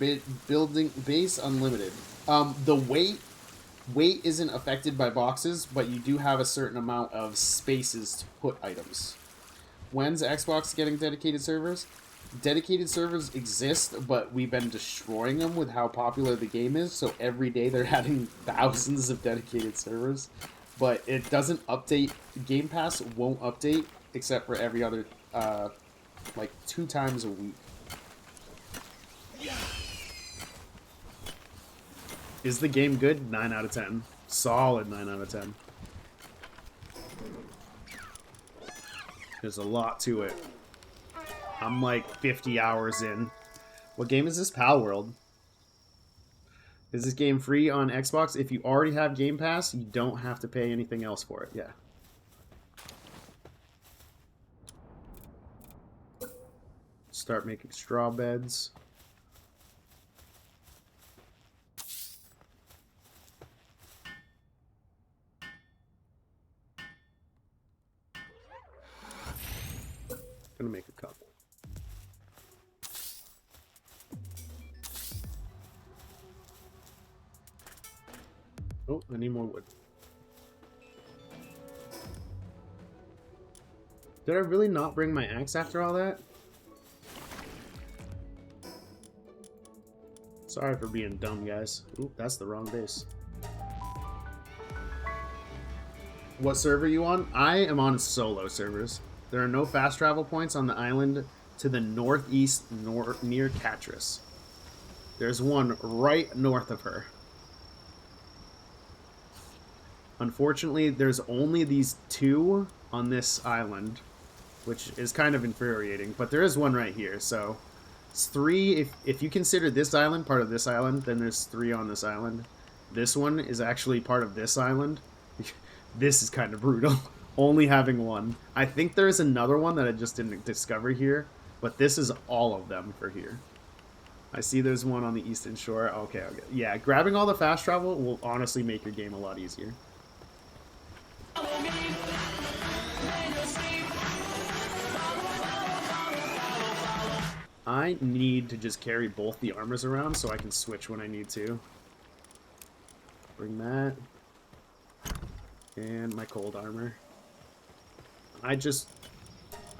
building base unlimited? The weight isn't affected by boxes, but you do have a certain amount of spaces to put items. When's Xbox getting dedicated servers? Dedicated servers exist, but we've been destroying them with how popular the game is, so every day they're adding thousands of dedicated servers. But it doesn't update. Game Pass won't update, except for every other, like 2 times a week. Is the game good? 9 out of 10. Solid 9 out of 10. There's a lot to it. I'm like 50 hours in. What game is this? Pal World. Is this game free on Xbox? If you already have Game Pass, you don't have to pay anything else for it. Yeah. Start making straw beds. Gonna make a couple. Oh, I need more wood. Did I really not bring my axe after all that? Sorry for being dumb, guys. Oop, that's the wrong base. What server are you on? I am on solo servers. There are no fast travel points on the island to the northeast near Catris. There's one right north of her. Unfortunately, there's only these 2 on this island, which is kind of infuriating, but there is one right here, so it's 3. If you consider this island part of this island, then there's 3 on this island. This one is actually part of this island. This is kind of brutal. Only having 1. I think there is another one that I just didn't discover here, but this is all of them for here. I see there's one on the eastern shore. Okay. Yeah, grabbing all the fast travel will honestly make your game a lot easier. I need to just carry both the armors around so I can switch when I need to. Bring that. And my cold armor. I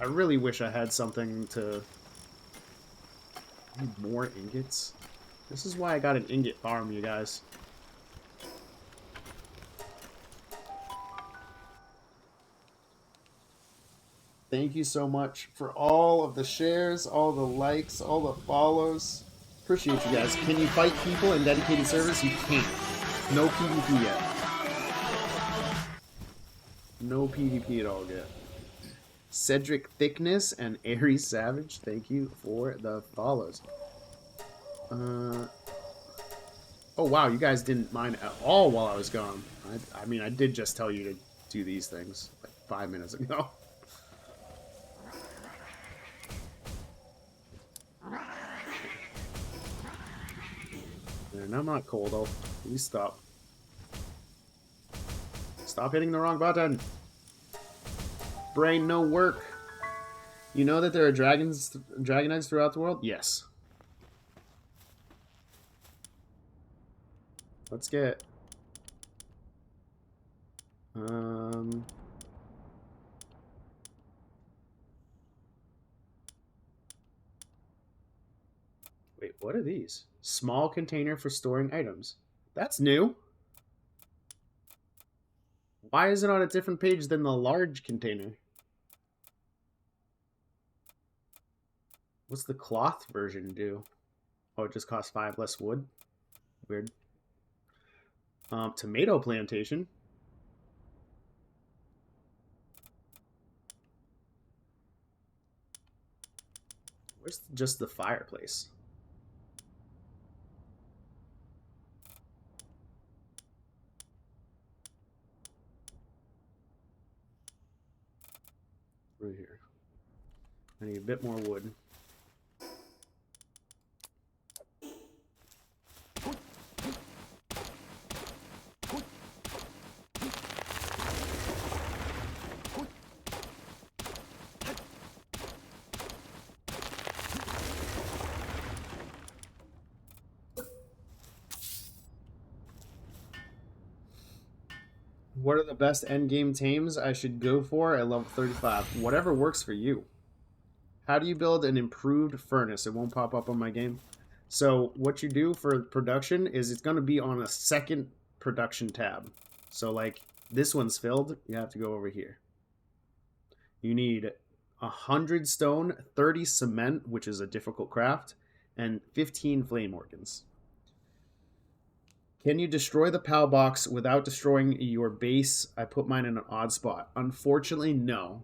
really wish I had something to... More ingots? This is why I got an ingot farm, you guys. Thank you so much for all of the shares, all the likes, all the follows. Appreciate you guys. Can you fight people in dedicated servers? You can't. No PvP yet. No PvP at all yet. Cedric Thickness and Aries Savage, thank you for the follows. Oh wow, you guys didn't mind at all while I was gone. I mean, I did just tell you to do these things like 5 minutes ago. And I'm not cold, though. Please stop. Stop hitting the wrong button. Brain, no work. You know that there are dragon eggs throughout the world? Yes. Let's get... Wait, what are these? Small container for storing items. That's new. Why is it on a different page than the large container? What's the cloth version do? Oh, it just costs 5 less wood? Weird. Tomato plantation. Where's just the fireplace? Right here. I need a bit more wood. What are the best endgame tames I should go for at level 35? Whatever works for you. How do you build an improved furnace? It won't pop up on my game. So what you do for production is it's going to be on a second production tab. So like this one's filled, you have to go over here. You need 100 stone, 30 cement, which is a difficult craft, and 15 flame organs. Can you destroy the POW box without destroying your base? I put mine in an odd spot. Unfortunately, no.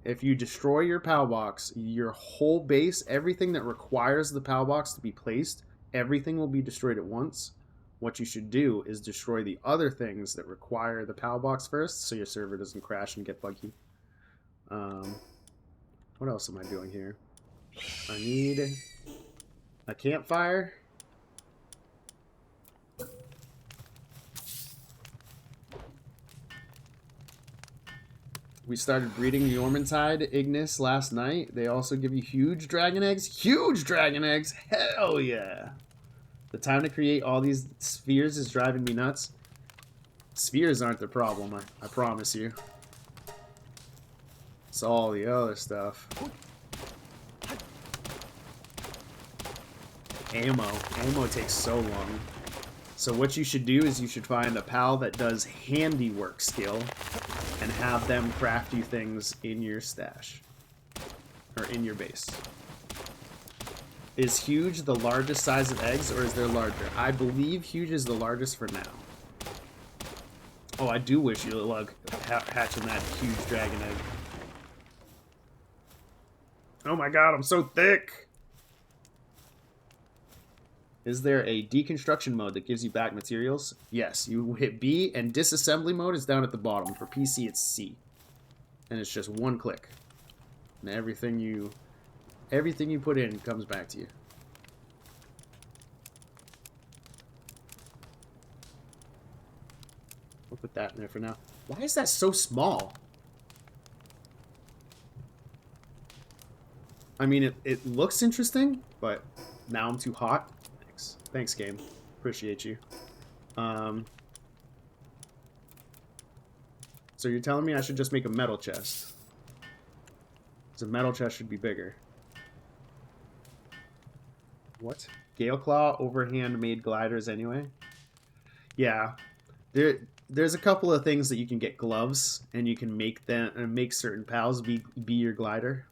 If you destroy your POW box, your whole base, everything that requires the POW box to be placed, everything will be destroyed at once. What you should do is destroy the other things that require the POW box first, so your server doesn't crash and get buggy. What else am I doing here? I need a campfire. We started breeding the Ormantide Ignis last night. They also give you huge dragon eggs. Huge dragon eggs! Hell yeah! The time to create all these spheres is driving me nuts. Spheres aren't the problem, I promise you. It's all the other stuff. Ammo takes so long. So what you should do is you should find a pal that does handiwork skill and have them craft you things in your stash. Or in your base. Is huge the largest size of eggs, or is there larger? I believe huge is the largest for now. Oh, I do wish you luck hatching that huge dragon egg. Oh my god, I'm so thick! Is there a deconstruction mode that gives you back materials? Yes, you hit B, and disassembly mode is down at the bottom. For PC, it's C. And it's just one click. And everything you put in comes back to you. We'll put that in there for now. Why is that so small? I mean, it looks interesting, but now I'm too hot. Thanks, game. Appreciate you. So you're telling me I should just make a metal chest? So metal chest should be bigger. What? Gale Claw overhand made gliders anyway? Yeah. there's a couple of things that you can get gloves, and you can make them make certain pals be your glider.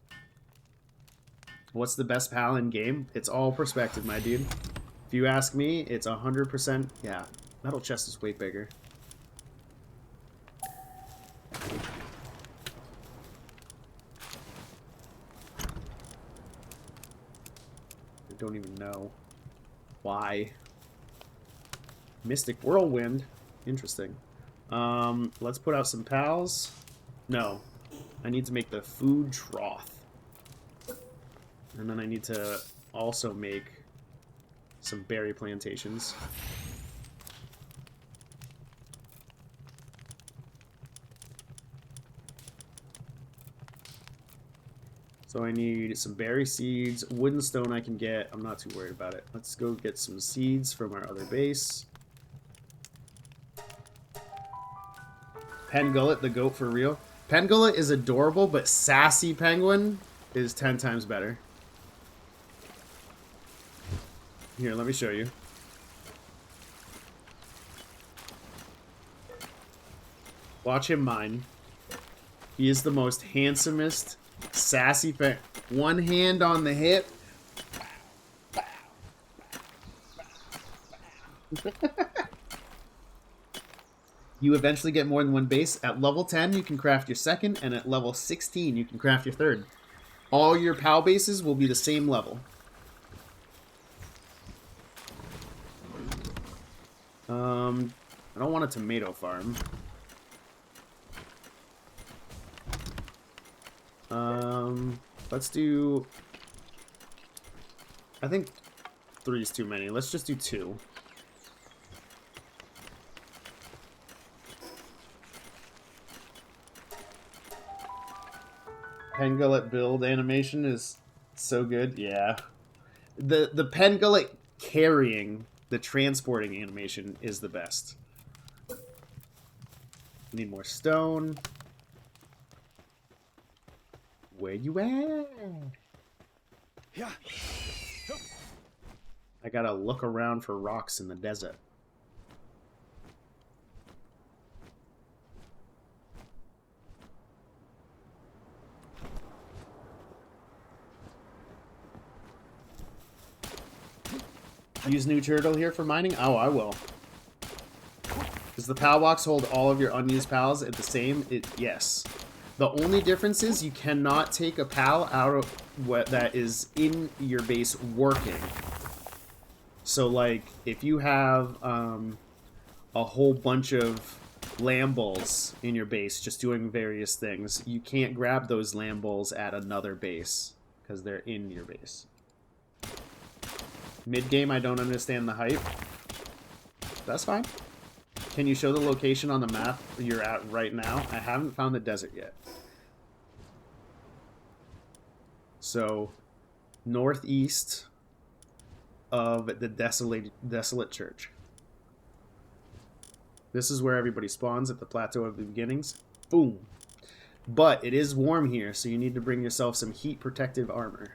What's the best pal in game? It's all perspective, my dude. If you ask me, it's 100%. Yeah, metal chest is way bigger. I don't even know why. Mystic Whirlwind. Interesting. Let's put out some pals. No. I need to make the food trough. And then I need to also make some berry plantations. So I need some berry seeds. Wooden stone I can get. I'm not too worried about it. Let's go get some seeds from our other base. Pengullet, the goat for real. Pengullet is adorable, but Sassy Penguin is 10 times better. Here, let me show you. Watch him mine. He is the most handsomest, sassy penguin. One hand on the hip. You eventually get more than one base. At level 10, you can craft your second, and at level 16, you can craft your third. All your POW bases will be the same level. I don't want a tomato farm. Let's do... I think 3 is too many. Let's just do 2. Pengullet build animation is so good. Yeah. The Pengullet carrying the transporting animation is the best. Need more stone. Where you at? Yeah. I gotta look around for rocks in the desert. Use new turtle here for mining? Oh, I will. Does the PAL box hold all of your unused pals at the same? Yes. The only difference is you cannot take a PAL out of what that is in your base working. So, like, if you have a whole bunch of Lamballs in your base just doing various things, you can't grab those Lamballs at another base because they're in your base. Mid-game, I don't understand the hype. That's fine. Can you show the location on the map you're at right now? I haven't found the desert yet. So, northeast of the desolate church. This is where everybody spawns at the plateau of the beginnings. Boom. But it is warm here, so you need to bring yourself some heat protective armor.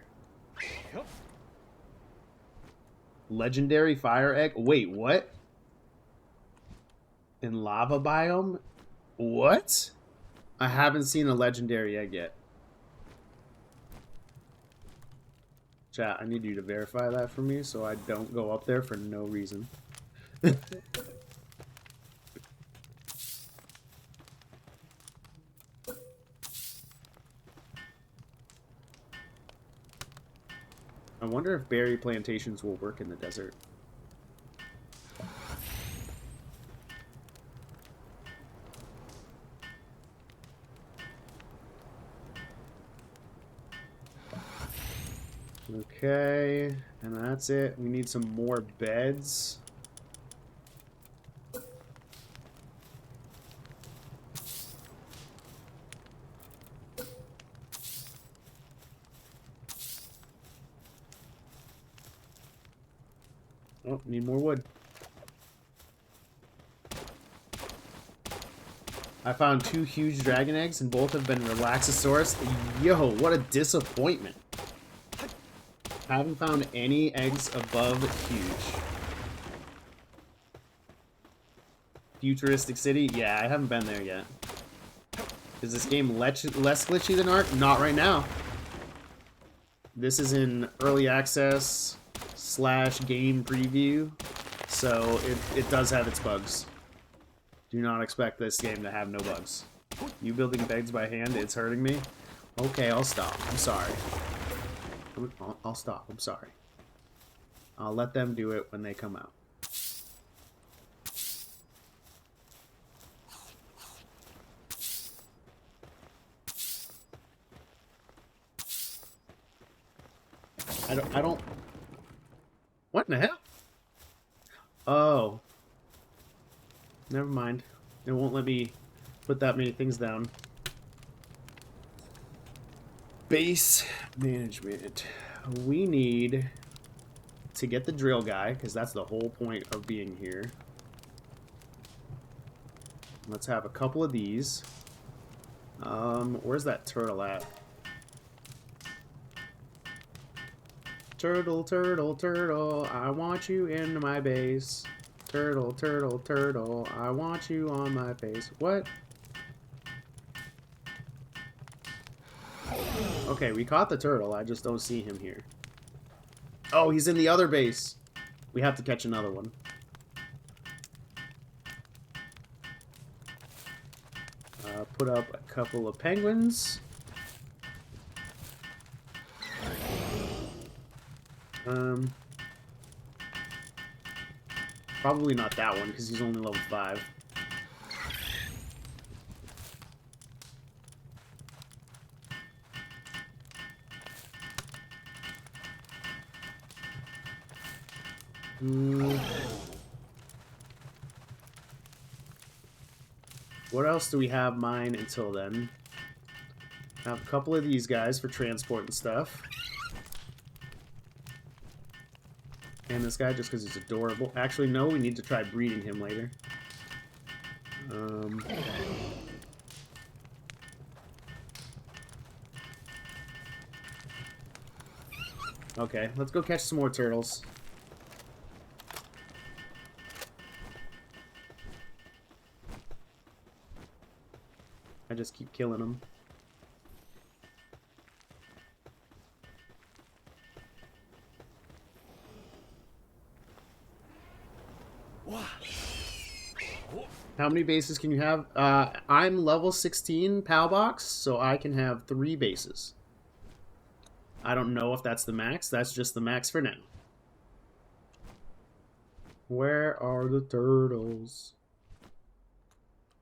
Legendary fire egg. Wait, what? In lava biome? What? I haven't seen a legendary egg yet. Chat, I need you to verify that for me so I don't go up there for no reason. I wonder if berry plantations will work in the desert. Okay, and that's it. We need some more beds. Oh, need more wood. I found 2 huge dragon eggs and both have been Relaxosaurus. Yo, what a disappointment. Haven't found any eggs above huge. If futuristic city? Yeah, I haven't been there yet. Is this game less glitchy than Ark? Not right now. This is in early access / game preview, so it does have its bugs. Do not expect this game to have no bugs. You building beds by hand, it's hurting me. Okay, I'll stop. I'm sorry. I'll stop. I'm sorry. I'll let them do it when they come out. I don't... What in the hell? Oh. Never mind. It won't let me put that many things down. Base management. We need to get the drill guy, because that's the whole point of being here. Let's have a couple of these. Where's that turtle at? Turtle, turtle, turtle, I want you in my base. Turtle, turtle, turtle, I want you on my base. What? Okay, we caught the turtle. I just don't see him here. Oh, he's in the other base. We have to catch another one. Put up a couple of penguins. Probably not that one, because he's only level 5. What else do we have mine until then? I have a couple of these guys for transport and stuff. And this guy just because he's adorable. Actually, no, we need to try breeding him later. Okay, let's go catch some more turtles. I just keep killing them. How many bases can you have? I'm level 16 PAL box, so I can have 3 bases. I don't know if that's the max. That's just the max for now. Where are the turtles?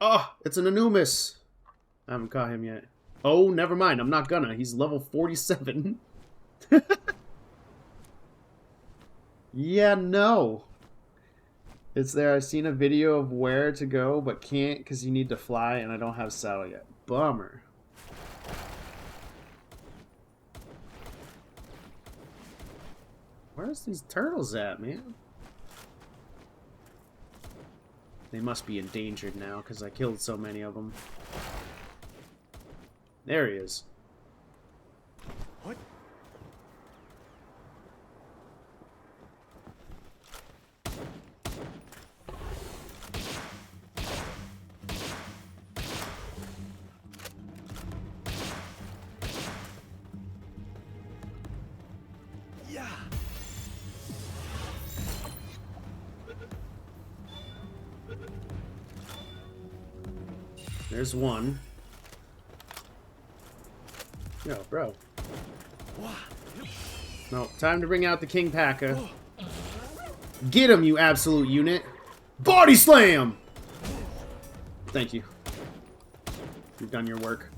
Oh, it's an Anumis. I haven't caught him yet. Oh, never mind. I'm not gonna. He's level 47. Yeah, no. It's there. I've seen a video of where to go, but can't because you need to fly, and I don't have saddle yet. Bummer. Where's these turtles at, man? They must be endangered now because I killed so many of them. There he is. What? Yeah. There's one. Yo, bro. No, time to bring out the King Paka. Get him, you absolute unit. Body slam! Thank you. You've done your work.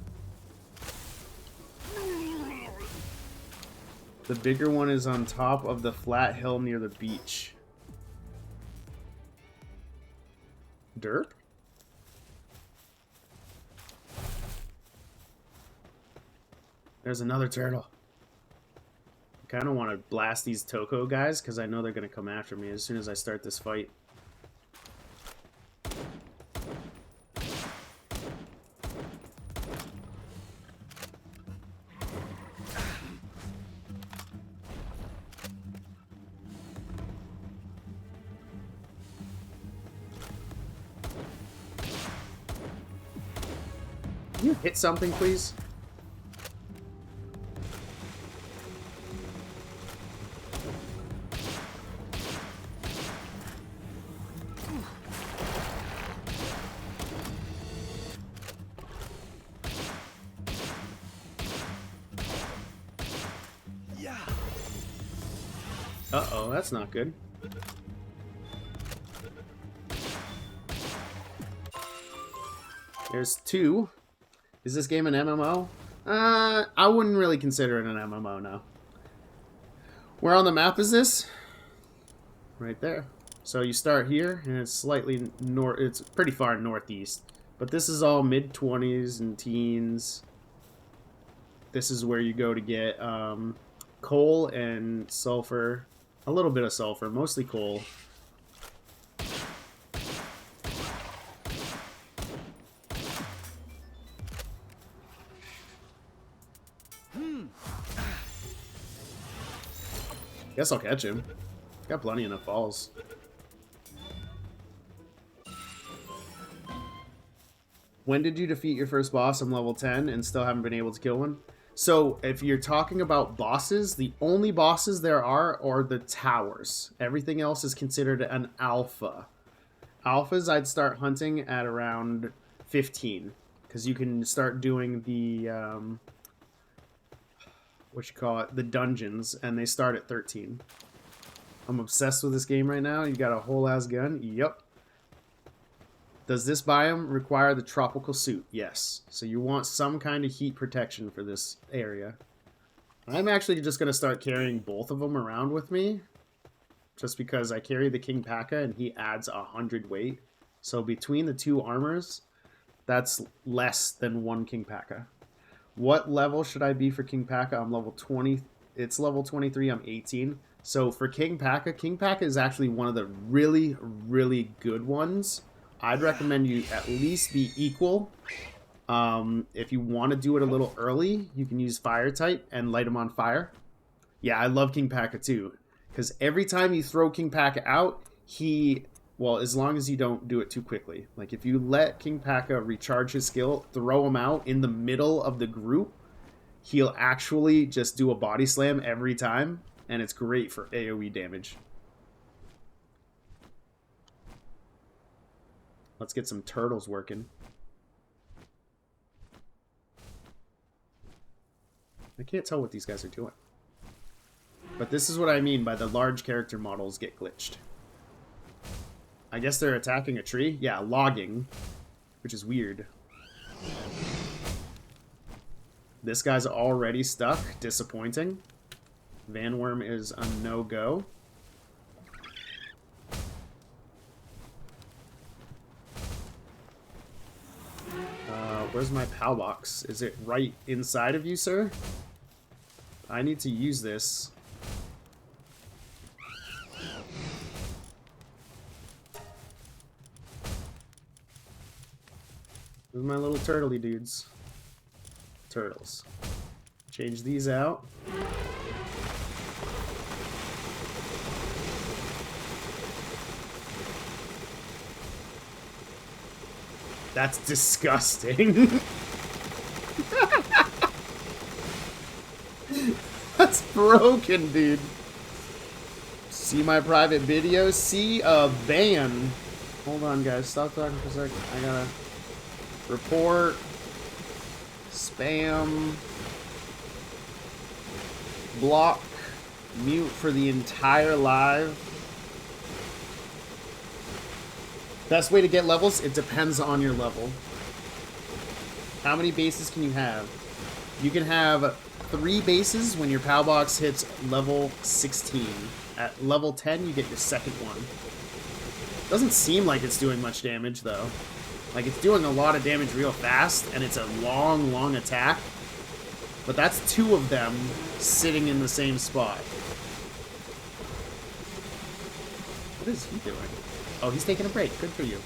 The bigger one is on top of the flat hill near the beach. Derp? There's another turtle. I kind of want to blast these Toko guys because I know they're going to come after me as soon as I start this fight. Can you hit something, please? Yeah. Uh-oh, that's not good. There's 2. Is this game an MMO? I wouldn't really consider it an MMO, no. Where on the map is this? Right there. So you start here, and it's slightly north. It's pretty far northeast. But this is all mid-20s and teens. This is where you go to get coal and sulfur. A little bit of sulfur, mostly coal. Guess I'll catch him. Got plenty enough balls. When did you defeat your first boss? I'm level 10 and still haven't been able to kill one. So if you're talking about bosses, the only bosses there are the towers. Everything else is considered an alpha. Alphas I'd start hunting at around 15. Because you can start doing the... what you call it, the dungeons, and they start at 13. I'm obsessed with this game right now. You got a whole ass gun? Yep. Does this biome require the tropical suit? Yes. So you want some kind of heat protection for this area. I'm actually just going to start carrying both of them around with me. Just because I carry the King Paka and he adds 100 weight. So between the 2 armors, that's less than 1 King Paka. What level should I be for King Paka? I'm level 20. It's level 23. I'm 18. So for King Paka is actually one of the really, really good ones. I'd recommend you at least be equal. If you want to do it a little early, you can use fire type and light him on fire. Yeah, I love King Paka too. Because every time you throw King Paka out, well, as long as you don't do it too quickly. Like, if you let King Paka recharge his skill, throw him out in the middle of the group, he'll actually just do a body slam every time, and it's great for AoE damage. Let's get some turtles working. I can't tell what these guys are doing. But this is what I mean by the large character models get glitched. I guess they're attacking a tree? Yeah, logging. Which is weird. This guy's already stuck. Disappointing. Vanworm is a no-go. Where's my PAL box? Is it right inside of you, sir? I need to use this. Those are my little turtley dudes. Turtles. Change these out. That's disgusting. That's broken, dude. See my private video? See a ban. Hold on, guys. Stop talking for a second. I gotta report. Spam. Block. Mute for the entire live. Best way to get levels? It depends on your level. How many bases can you have? You can have 3 bases when your PAL box hits level 16. At level 10, you get your second one. Doesn't seem like it's doing much damage, though. Like, it's doing a lot of damage real fast, and it's a long, long attack. But that's 2 of them sitting in the same spot. What is he doing? Oh, he's taking a break. Good for you.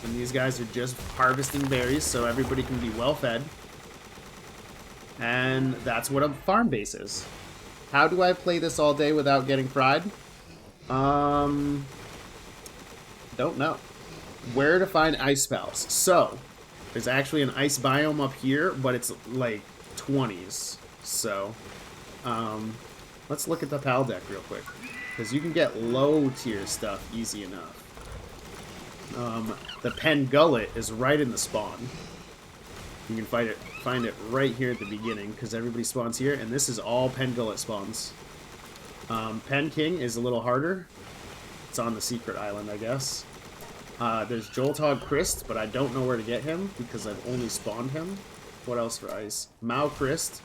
And these guys are just harvesting berries so everybody can be well fed. And that's what a farm base is. How do I play this all day without getting fried? Don't know. Where to find ice pals? So, there's actually an ice biome up here, but it's like 20s. So, let's look at the pal deck real quick, because you can get low tier stuff easy enough. The Pen Gullet is right in the spawn. You can find it right here at the beginning, because everybody spawns here, and this is all Pen Gullet spawns. Pen King is a little harder. It's on the secret island, I guess. There's Joltog Christ, but I don't know where to get him, because I've only spawned him. What else for ice? Mao Christ.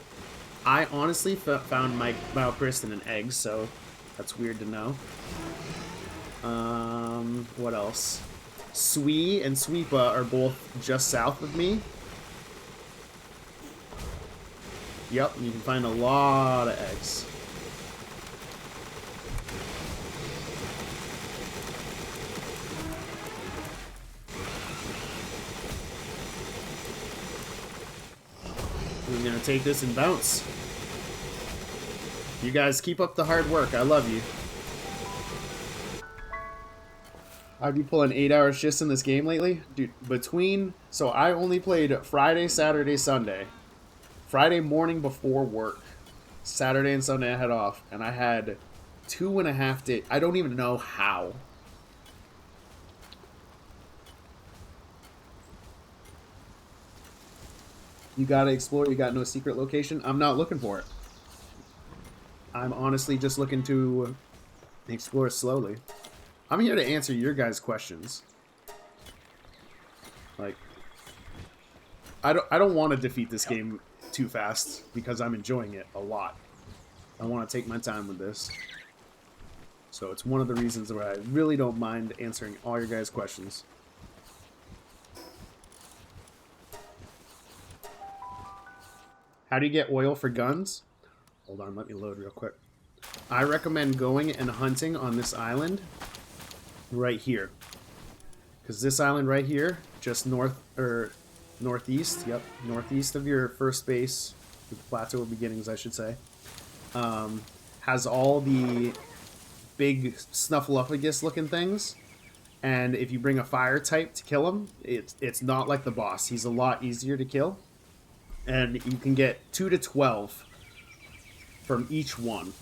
I honestly found my Mao Christ in an egg, so that's weird to know. What else? Swee and Sweepa are both just south of me. Yep, you can find a lot of eggs. We're gonna take this and bounce. You guys keep up the hard work. I love you. I've been pulling 8-hour shifts in this game lately. Dude, so I only played Friday, Saturday, Sunday. Friday morning before work. Saturday and Sunday I had off. And I had 2.5 days. I don't even know how. You gotta explore, you got no secret location. I'm not looking for it. I'm honestly just looking to explore slowly. I'm here to answer your guys' questions. Like, I don't want to defeat this game too fast because I'm enjoying it a lot. I want to take my time with this. So it's one of the reasons where I really don't mind answering all your guys' questions. How do you get oil for guns? Hold on, let me load real quick. I recommend going and hunting on this island right here. Because this island right here, just northeast, yep, northeast of your first base, the Plateau of Beginnings, I should say, has all the big Snuffleupagus looking things. And if you bring a fire type to kill him, it's not like the boss. He's a lot easier to kill. And you can get 2 to 12 from each one.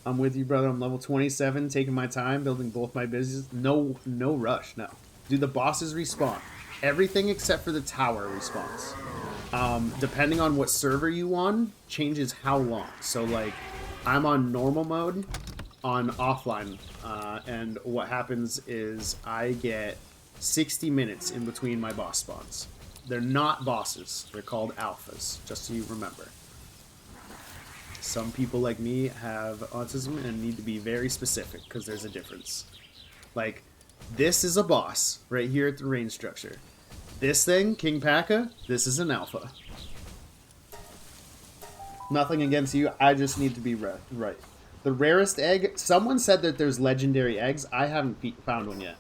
I'm with you, brother. I'm level 27, taking my time, building both my businesses. No rush, no. Do the bosses respawn? Everything except for the tower respawns. Depending on what server you on, changes how long. So, like, I'm on normal mode, on offline, and what happens is I get 60 minutes in between my boss spawns. They're not bosses. They're called alphas, just so you remember. Some people like me have autism and need to be very specific because there's a difference. Like, this is a boss right here at the range structure. This thing, King Paka, this is an alpha. Nothing against you, I just need to be right. The rarest egg, someone said that there's legendary eggs. I haven't found one yet.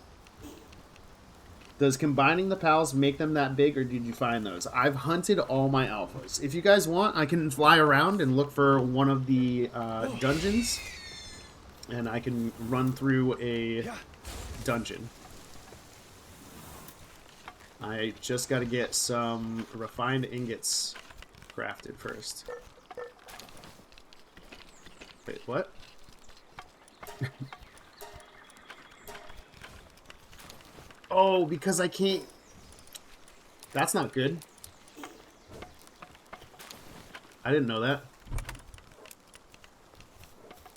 Does combining the pals make them that big, or did you find those? I've hunted all my alphas. If you guys want, I can fly around and look for one of the dungeons, and I can run through a dungeon. I just got to get some refined ingots crafted first. Wait, what? Oh, because I can't... That's not good. I didn't know that.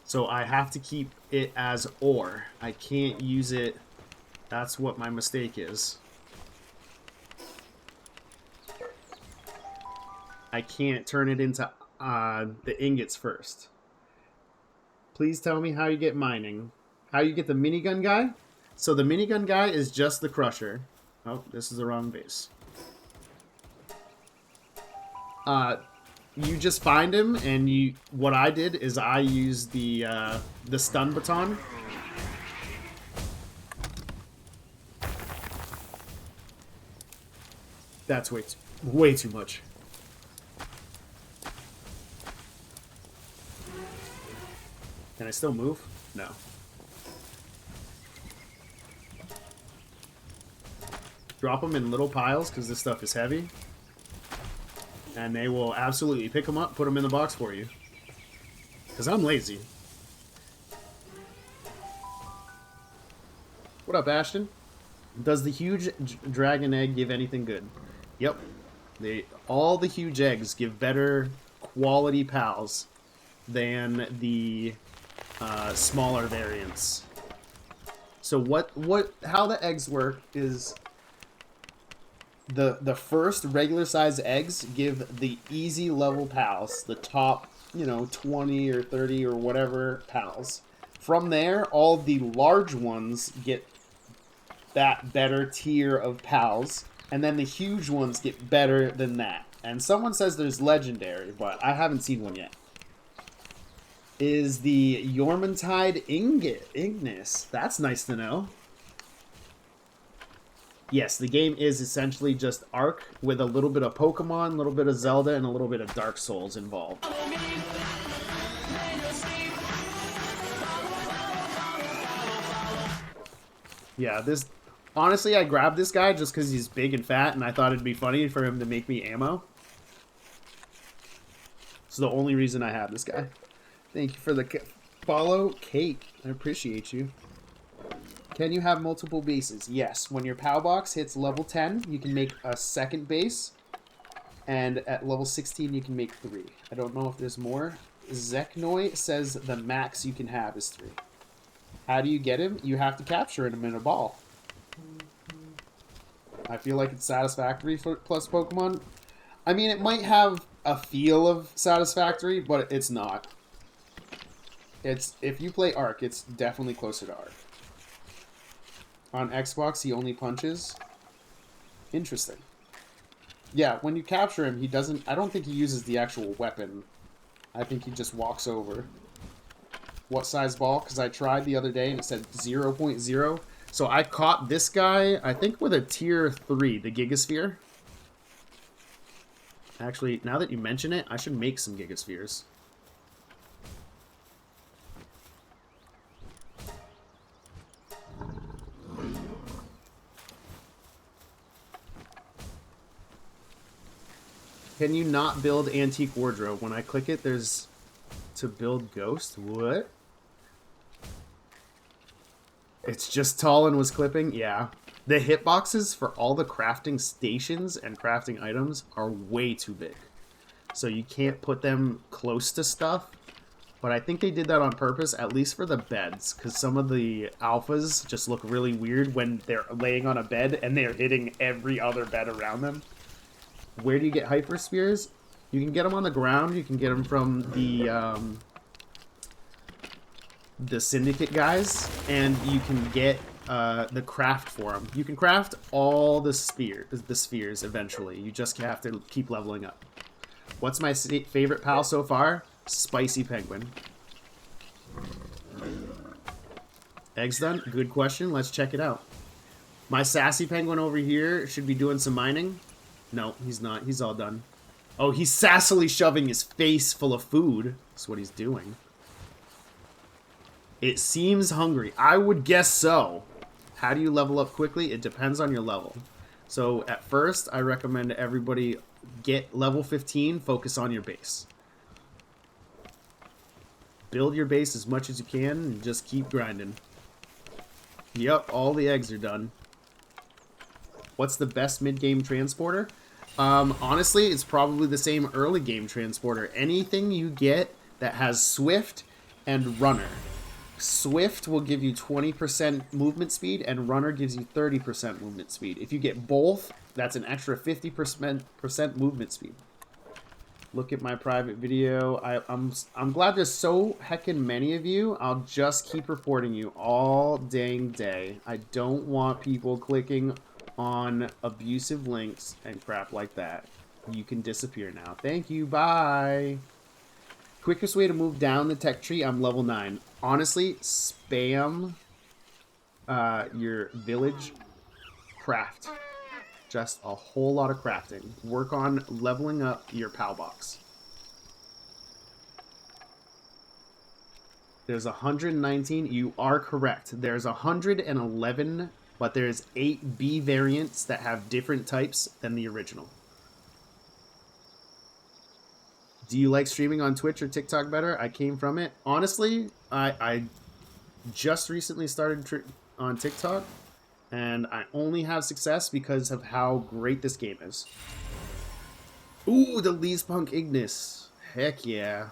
So I have to keep it as ore. I can't use it... That's what my mistake is. I can't turn it into the ingots first. Please tell me how you get mining. How you get the minigun guy? So the minigun guy is just the crusher. Oh, this is the wrong base. You just find him, and you. What I did is I used the stun baton. That's way too much. Can I still move? No. Drop them in little piles because this stuff is heavy. And they will absolutely pick them up, put them in the box for you. Because I'm lazy. What up, Ashton? Does the huge dragon egg give anything good? Yep. All the huge eggs give better quality pals than the smaller variants. So how the eggs work is the first regular size eggs give the easy level pals, the top, 20 or 30 or whatever pals. From there, all the large ones get that better tier of pals, and then the huge ones get better than that. And someone says there's legendary, but I haven't seen one yet. Is the Yormantide Ignis. That's nice to know. Yes, the game is essentially just Ark with a little bit of Pokemon, a little bit of Zelda, and a little bit of Dark Souls involved. Yeah, honestly, I grabbed this guy just because he's big and fat, and I thought it'd be funny for him to make me ammo. It's the only reason I have this guy. Thank you for the follow, Kate. I appreciate you. Can you have multiple bases? Yes. When your POW box hits level 10, you can make a second base. And at level 16, you can make 3. I don't know if there's more. Zeknoi says the max you can have is 3. How do you get him? You have to capture him in a ball. I feel like it's Satisfactory for plus Pokemon. I mean, it might have a feel of Satisfactory, but it's not. If you play Ark, it's definitely closer to Ark. On Xbox, he only punches. Interesting. Yeah, when you capture him, he doesn't... I don't think he uses the actual weapon. I think he just walks over. What size ball? Because I tried the other day and it said 0.0. So I caught this guy, I think with a tier 3, the Gigasphere. Actually, now that you mention it, I should make some Gigaspheres. Can you not build Antique Wardrobe? When I click it, there's to build Ghost? What? It's just tall and was clipping? Yeah. The hitboxes for all the crafting stations and crafting items are way too big. So you can't put them close to stuff. But I think they did that on purpose, at least for the beds. Because some of the alphas just look really weird when they're laying on a bed and they're hitting every other bed around them. Where do you get Hyper Spheres? You can get them on the ground. You can get them from the Syndicate guys, and you can get the craft for them. You can craft all the spheres eventually. You just have to keep leveling up. What's my favorite pal so far? Spicy Penguin. Eggs done? Good question. Let's check it out. My Sassy Penguin over here should be doing some mining. No, he's not. He's all done. Oh, he's sassily shoving his face full of food. That's what he's doing. It seems hungry. I would guess so. How do you level up quickly? It depends on your level. So at first, I recommend everybody get level 15, focus on your base. Build your base as much as you can and just keep grinding. Yep, all the eggs are done. What's the best mid-game transporter? Honestly, it's probably the same early game transporter. Anything you get that has Swift and Runner. Swift will give you 20% movement speed, and Runner gives you 30% movement speed. If you get both, that's an extra 50% movement speed. Look at my private video. I'm glad there's so heckin' many of you. I'll just keep reporting you all dang day. I don't want people clicking on abusive links and crap like that. You can disappear now. Thank you. Bye. Quickest way to move down the tech tree, I'm level 9. Honestly, spam your village craft. Just a whole lot of crafting. Work on leveling up your POW box. There's 119. You are correct. There's 111, but there's 8 B variants that have different types than the original. Do you like streaming on Twitch or TikTok better? I came from it. Honestly, I just recently started on TikTok, and I only have success because of how great this game is. Ooh, the Leespunk Ignis. Heck yeah.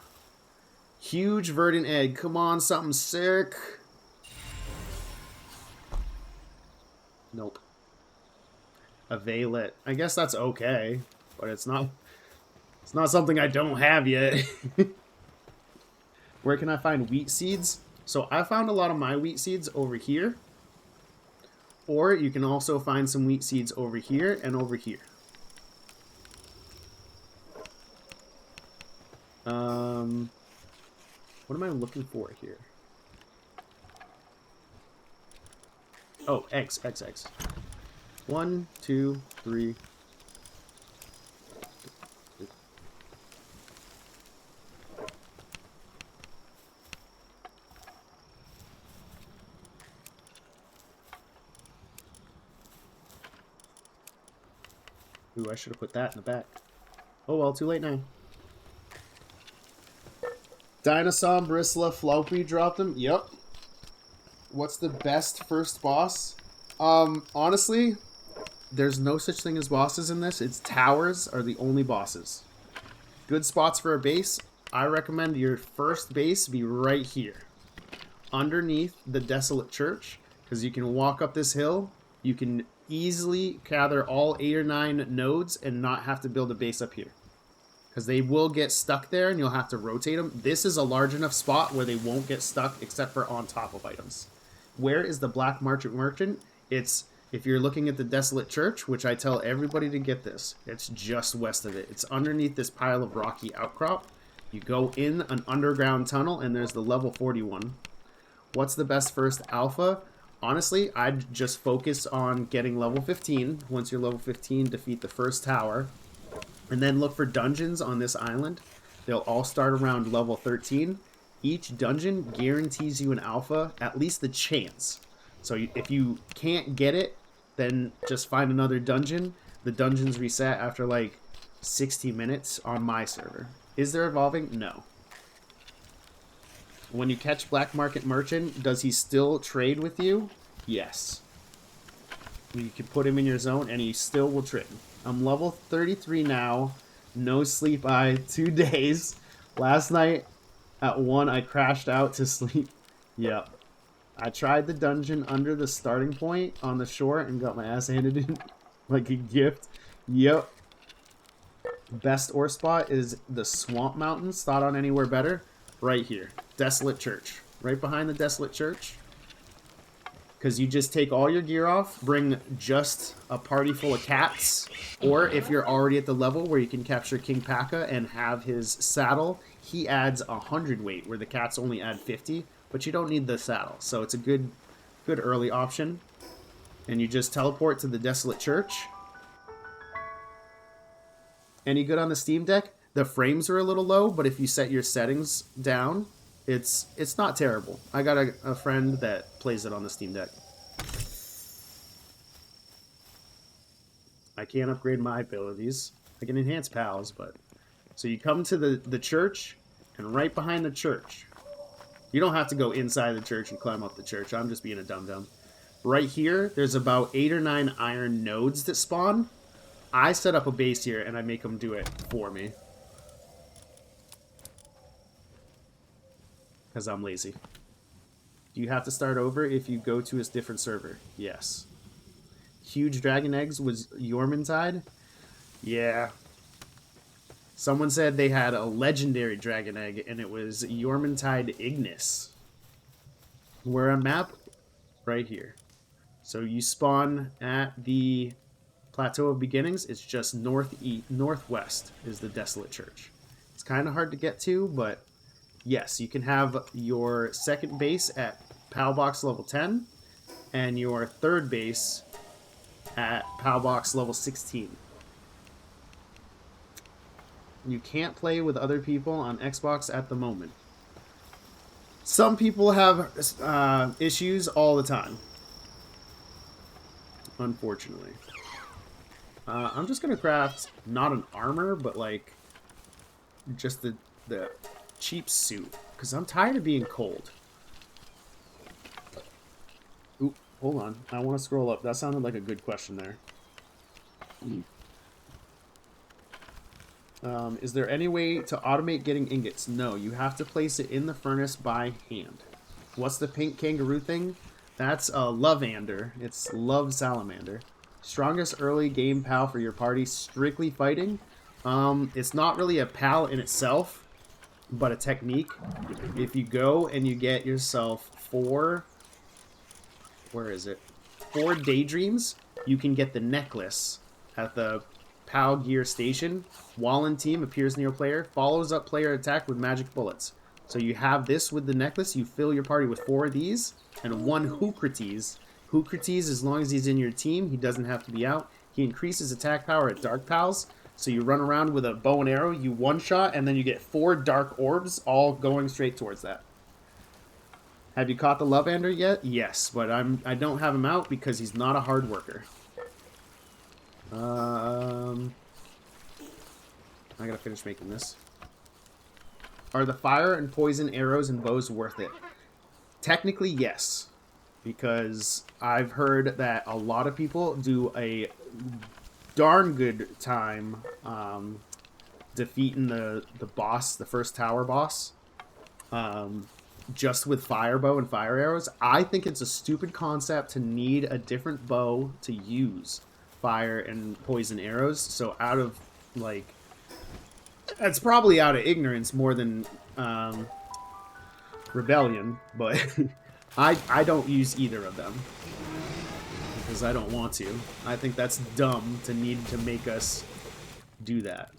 Huge Verdant Egg. Come on, something sick. Nope. A Veilet. I guess that's okay, but it's not something I don't have yet. Where can I find wheat seeds? So I found a lot of my wheat seeds over here. Or you can also find some wheat seeds over here and over here. What am I looking for here? Oh, eggs. 1, 2, 3. Ooh, I should have put that in the back. Oh well, too late now. Dinosaur, Bristla, Floppy dropped them. Yep. What's the best first boss? Honestly, there's no such thing as bosses in this. It's towers are the only bosses. Good spots for a base. I recommend your first base be right here. Underneath the Desolate Church. Because you can walk up this hill. You can easily gather all 8 or 9 nodes and not have to build a base up here. Because they will get stuck there and you'll have to rotate them. This is a large enough spot where they won't get stuck except for on top of items. Where is the Black Merchant? It's, if you're looking at the Desolate Church, which I tell everybody to get this, it's just west of it. It's underneath this pile of rocky outcrop. You go in an underground tunnel and there's the level 41. What's the best first alpha? Honestly, I'd just focus on getting level 15. Once you're level 15, defeat the first tower. And then look for dungeons on this island. They'll all start around level 13. Each dungeon guarantees you an alpha, at least the chance. So if you can't get it, then just find another dungeon. The dungeons reset after like 60 minutes on my server. Is there evolving? No. When you catch Black Market Merchant, does he still trade with you? Yes. You can put him in your zone and he still will trade. I'm level 33 now. No sleep eye. 2 days. Last night at 1 I crashed out to sleep. Yep. I tried the dungeon under the starting point on the shore and got my ass handed in like a gift. Yep. Best ore spot is the Swamp Mountains. Thought on anywhere better? Right here. Desolate Church. Right behind the Desolate Church. Because you just take all your gear off, bring just a party full of cats, or if you're already at the level where you can capture King Paka and have his saddle, he adds 100 weight, where the cats only add 50, but you don't need the saddle, so it's a good early option. And you just teleport to the Desolate Church. Any good on the Steam Deck? The frames are a little low, but if you set your settings down, it's not terrible. I got a friend that plays it on the Steam Deck. I can't upgrade my abilities. I can enhance pals, but... So you come to the church, and right behind the church... You don't have to go inside the church and climb up the church. I'm just being a dum-dum. Right here, there's about 8 or 9 iron nodes that spawn. I set up a base here, and I make them do it for me. Because I'm lazy. Do you have to start over if you go to a different server? Yes. Huge dragon eggs was Yormintide? Yeah. Someone said they had a legendary dragon egg, and it was Yormintide Ignis. We're on map right here. So you spawn at the Plateau of Beginnings. It's just northwest is the Desolate Church. It's kind of hard to get to, but yes, you can have your second base at PAL Box level 10 and your third base at PAL Box level 16. You can't play with other people on Xbox at the moment. Some people have issues all the time. Unfortunately. I'm just gonna craft not an armor, but like just the cheap suit, because I'm tired of being cold. Oop, hold on. I want to scroll up. That sounded like a good question there. Is there any way to automate getting ingots? No, you have to place it in the furnace by hand. What's the pink kangaroo thing? That's a Lovander. It's Love Salamander. Strongest early game pal for your party, strictly fighting. It's not really a pal in itself, but a technique. If you go and you get yourself 4... Where is it? 4 daydreams, you can get the necklace at the POW gear station. Wallen team appears near player, follows up player attack with magic bullets. So you have this with the necklace, you fill your party with 4 of these, and 1 Hookrates. Hookrates, as long as he's in your team, he doesn't have to be out. He increases attack power at Dark Pals, so you run around with a bow and arrow, you one-shot, and then you get 4 dark orbs, all going straight towards that. Have you caught the Lovander yet? Yes, but I don't have him out because he's not a hard worker. I gotta finish making this. Are the fire and poison arrows and bows worth it? Technically, yes. Because I've heard that a lot of people do a darn good time defeating the boss, the first tower boss, just with fire bow and fire arrows. I think it's a stupid concept to need a different bow to use fire and poison arrows. So out of, like, it's probably out of ignorance more than rebellion, but I don't use either of them because I don't want to. I think that's dumb to need to make us do that.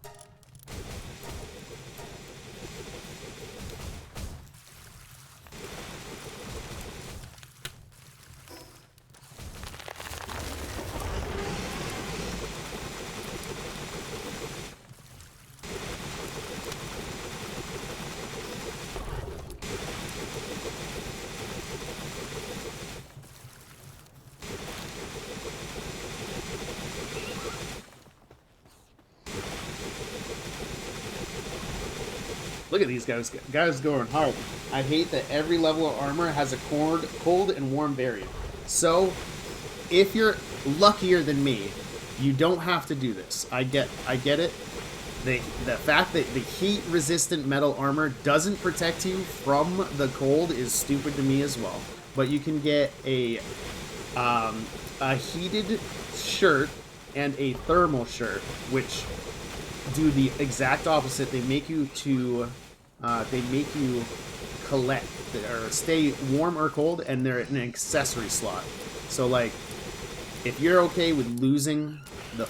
Look at these guys. Guys going hard. I hate that every level of armor has a cold and warm variant. So, if you're luckier than me, you don't have to do this. I get it. The fact that the heat-resistant metal armor doesn't protect you from the cold is stupid to me as well. But you can get a heated shirt and a thermal shirt, which do the exact opposite. They make you collect or stay warm or cold, and they're an accessory slot. So, like, if you're okay with losing the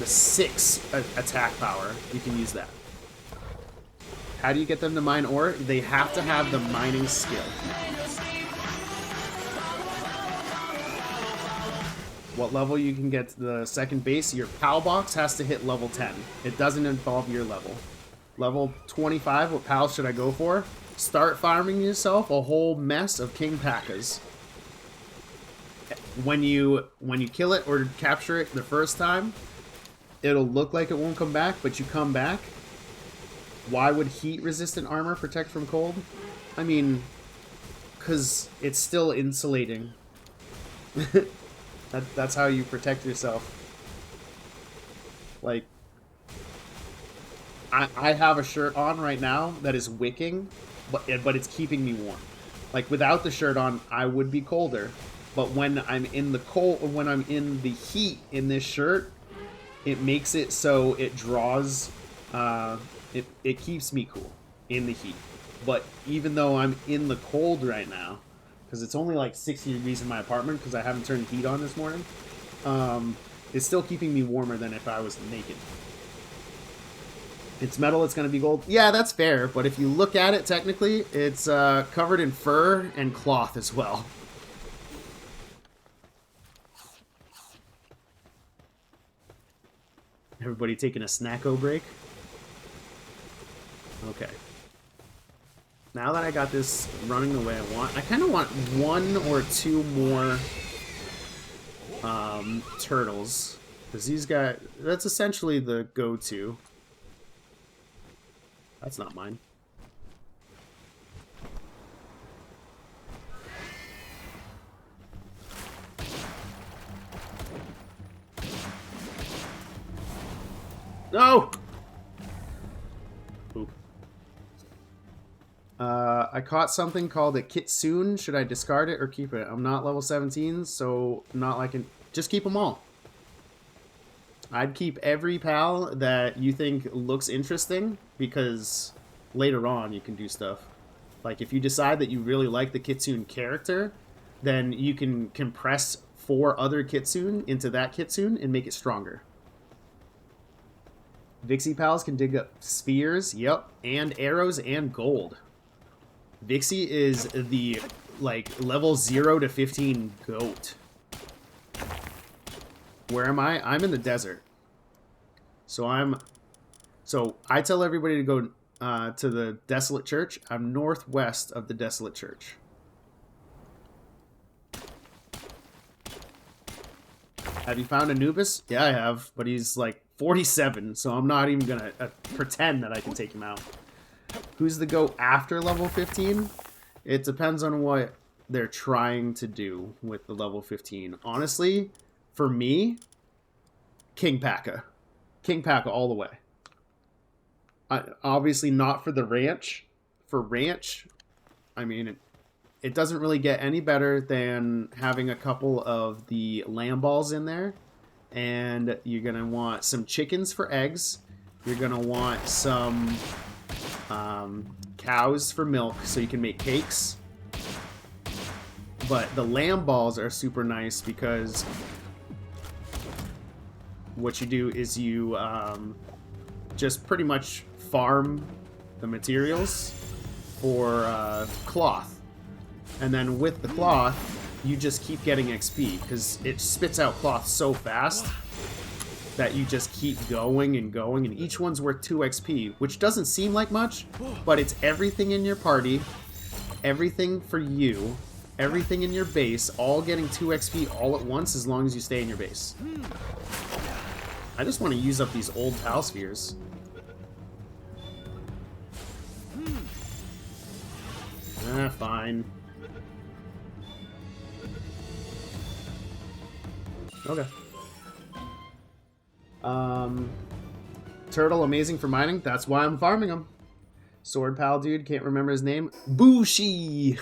6 attack power, you can use that. How do you get them to mine ore? They have to have the mining skill. What level you can get the second base? Your PAL box has to hit level 10. It doesn't involve your level. Level 25, what PAL should I go for? Start farming yourself a whole mess of King Packas. When you kill it or capture it the first time, it'll look like it won't come back, but you come back. Why would heat-resistant armor protect from cold? I mean, because it's still insulating. That's how you protect yourself. Like, I have a shirt on right now that is wicking, but it's keeping me warm. Like, without the shirt on, I would be colder. But when I'm in the when I'm in the heat in this shirt, it makes it so it draws, it keeps me cool in the heat. But even though I'm in the cold right now, because it's only like 60 degrees in my apartment because I haven't turned the heat on this morning, it's still keeping me warmer than if I was naked. It's metal, it's going to be gold. Yeah, that's fair, but if you look at it technically, it's covered in fur and cloth as well. Everybody taking a snacko break? Okay. Now that I got this running the way I want, I kind of want 1 or 2 more turtles. Because these guys, that's essentially the go-to. That's not mine. No! Oop. I caught something called a kitsune. Should I discard it or keep it? I'm not level 17, so not like an... Just keep them all. I'd keep every pal that you think looks interesting, because later on you can do stuff. Like, if you decide that you really like the kitsune character, then you can compress 4 other kitsune into that kitsune and make it stronger. Vixie pals can dig up spheres, yep, and arrows and gold. Vixie is the, like, level 0 to 15 goat. Where am I? I'm in the desert. So I tell everybody to go to the Desolate Church. I'm northwest of the Desolate Church. Have you found Anubis? Yeah, I have, but he's like 47, so I'm not even gonna pretend that I can take him out. Who's the goat after level 15? It depends on what they're trying to do with the level 15. Honestly, for me, King Paka. King Paka all the way. Obviously not for the ranch. For ranch, I mean, it doesn't really get any better than having a couple of the lamb balls in there. And you're going to want some chickens for eggs. You're going to want some cows for milk so you can make cakes. But the lamb balls are super nice because what you do is you just pretty much farm the materials for cloth. And then with the cloth, you just keep getting XP because it spits out cloth so fast that you just keep going and going, and each one's worth 2 XP, which doesn't seem like much, but it's everything in your party, everything for you, everything in your base, all getting 2 XP all at once as long as you stay in your base. I just want to use up these old pal spheres. Fine. Okay. Turtle, amazing for mining. That's why I'm farming him. Sword pal dude, can't remember his name. Bushi!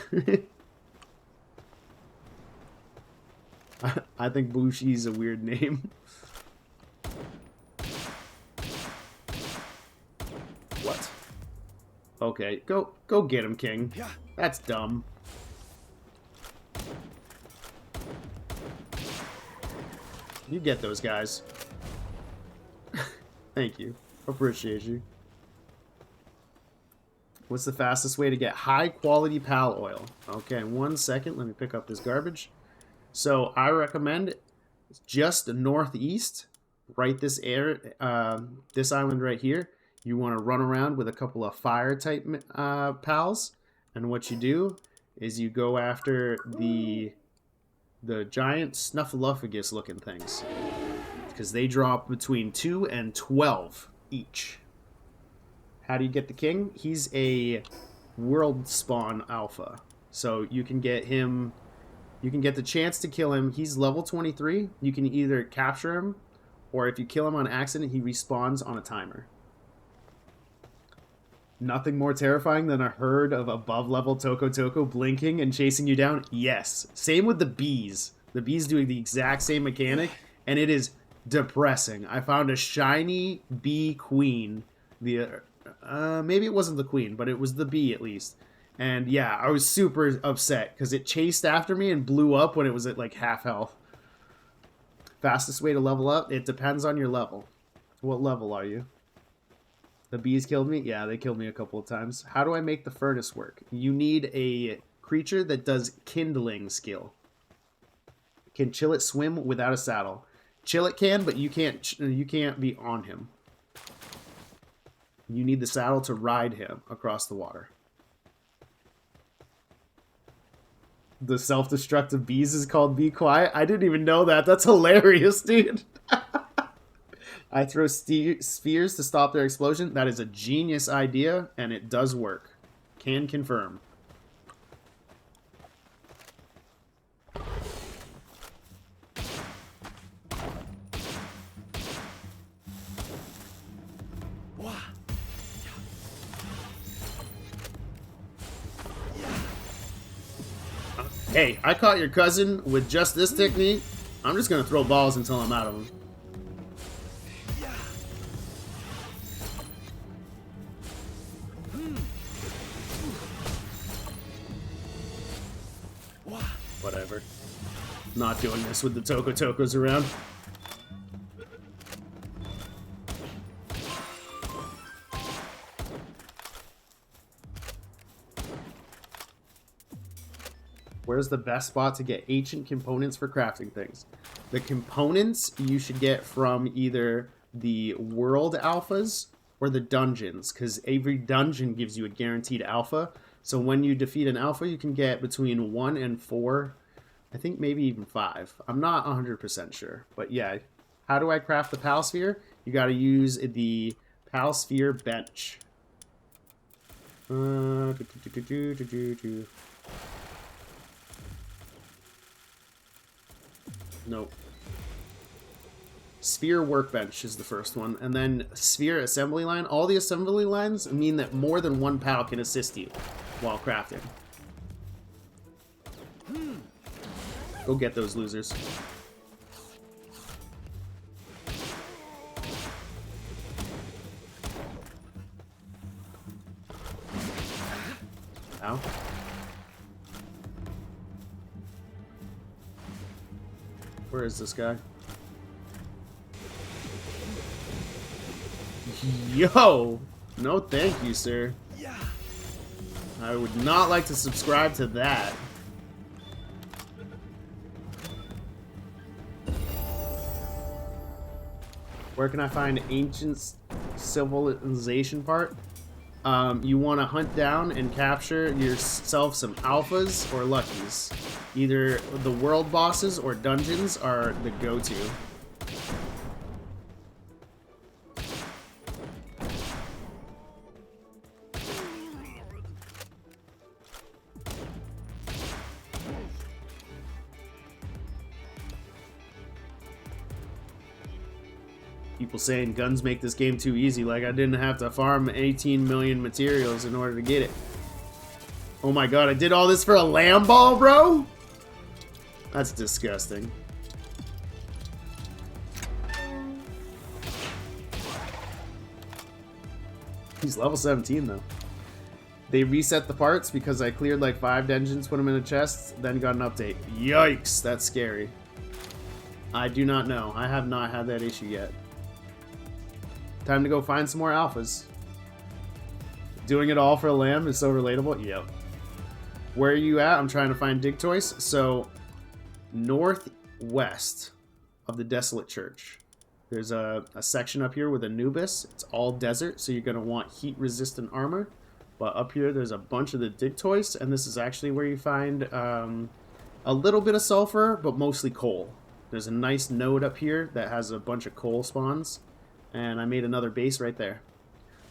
I think Bushi's a weird name. What? Okay, go get him, King. That's dumb. You get those guys. Thank you. Appreciate you. What's the fastest way to get high quality pal oil? Okay, 1 second. Let me pick up this garbage. So I recommend just northeast, right this this island right here. You want to run around with a couple of fire type pals, and what you do is you go after the giant snuffleupagus looking things, because they drop between 2 and 12 each. How do you get the king? He's a world spawn alpha, so you can get him. You can get the chance to kill him. He's level 23. You can either capture him, or if you kill him on accident, he respawns on a timer. Nothing more terrifying than a herd of above-level Toko Toko blinking and chasing you down? Yes. Same with the bees. The bees doing the exact same mechanic, and it is depressing. I found a shiny bee queen. Maybe it wasn't the queen, but it was the bee at least. And yeah, I was super upset because it chased after me and blew up when it was at like half health. Fastest way to level up? It depends on your level. What level are you? The bees killed me? Yeah, they killed me a couple of times. How do I make the furnace work? You need a creature that does kindling skill. Can Chillet swim without a saddle? Chillet can, but you can't be on him. You need the saddle to ride him across the water. The self-destructive bees is called Be Quiet. I didn't even know that. That's hilarious, dude. I throw spheres to stop their explosion. That is a genius idea, and it does work. Can confirm. Wah. Hey, I caught your cousin with just this technique. I'm just gonna throw balls until I'm out of them. Yeah. Wah. Whatever. Not doing this with the Toko Tokos around. Where's the best spot to get ancient components for crafting things? The components you should get from either the world alphas or the dungeons, because every dungeon gives you a guaranteed alpha. So when you defeat an alpha, you can get between 1 and 4, I think maybe even 5. I'm not 100% sure. But yeah, how do I craft the Pal Sphere? You got to use the Pal Sphere bench. Nope. Sphere workbench is the first one, and then sphere assembly line. All the assembly lines mean that more than one pal can assist you while crafting. Go get those losers. Ow. Where is this guy? Yo! No thank you, sir. Yeah. I would not like to subscribe to that. Where can I find ancient civilization part? You want to hunt down and capture yourself some alphas or luckies. Either the world bosses or dungeons are the go-to. People saying guns make this game too easy, like I didn't have to farm 18 million materials in order to get it. Oh my god, I did all this for a lamb ball, bro? That's disgusting. He's level 17 though. They reset the parts because I cleared like 5 dungeons, put them in a chest, then got an update. Yikes, that's scary. I do not know. I have not had that issue yet. Time to go find some more alphas. Doing it all for a lamb is so relatable. Yep. Where are you at? I'm trying to find Digtois. So, northwest of the Desolate Church. There's a section up here with Anubis. It's all desert, so you're going to want heat-resistant armor. But up here, there's a bunch of the Digtois, and this is actually where you find a little bit of sulfur, but mostly coal. There's a nice node up here that has a bunch of coal spawns, and I made another base right there.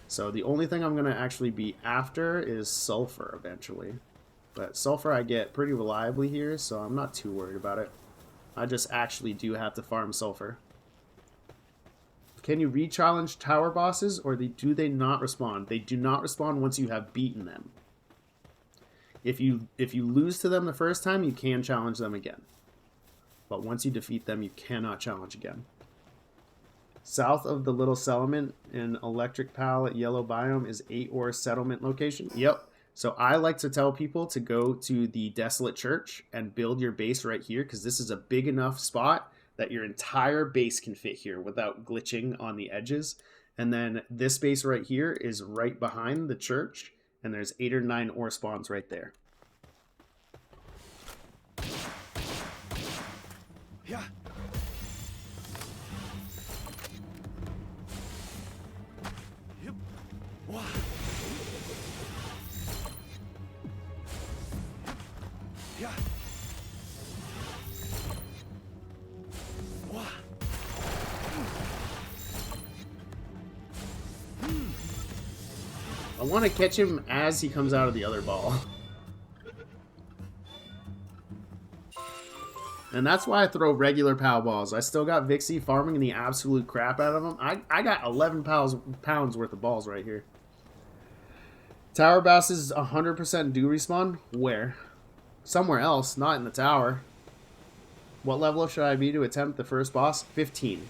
So the only thing I'm going to actually be after is sulfur eventually. But sulfur I get pretty reliably here, so I'm not too worried about it. I just actually do have to farm sulfur. Can you re-challenge tower bosses, or do they not respond? They do not respond once you have beaten them. If you lose to them the first time, you can challenge them again. But once you defeat them, you cannot challenge again. South of the Little Settlement in Electric Pal at Yellow Biome is 8 Ore Settlement location. Yep. So I like to tell people to go to the Desolate Church and build your base right here, because this is a big enough spot that your entire base can fit here without glitching on the edges. And then this base right here is right behind the church, and there's 8 or 9 ore spawns right there. Yeah. Yep. Wah. Yeah. I want to catch him as he comes out of the other ball. And that's why I throw regular POW balls. I still got Vixie farming the absolute crap out of them. I got 11 pounds worth of balls right here. Tower bosses 100% do respawn? Where? Somewhere else, not in the tower. What level should I be to attempt the first boss? 15.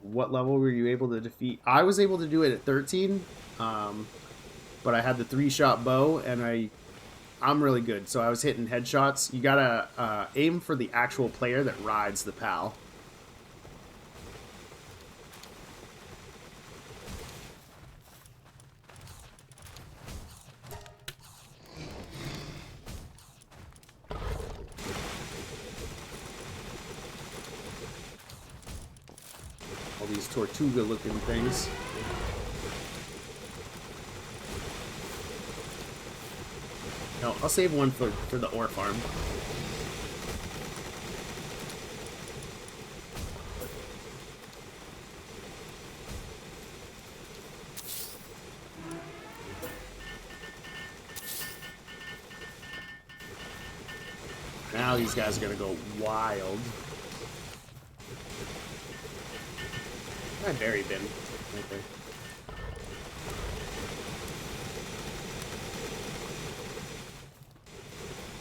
What level were you able to defeat? I was able to do it at 13, but I had the 3-shot bow, and I'm really good, so I was hitting headshots. You gotta aim for the actual player that rides the POW. All these Tortuga-looking things. No, I'll save one for the ore farm. Now these guys are gonna go wild. My berry bin right there.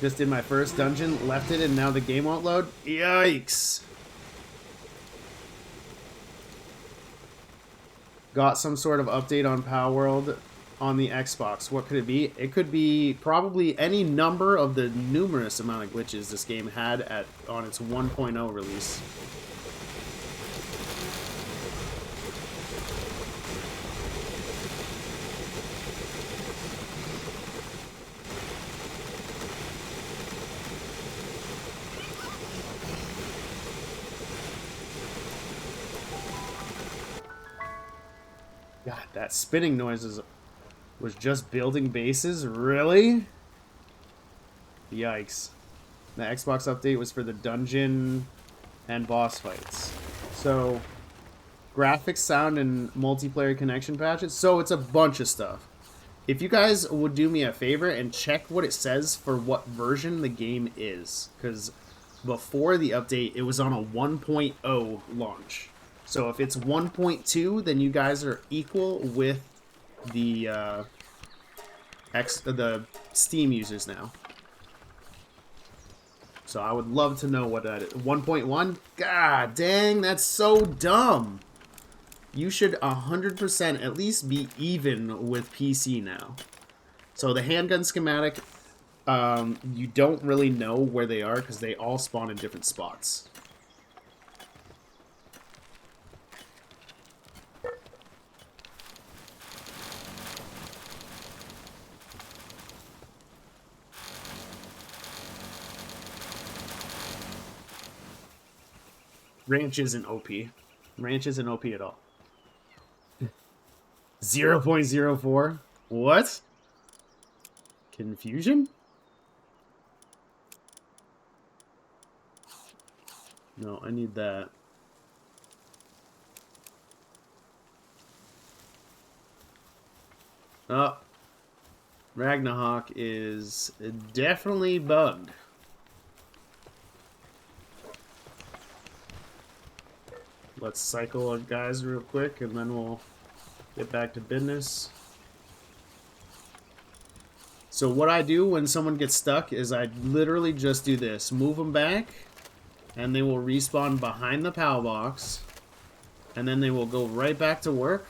Just did my first dungeon, left it, and now the game won't load? Yikes! Got some sort of update on POW World on the Xbox. What could it be? It could be probably any number of the numerous amount of glitches this game had on its 1.0 release. God, that spinning noise was just building bases? Really? Yikes. The Xbox update was for the dungeon and boss fights. So, graphics, sound, and multiplayer connection patches. So, it's a bunch of stuff. If you guys would do me a favor and check what it says for what version the game is. Because before the update, it was on a 1.0 launch. So if it's 1.2, then you guys are equal with the the Steam users now. So I would love to know what that is. 1.1? God dang, that's so dumb. You should 100% at least be even with PC now. So the handgun schematic, you don't really know where they are because they all spawn in different spots. Ranch isn't OP. Ranch isn't OP at all. 0.04? What? Confusion? No, I need that. Oh. Ragnarok is definitely bugged. Let's cycle our guys real quick, and then we'll get back to business. So what I do when someone gets stuck is I literally just do this. Move them back, and they will respawn behind the POW box. And then they will go right back to work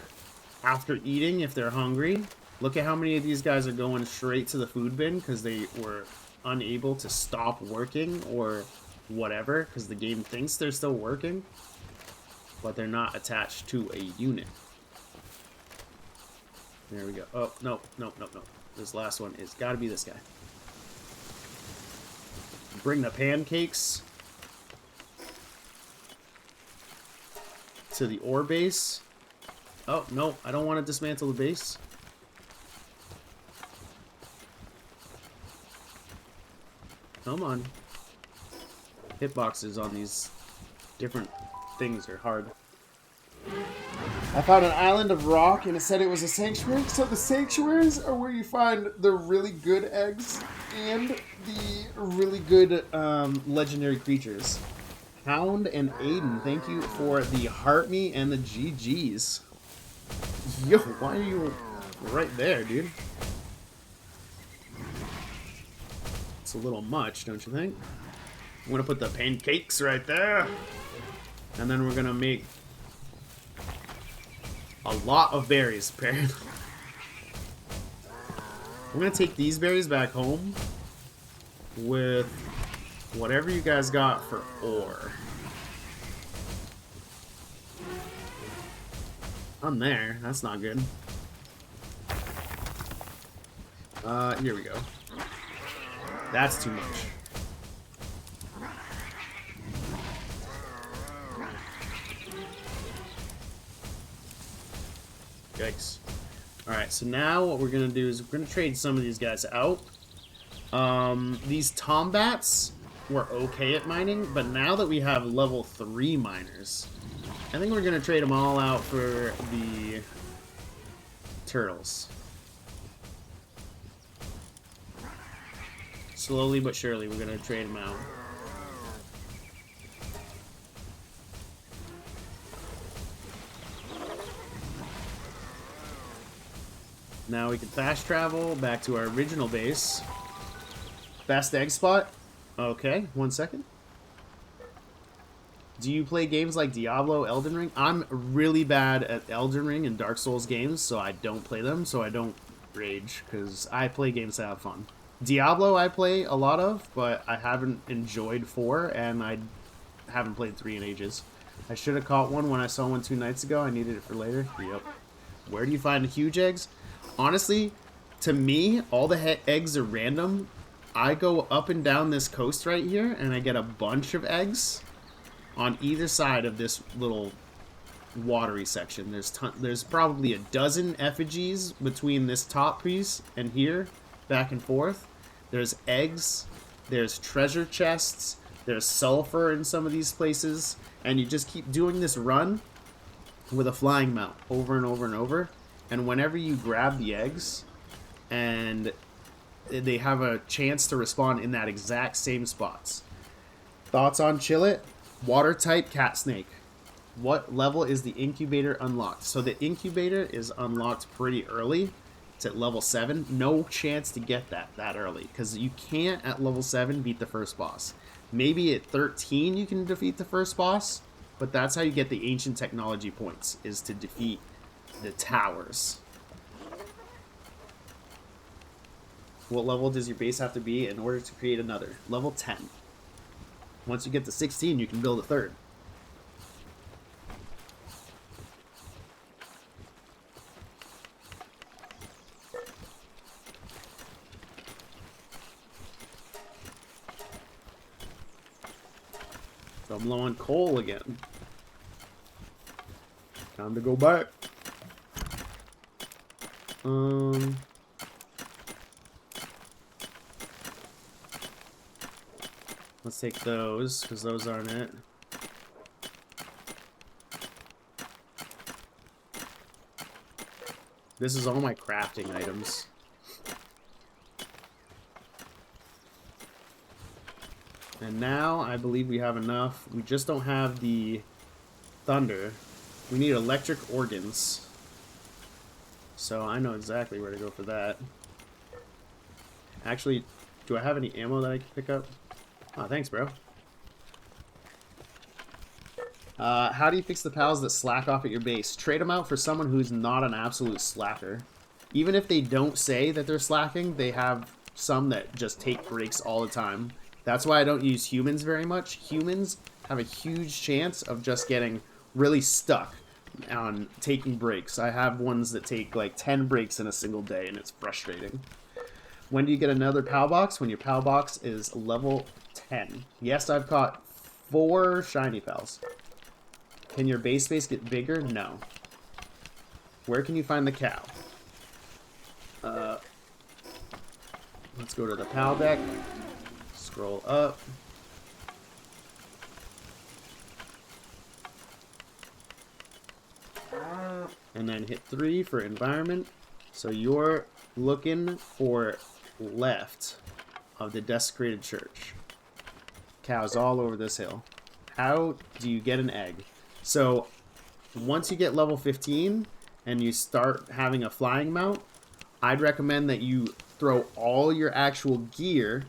after eating if they're hungry. Look at how many of these guys are going straight to the food bin because they were unable to stop working or whatever because the game thinks they're still working. But they're not attached to a unit. There we go. Oh, no, no, no, no. This last one is gotta be this guy. Bring the pancakes to the ore base. Oh, no, I don't want to dismantle the base. Come on. Hitboxes on these different things are hard. I found an island of rock and it said it was a sanctuary. So the sanctuaries are where you find the really good eggs and the really good legendary creatures. Hound and Aiden, thank you for the heart me and the GGs. Yo, why are you right there, dude? It's a little much, don't you think? I'm gonna put the pancakes right there. And then we're gonna make a lot of berries, apparently. I'm gonna take these berries back home with whatever you guys got for ore. I'm there. That's not good. Here we go. That's too much. Yikes. Alright, so now what we're going to do is we're going to trade some of these guys out. These Tombats were okay at mining, but now that we have level 3 miners, I think we're going to trade them all out for the turtles. Slowly but surely, we're going to trade them out. Now we can fast travel back to our original base. Best egg spot? Okay, 1 second. Do you play games like Diablo, Elden Ring? I'm really bad at Elden Ring and Dark Souls games, so I don't play them, so I don't rage, because I play games to have fun. Diablo I play a lot of, but I haven't enjoyed 4, and I haven't played 3 in ages. I should have caught one when I saw one 2 nights ago. I needed it for later. Yep. Where do you find the huge eggs? Honestly, to me, all the eggs are random. I go up and down this coast right here, and I get a bunch of eggs on either side of this little watery section. There's probably a dozen effigies between this top piece and here, back and forth. There's eggs, there's treasure chests, there's sulfur in some of these places, and you just keep doing this run with a flying mount over and over and over. And whenever you grab the eggs, and they have a chance to respawn in that exact same spots. Thoughts on Chillet? Water type cat snake. What level is the incubator unlocked? So the incubator is unlocked pretty early. It's at level 7. No chance to get that early, because you can't at level 7 beat the first boss. Maybe at 13 you can defeat the first boss, but that's how you get the ancient technology points, is to defeat the towers. What level does your base have to be in order to create another? Level 10. Once you get to 16, you can build a third. So I'm low on coal again. Time to go back. Let's take those, because those aren't it. This is all my crafting items. And now I believe we have enough. We just don't have the thunder. We need electric organs. So I know exactly where to go for that. Actually, do I have any ammo that I can pick up? Oh, thanks, bro. How do you fix the pals that slack off at your base? Trade them out for someone who's not an absolute slacker. Even if they don't say that they're slacking, they have some that just take breaks all the time. That's why I don't use humans very much. Humans have a huge chance of just getting really stuck on taking breaks. I have ones that take like 10 breaks in a single day, and it's frustrating. When do you get another PAL box? When your PAL box is level 10. Yes, I've caught 4 shiny pals. Can your base space get bigger? No. Where can you find the cow? Let's go to the PAL deck. Scroll up. And then hit 3 for environment. So you're looking for left of the desecrated church. Cows all over this hill. How do you get an egg? So once you get level 15 and you start having a flying mount, I'd recommend that you throw all your actual gear.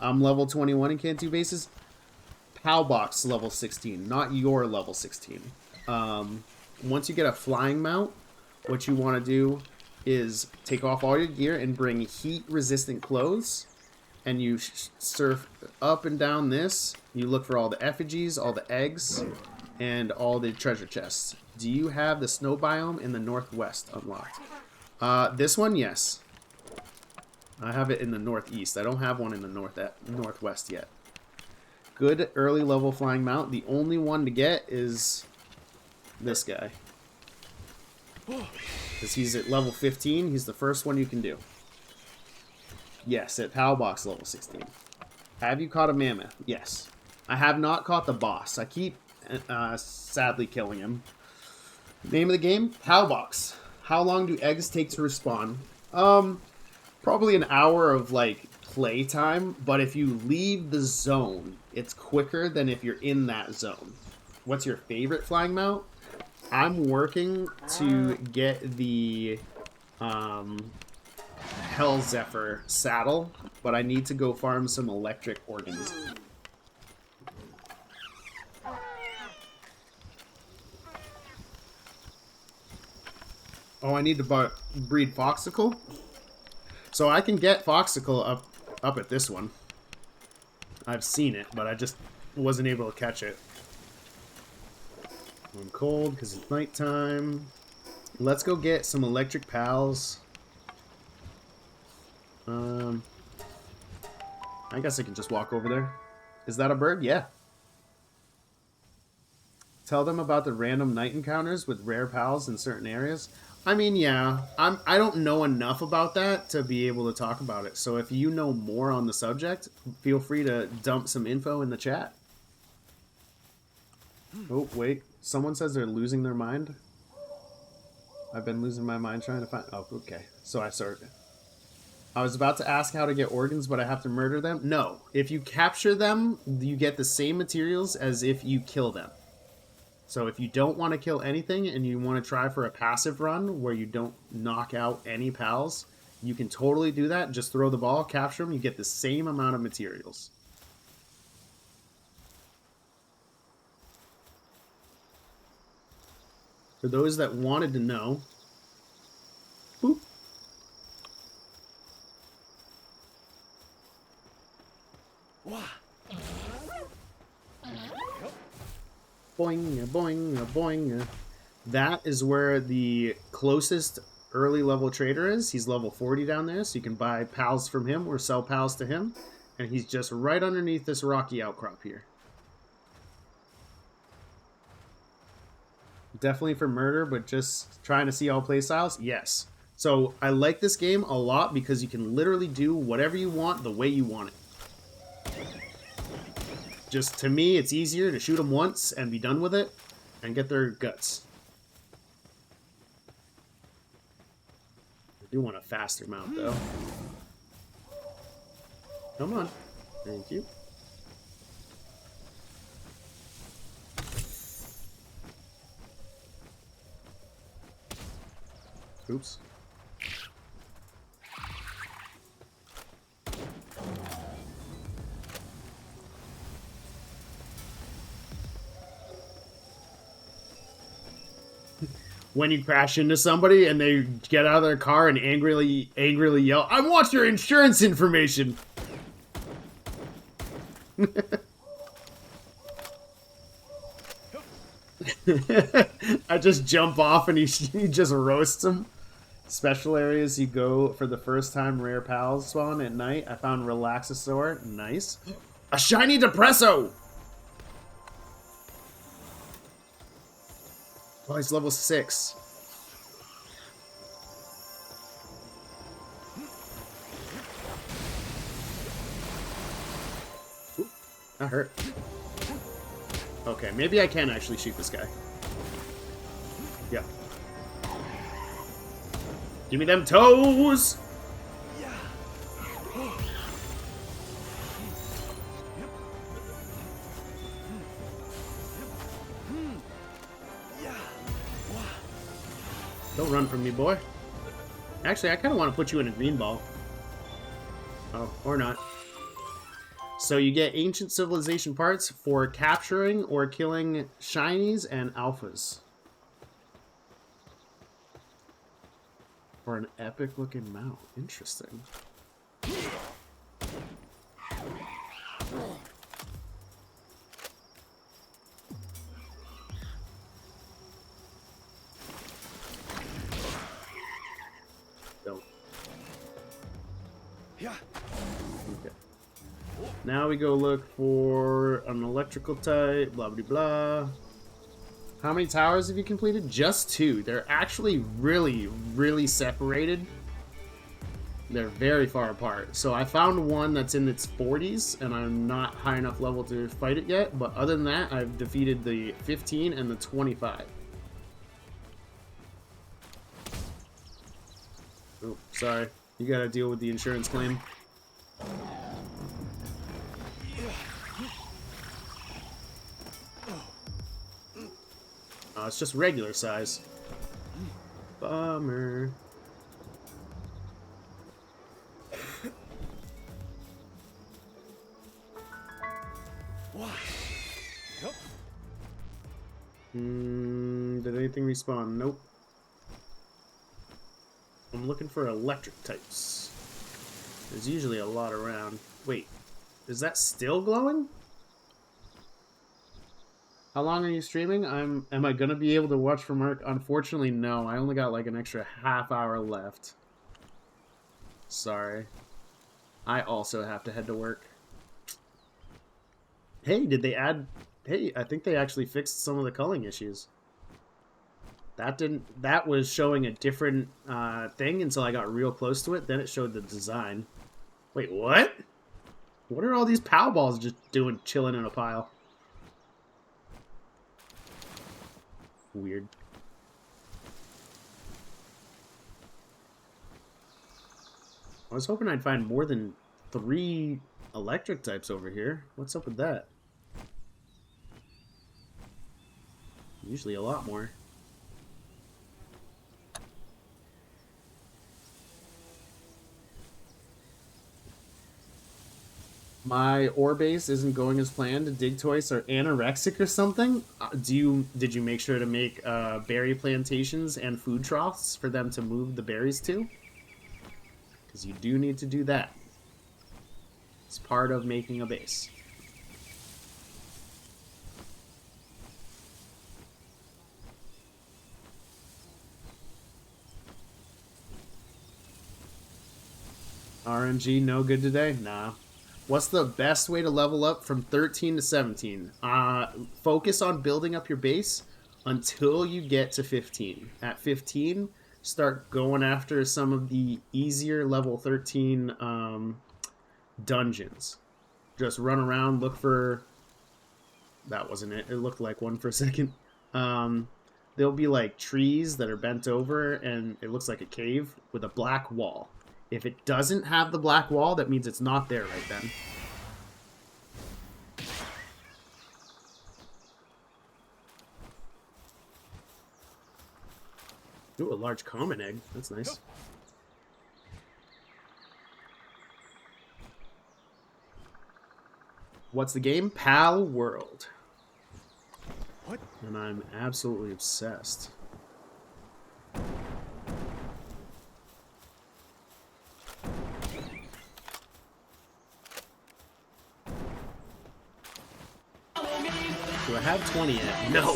I'm level 21 in Cantu bases. PAL box level 16, not your level 16. Once you get a flying mount, what you want to do is take off all your gear and bring heat resistant clothes, and you surf up and down this. You look for all the effigies, all the eggs, and all the treasure chests. Do you have the snow biome in the northwest unlocked? This one, yes. I have it in the northeast. I don't have one in the northwest yet. Good early level flying mount. The only one to get is this guy. Because he's at level 15. He's the first one you can do. Yes, at PAL box level 16. Have you caught a mammoth? Yes. I have not caught the boss. I keep sadly killing him. Name of the game? PAL box. How long do eggs take to respawn? Probably an hour of like play time, but if you leave the zone, it's quicker than if you're in that zone. What's your favorite flying mount? I'm working to get the Hell Zephyr saddle, but I need to go farm some electric organs. Oh, I need to breed Foxicle? So I can get Foxicle up at this one. I've seen it, but I just wasn't able to catch it. I'm cold because it's nighttime. Let's go get some electric pals. I guess I can just walk over there. Is that a bird? Yeah. Tell them about the random night encounters with rare pals in certain areas. I mean, yeah. I don't know enough about that to be able to talk about it. So if you know more on the subject, feel free to dump some info in the chat. Oh, wait. Someone says they're losing their mind. I've been losing my mind trying to find... Oh, okay. So I was about to ask how to get organs, but I have to murder them? No. If you capture them, you get the same materials as if you kill them. So if you don't want to kill anything and you want to try for a passive run where you don't knock out any pals, you can totally do that. Just throw the ball, capture them, you get the same amount of materials. For those that wanted to know, boop. Boing, boing, boing. That is where the closest early level trader is. He's level 40 down there, so you can buy pals from him or sell pals to him. And he's just right underneath this rocky outcrop here. Definitely for murder, but just trying to see all playstyles? Yes. So I like this game a lot because you can literally do whatever you want the way you want it. Just, to me, it's easier to shoot them once and be done with it and get their guts. I do want a faster mount, though. Come on. Thank you. Oops. When you crash into somebody and they get out of their car and angrily yell, "I want your insurance information!" I just jump off and he just roasts him. Special areas you go for the first time rare pals spawn at night. I found Relaxasaur. Nice. A shiny Depresso! Oh, he's level 6. Ooh, that hurt. Okay, maybe I can actually shoot this guy. Yep. Give me them toes! Yeah. Yeah. Don't run from me, boy. Actually, I kind of want to put you in a green ball. Oh, or not. So you get ancient civilization parts for capturing or killing shinies and alphas. For an epic looking mount. Interesting. Don't. Yeah. Okay. Now we go look for an electrical type, blah, blah, blah. How many towers have you completed? Just 2. They're actually really, really separated. They're very far apart. So I found one that's in its 40s, and I'm not high enough level to fight it yet. But other than that, I've defeated the 15 and the 25. Oh, sorry. You gotta deal with the insurance claim. It's just regular size. Bummer. What? Yep. Did anything respawn? Nope. I'm looking for electric types. There's usually a lot around. Wait, is that still glowing? How long are you streaming? Am I gonna be able to watch for Mark? Unfortunately, no. I only got like an extra half hour left. Sorry. I also have to head to work. Hey, did they add... Hey, I think they actually fixed some of the culling issues. That was showing a different thing until I got real close to it. Then it showed the design. Wait, what? What are all these POW balls just doing, chilling in a pile? Weird. I was hoping I'd find more than 3 electric types over here. What's up with that? Usually a lot more. My ore base isn't going as planned. Digtoists are anorexic or something. Did you make sure to make berry plantations and food troughs for them to move the berries to? Because you do need to do that. It's part of making a base. RNG no good today? Nah. What's the best way to level up from 13 to 17? Focus on building up your base until you get to 15. At 15, start going after some of the easier level 13 dungeons. Just run around, look for... That wasn't it. It looked like one for a second. There'll be like trees that are bent over, and it looks like a cave with a black wall. If it doesn't have the black wall, that means it's not there right then. Ooh, a large common egg. That's nice. What's the game? Pal World. What? And I'm absolutely obsessed. Do I have 20 yet? No!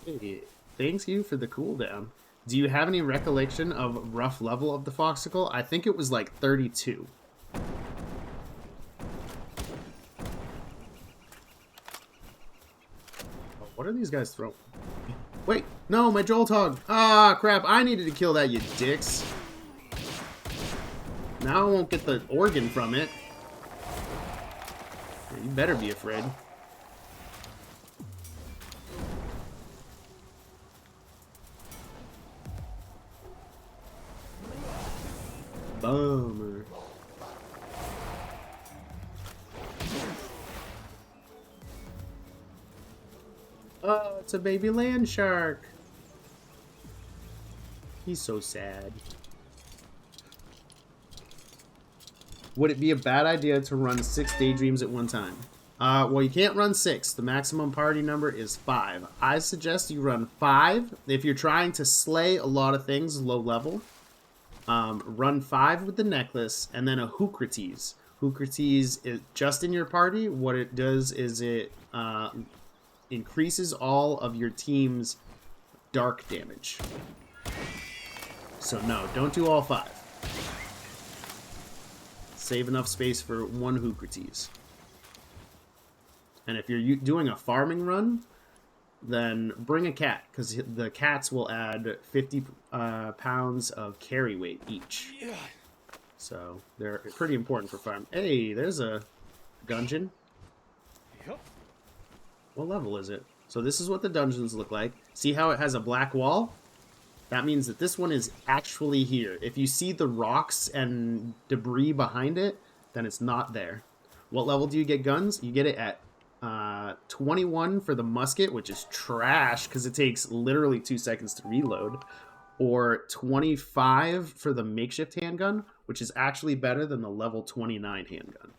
Hey, thanks you for the cooldown. Do you have any recollection of rough level of the Foxicle? I think it was like 32. What are these guys throwing? Wait, no, my Joltog! Ah, crap, I needed to kill that, you dicks. Now I won't get the organ from it. You better be afraid. Bummer. Oh, it's a baby land shark. He's so sad. Would it be a bad idea to run 6 daydreams at one time? Well, you can't run 6. The maximum party number is 5. I suggest you run 5 if you're trying to slay a lot of things low level. Run 5 with the necklace, and then a Hookrates. Hookrates is just in your party. What it does is it increases all of your team's dark damage. So no, don't do all 5. Save enough space for one Hookrates. And if you're doing a farming run, then bring a cat, because the cats will add 50 pounds of carry weight each. So they're pretty important for farm. Hey, there's a dungeon. Yep. What level is it? So this is what the dungeons look like. See how it has a black wall? That means that this one is actually here. If you see the rocks and debris behind it, then it's not there. What level do you get guns? You get it at 21 for the musket, which is trash because it takes literally 2 seconds to reload. Or 25 for the makeshift handgun, which is actually better than the level 29 handgun.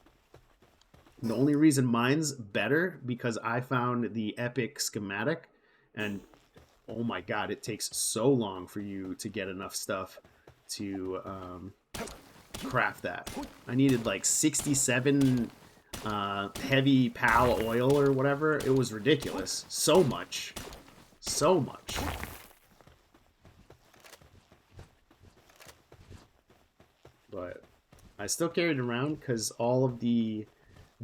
The only reason mine's better because I found the epic schematic, and oh my god, it takes so long for you to get enough stuff to craft that. I needed like 67 heavy pal oil or whatever. It was ridiculous. So much. So much. But I still carried it around because all of the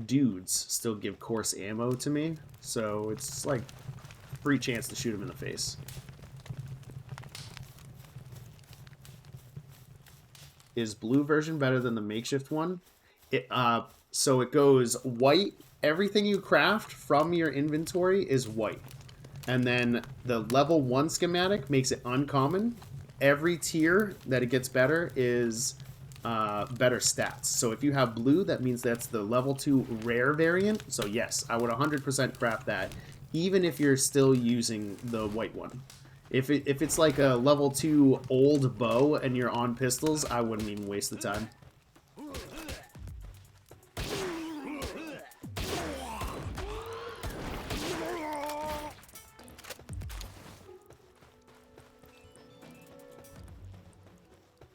dudes still give coarse ammo to me. So it's like free chance to shoot him in the face. Is blue version better than the makeshift one? So it goes white. Everything you craft from your inventory is white. And then the level 1 schematic makes it uncommon. Every tier that it gets better is better stats. So if you have blue, that means that's the level 2 rare variant. So yes, I would 100% craft that, even if you're still using the white one. If it's like a level 2 old bow and you're on pistols, I wouldn't even waste the time.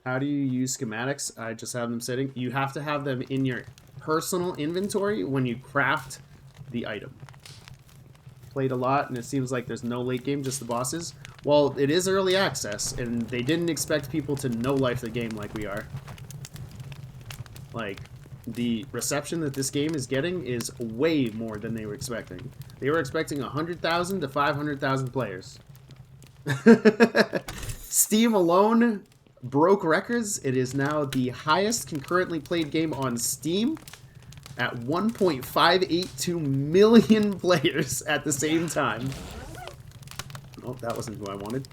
How do you use schematics? I just have them sitting. You have to have them in your personal inventory when you craft the item. Played a lot, and it seems like there's no late game, just the bosses. Well, it is early access, and they didn't expect people to no-life the game like we are. Like, the reception that this game is getting is way more than they were expecting. They were expecting 100,000 to 500,000 players. Steam alone broke records. It is now the highest concurrently played game on Steam at 1.582 million players at the same time. Oh, that wasn't who I wanted.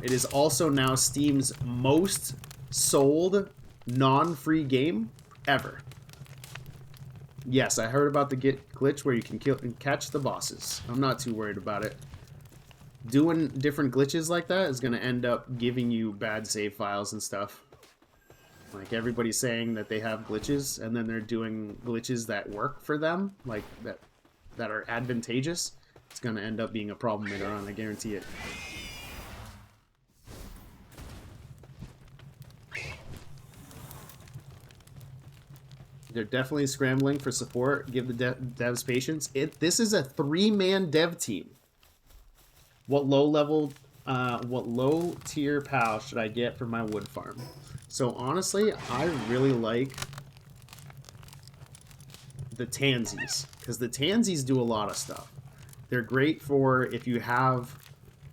It is also now Steam's most sold non-free game ever. Yes, I heard about the glitch where you can catch the bosses. I'm not too worried about it. Doing different glitches like that is going to end up giving you bad save files and stuff. Like, everybody's saying that they have glitches, and then they're doing glitches that work for them, like that are advantageous. It's going to end up being a problem later on, I guarantee it. They're definitely scrambling for support. Give the devs patience. This is a 3-man dev team. What low tier POW should I get for my wood farm? So honestly, I really like the Tansies, because the Tansies do a lot of stuff. They're great for if you have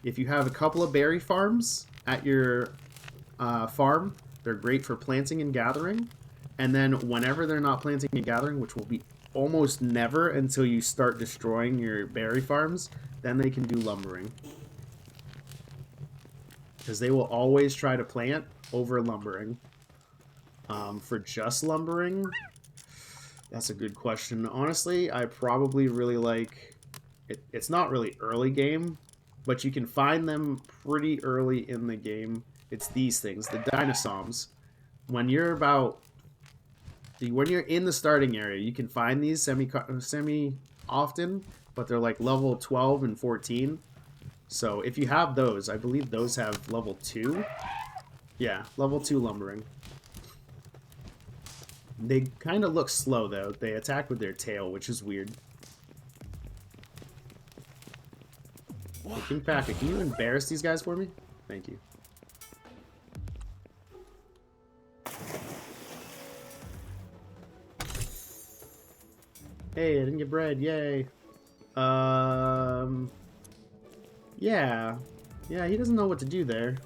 a couple of berry farms at your farm. They're great for planting and gathering. And then whenever they're not planting and gathering, which will be almost never until you start destroying your berry farms, then they can do lumbering. because they will always try to plant over lumbering. For just lumbering, that's a good question. Honestly, I probably really like it. It's not really early game, but you can find them pretty early in the game. It's these things, the dinosaurs. When you're in the starting area, you can find these semi often, but they're like level 12 and 14. So if you have those, I believe those have level 2. Yeah, level 2 lumbering. They kind of look slow, though. They attack with their tail, which is weird. Hey, King Packer, can you embarrass these guys for me? Thank you. Hey, I didn't get bread. Yay. Yeah. Yeah, he doesn't know what to do there.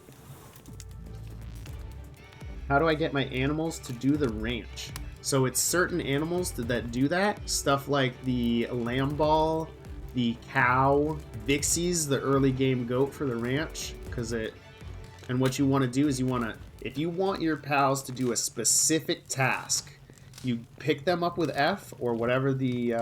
How do I get my animals to do the ranch? So it's certain animals that do that. Stuff like the lamb ball, the cow, Vixie's the early game goat for the ranch. And what you want to do is if you want your pals to do a specific task, you pick them up with F or whatever the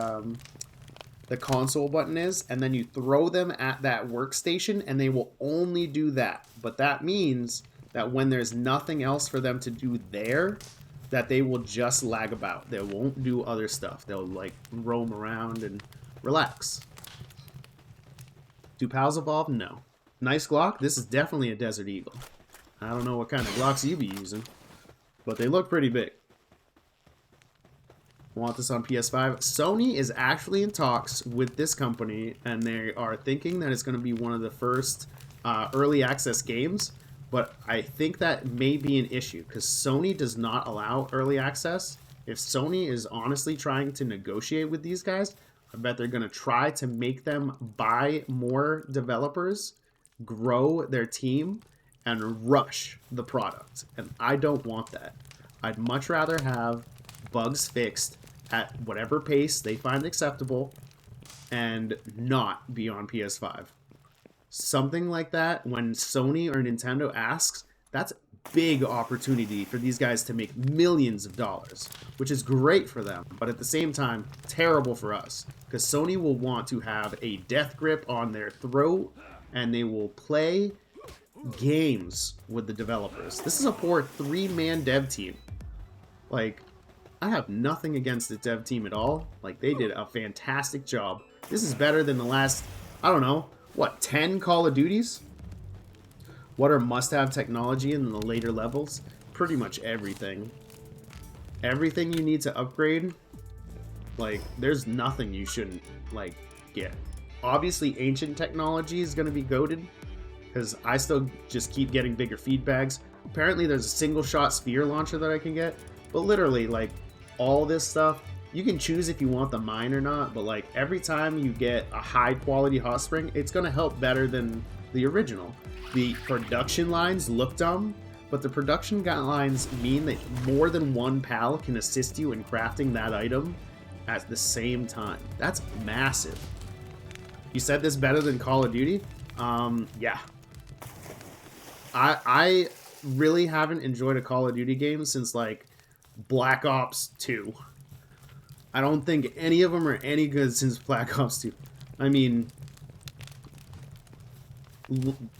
console button is, and then you throw them at that workstation, and they will only do that. But that means that when there's nothing else for them to do there, that they will just lag about. They won't do other stuff. They'll like roam around and relax. Do pals evolve? No. Nice Glock. This is definitely a Desert Eagle. I don't know what kind of Glocks you be using, but they look pretty big. Want this on PS5? Sony is actually in talks with this company, and they are thinking that it's going to be one of the first early access games. But I think that may be an issue because Sony does not allow early access. If Sony is honestly trying to negotiate with these guys, I bet they're going to try to make them buy more developers, grow their team, and rush the product. And I don't want that. I'd much rather have bugs fixed at whatever pace they find acceptable and not be on PS5. Something like that, when Sony or Nintendo asks, that's a big opportunity for these guys to make millions of dollars, which is great for them, but at the same time, terrible for us, because Sony will want to have a death grip on their throat, and they will play games with the developers. This is a poor 3-man dev team. Like, I have nothing against the dev team at all. Like, they did a fantastic job. This is better than the last, I don't know, what, 10 Call of Duties? What are must-have technology in the later levels? Pretty much everything. Everything you need to upgrade, like, there's nothing you shouldn't, like, get. Obviously, ancient technology is going to be goated, because I still just keep getting bigger feed bags. Apparently, there's a single-shot spear launcher that I can get, but literally, like, all this stuff, you can choose if you want the mine or not, but like every time you get a high quality hot spring, it's going to help better than the original. The production lines look dumb, but the production lines mean that more than one pal can assist you in crafting that item at the same time. That's massive. You said this better than Call of Duty? Yeah. I really haven't enjoyed a Call of Duty game since like Black Ops 2. I don't think any of them are any good since Black Ops 2. I mean,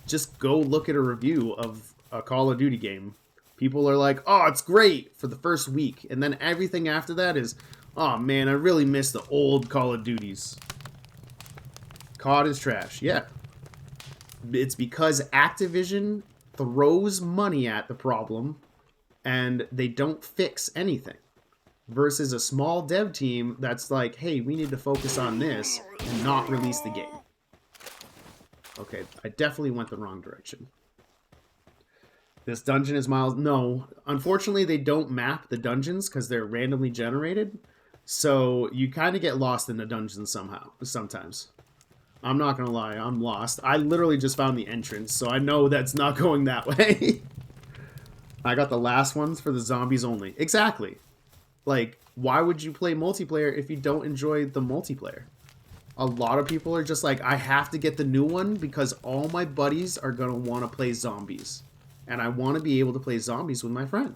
just go look at a review of a Call of Duty game. People are like, oh, it's great for the first week. And then everything after that is, oh man, I really miss the old Call of Duties. COD is trash. Yeah. It's because Activision throws money at the problem and they don't fix anything. Versus a small dev team that's like, hey, we need to focus on this and not release the game. Okay, I definitely went the wrong direction. This dungeon is miles... No, unfortunately they don't map the dungeons because they're randomly generated. So you kind of get lost in the dungeon sometimes. I'm not going to lie, I'm lost. I literally just found the entrance, so I know that's not going that way. I got the last ones for the zombies only. Exactly. Like, why would you play multiplayer if you don't enjoy the multiplayer? a lot of people are just like, I have to get the new one because all my buddies are going to want to play zombies. And I want to be able to play zombies with my friend.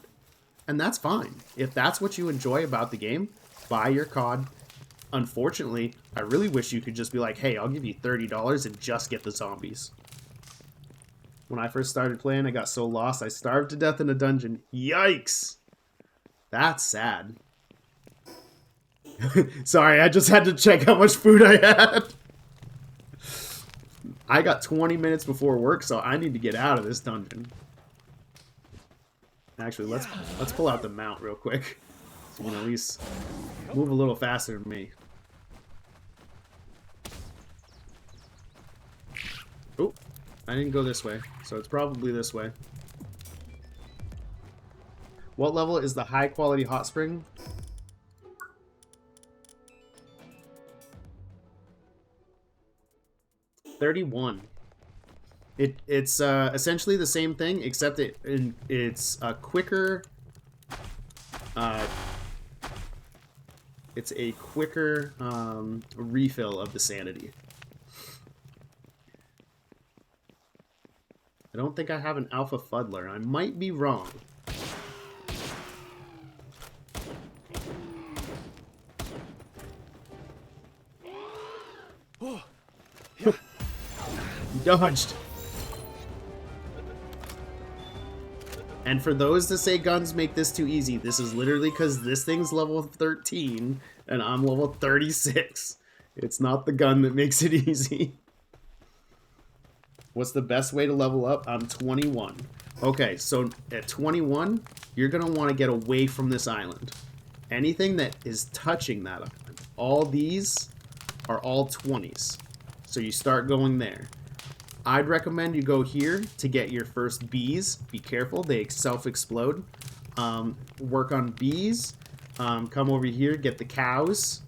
And that's fine. If that's what you enjoy about the game, buy your COD. Unfortunately, I really wish you could just be like, hey, I'll give you $30 and just get the zombies. When I first started playing, I got so lost, I starved to death in a dungeon. Yikes! That's sad. Sorry, I just had to check how much food I had. I got 20 minutes before work, so I need to get out of this dungeon. Actually, let's pull out the mount real quick. So we can at least move a little faster than me. Oh, I didn't go this way, so it's probably this way. What level is the high quality hot spring? 31. It's essentially the same thing, except it's a quicker. It's a quicker refill of the sanity. I don't think I have an alpha fuddler. I might be wrong. Dodged. And for those that say guns make this too easy, this is literally because this thing's level 13 and I'm level 36. It's not the gun that makes it easy. What's the best way to level up? I'm 21. Okay, so at 21, you're going to want to get away from this island. Anything that is touching that island, all these are all 20s. So you start going there. I'd recommend you go here to get your first bees. Be careful, they self-explode. Work on bees. Come over here, get the cows.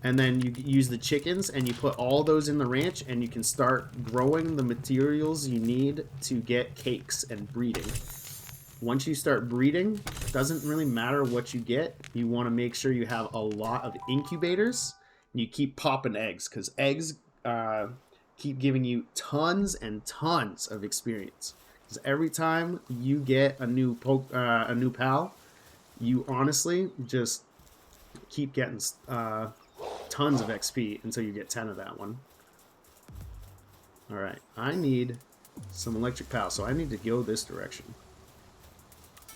And then you use the chickens and you put all those in the ranch and you can start growing the materials you need to get cakes and breeding. Once you start breeding, it doesn't really matter what you get. You want to make sure you have a lot of incubators. And you keep popping eggs because eggs keep giving you tons and tons of experience. Because every time you get a new pal, you honestly just keep getting tons of XP until you get 10 of that one. Alright, I need some electric pal, so I need to go this direction.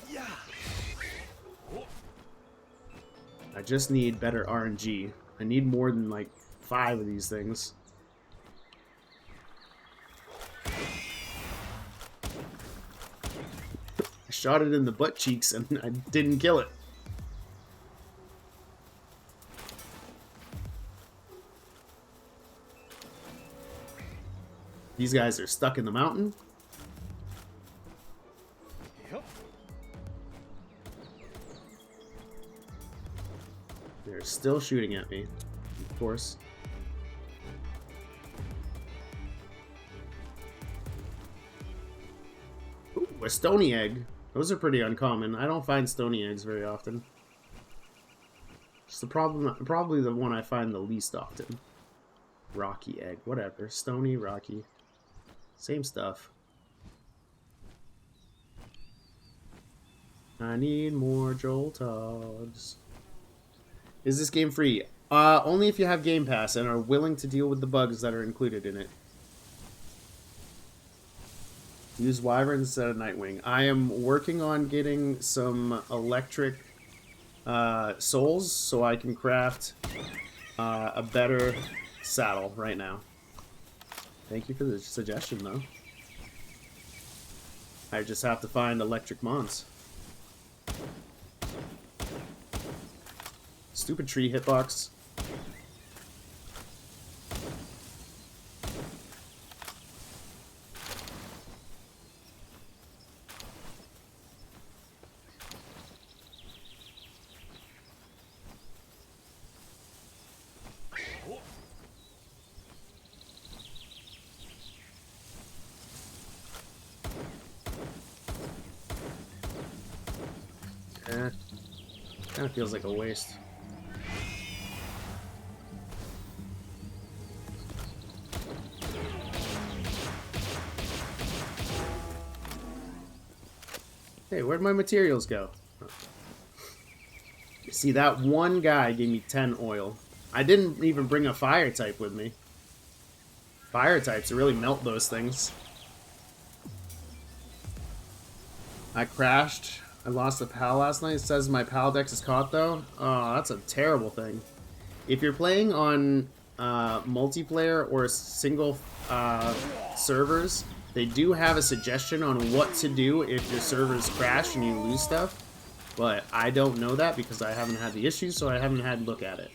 Yeah. I just need better RNG. I need more than like 5 of these things. I shot it in the butt cheeks and I didn't kill it. These guys are stuck in the mountain. Yep. They're still shooting at me, of course. Ooh, a stony egg. Those are pretty uncommon. I don't find stony eggs very often. It's the problem, probably the one I find the least often. Rocky egg, whatever. Stony, rocky. Same stuff. I need more Joltogs. Is this game free? Only if you have Game Pass and are willing to deal with the bugs that are included in it. Use Wyvern instead of Nightwing. I am working on getting some electric souls so I can craft a better saddle right now. Thank you for the suggestion, though. I just have to find electric mons. Stupid tree hitbox. Kind of feels like a waste. Hey, where'd my materials go? See, that one guy gave me 10 oil. I didn't even bring a fire type with me. Fire types really melt those things. I crashed. I lost a pal last night. It says my pal dex is caught, though. Oh, that's a terrible thing. If you're playing on multiplayer or single servers, they do have a suggestion on what to do if your servers crash and you lose stuff. But I don't know that because I haven't had the issue, so I haven't had a look at it.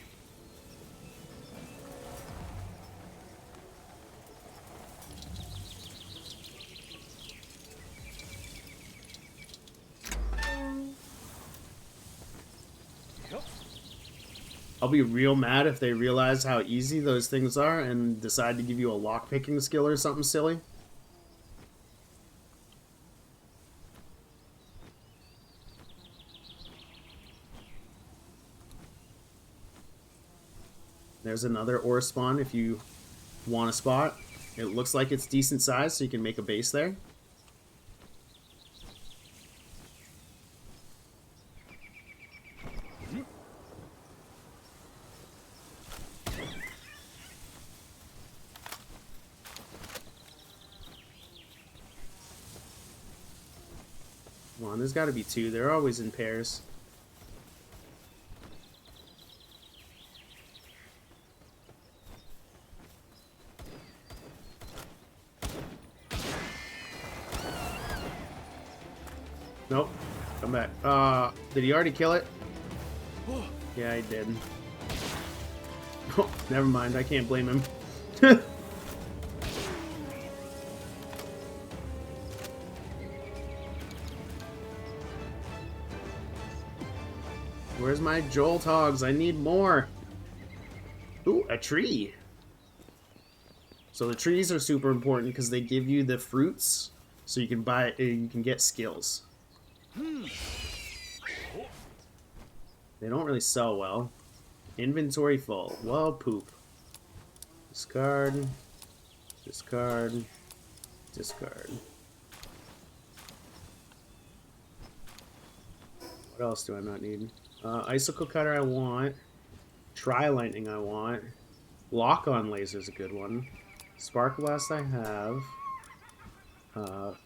Yep. I'll be real mad if they realize how easy those things are and decide to give you a lockpicking skill or something silly. There's another ore spawn if you want a spot. It looks like it's decent size, so you can make a base there. Come on, there's got to be two. They're always in pairs. Nope. Come back. Did he already kill it? Yeah, he did. Oh, never mind. I can't blame him. Where's my Jolt hogs? I need more. Ooh, a tree. So the trees are super important because they give you the fruits, so you can buy. You can get skills. They don't really sell well. Inventory full. Well, poop. Discard. Discard. Discard. What else do I not need? Icicle cutter I want. Tri-lightning I want. Lock-on laser is a good one. Spark blast I have.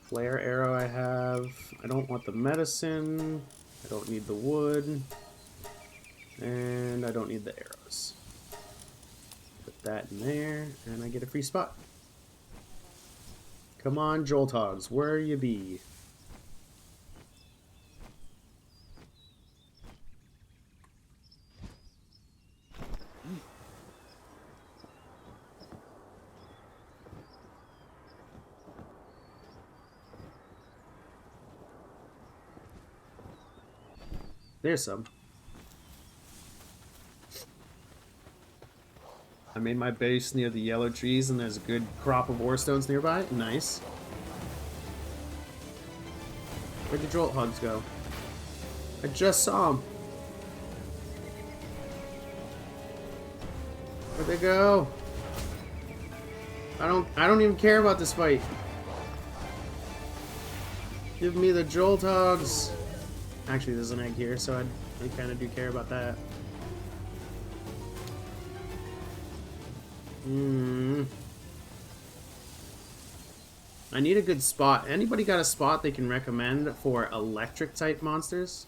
Flare arrow I have. I don't want the medicine. I don't need the wood. And I don't need the arrows. Put that in there, and I get a free spot. Come on, Jolt hogs, where you be? There's some. I made my base near the yellow trees, and there's a good crop of ore stones nearby. Nice. Where'd the Jolt hogs go? I just saw them. Where'd they go? I don't even care about this fight. Give me the Jolt hogs. Actually, there's an egg here, so I kind of do care about that. I need a good spot. Anybody got a spot they can recommend for electric type monsters?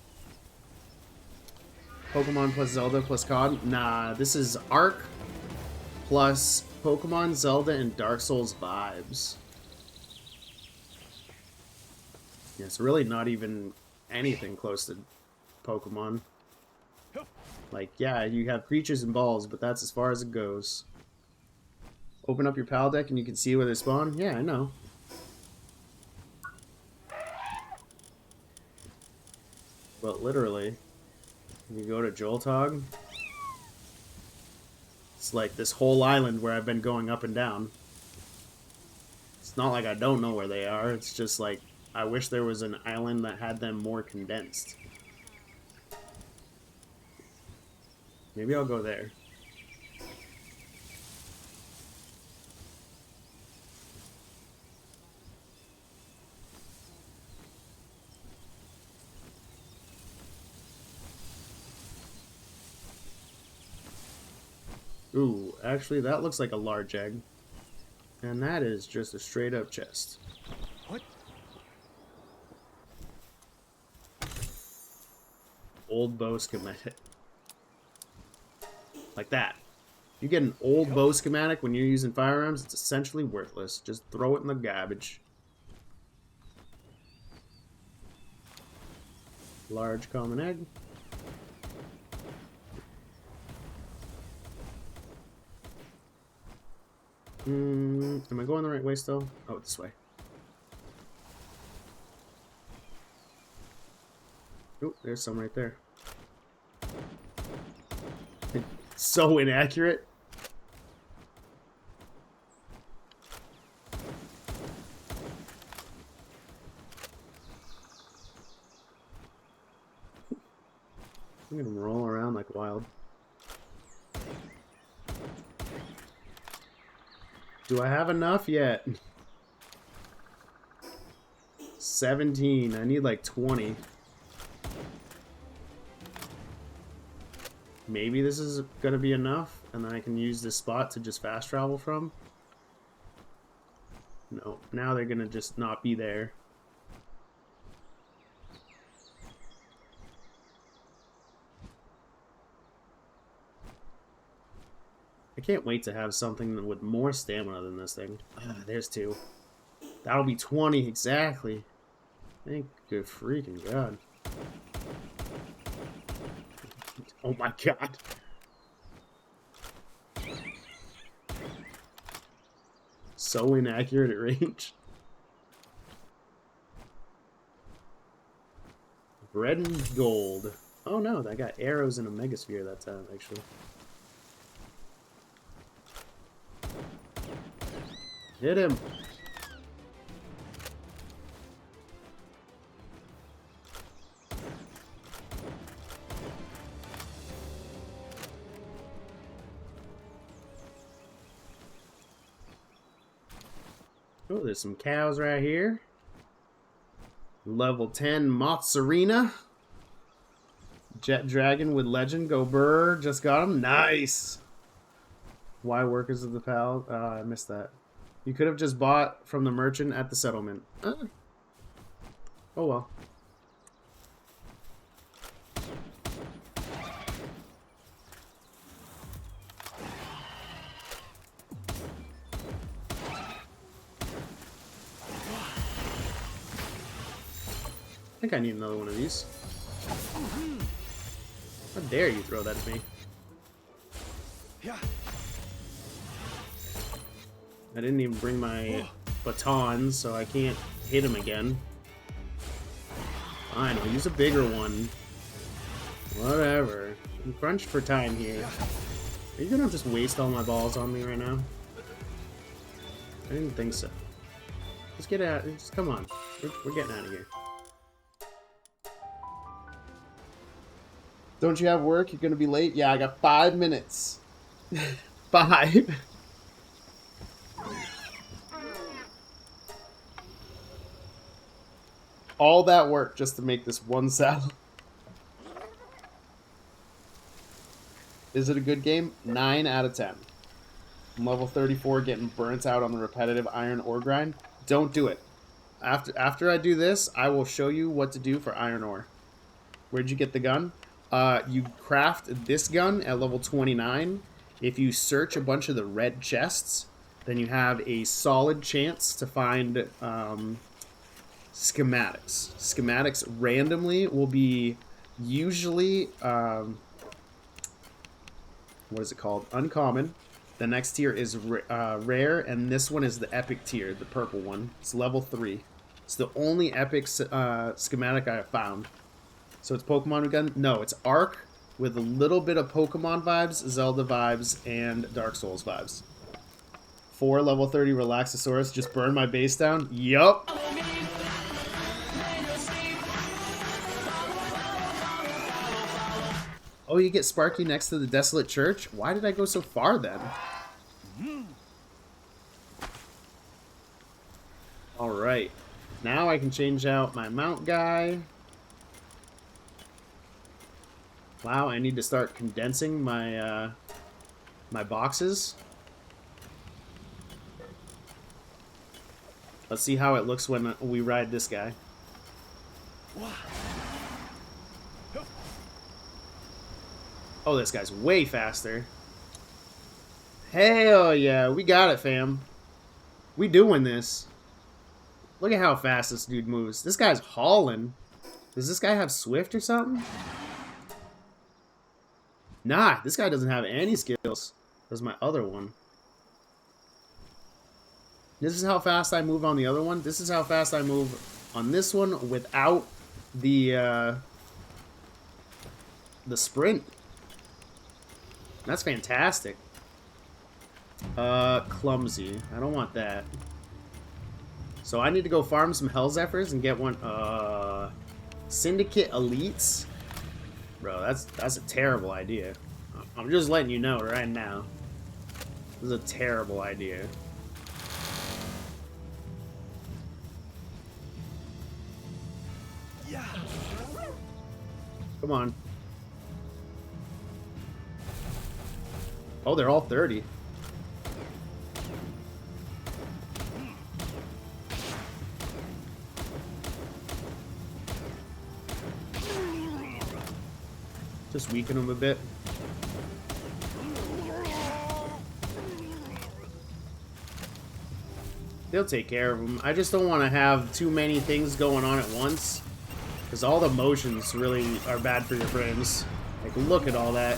Pokemon plus Zelda plus COD? Nah, this is Ark plus Pokemon, Zelda, and Dark Souls vibes. Yeah, it's really not even anything close to Pokemon. Like, yeah, you have creatures and balls, but that's as far as it goes. Open up your PAL deck and you can see where they spawn? Yeah, I know. But literally, when you go to Joltog, it's like this whole island where I've been going up and down. It's not like I don't know where they are, it's just like, I wish there was an island that had them more condensed. Maybe I'll go there. Ooh, actually, that looks like a large egg. And that is just a straight up chest. What? Old bow schematic. Like that. You get an old bow schematic when you're using firearms, it's essentially worthless. Just throw it in the garbage. Large common egg. Am I going the right way still? Oh, this way. Oh, there's some right there. So inaccurate. I'm gonna roll around like wild. Do I have enough yet? 17. I need like 20. Maybe this is gonna be enough, and then I can use this spot to just fast travel from. No, now they're gonna just not be there. I can't wait to have something with more stamina than this thing. Ah, there's 2. That'll be 20 exactly. Thank good freaking God. Oh my God. So inaccurate at range. Red and gold. Oh no, I got arrows in a megasphere that time, actually. Hit him. Oh, there's some cows right here. Level 10 Mozzarina. Jet Dragon with Legend. Go Burr. Just got him. Nice. Why Workers of the Pal? I missed that. You could have just bought from the merchant at the settlement. Oh well. I think I need another one of these. How dare you throw that to me? Yeah. I didn't even bring my batons, so I can't hit him again. Fine, I'll use a bigger one. Whatever. I'm crunched for time here. Are you gonna just waste all my balls on me right now? I didn't think so. Just get out. Just come on. We're getting out of here. Don't you have work? You're gonna be late? Yeah, I got 5 minutes. 5. All that work just to make this one saddle. Is it a good game? 9 out of 10. I'm level 34, getting burnt out on the repetitive iron ore grind. Don't do it. After I do this, I will show you what to do for iron ore. Where'd you get the gun? You craft this gun at level 29. If you search a bunch of the red chests, then you have a solid chance to find schematics. Schematics randomly will be usually, what is it called? Uncommon. The next tier is rare, and this one is the epic tier, the purple one. It's level 3. It's the only epic schematic I have found. So it's Pokemon gun? No, it's Arc with a little bit of Pokemon vibes, Zelda vibes, and Dark Souls vibes. 4 level 30 Relaxosaurus. Just burn my base down? Yup. Oh, you get Sparky next to the Desolate Church? Why did I go so far then? Alright. Now I can change out my mount guy. Wow, I need to start condensing my my boxes. Let's see how it looks when we ride this guy. Oh, this guy's way faster. Hell yeah, we got it, fam. We doing this. Look at how fast this dude moves. This guy's hauling. Does this guy have Swift or something? Nah, this guy doesn't have any skills. There's my other one. This is how fast I move on the other one. This is how fast I move on this one without the sprint. That's fantastic. Clumsy. I don't want that. So I need to go farm some Hell Zephyrs and get one. Syndicate Elites. Bro, that's a terrible idea. I'm just letting you know right now. This is a terrible idea. Yeah. Come on. Oh, they're all 30. Just weaken them a bit. They'll take care of them. I just don't want to have too many things going on at once. Because all the motions really are bad for your frames. Like, look at all that.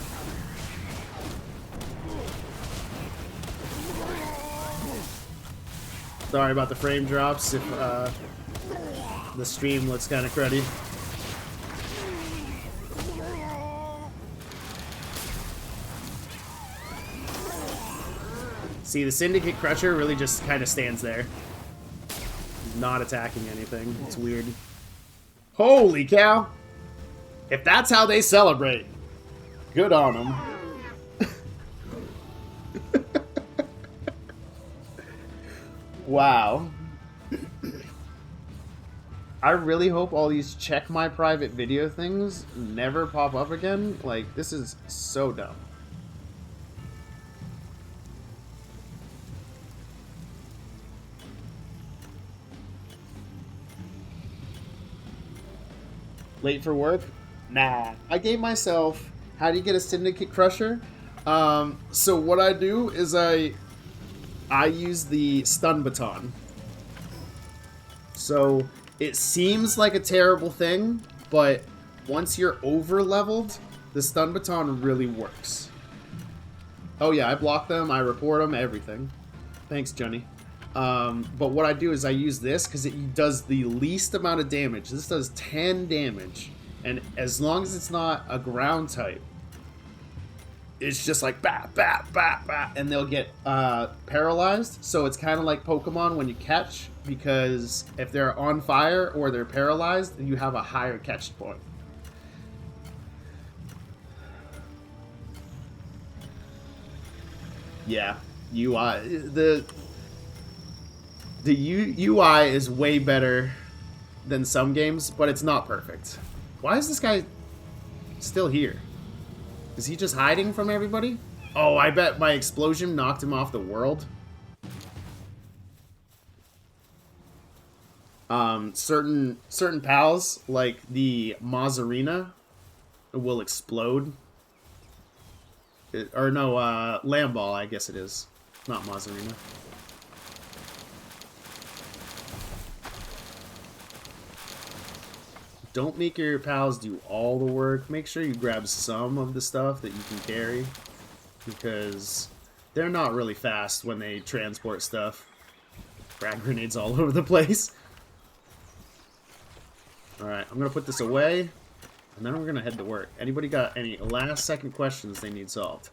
Sorry about the frame drops if the stream looks kind of cruddy. See, the Syndicate Crusher really just kind of stands there. He's not attacking anything. It's weird. Holy cow! If that's how they celebrate, good on them. Wow. I really hope all these check my private video things never pop up again. Like, this is so dumb. Late for work? Nah. I gave myself, how do you get a Syndicate Crusher? So what I do is I use the Stun Baton. So it seems like a terrible thing, but once you're over leveled, the Stun Baton really works. Oh yeah, I block them, I report them, everything. Thanks, Johnny. But what I do is I use this because it does the least amount of damage. This does 10 damage, and as long as it's not a ground type, it's just like bat, bat, bat, bat, and they'll get paralyzed. So it's kind of like Pokemon when you catch, because if they're on fire or they're paralyzed, you have a higher catch point. Yeah, UI the UI is way better than some games, but it's not perfect. Why is this guy still here? Is he just hiding from everybody? Oh, I bet my explosion knocked him off the world. Certain pals, like the Mazzarina, will explode. Or no, Lamball, I guess it is. Not Mazzarina. Don't make your pals do all the work. Make sure you grab some of the stuff that you can carry, because they're not really fast when they transport stuff. Frag grenades all over the place. Alright, I'm going to put this away, and then we're going to head to work. Anybody got any last-second questions they need solved?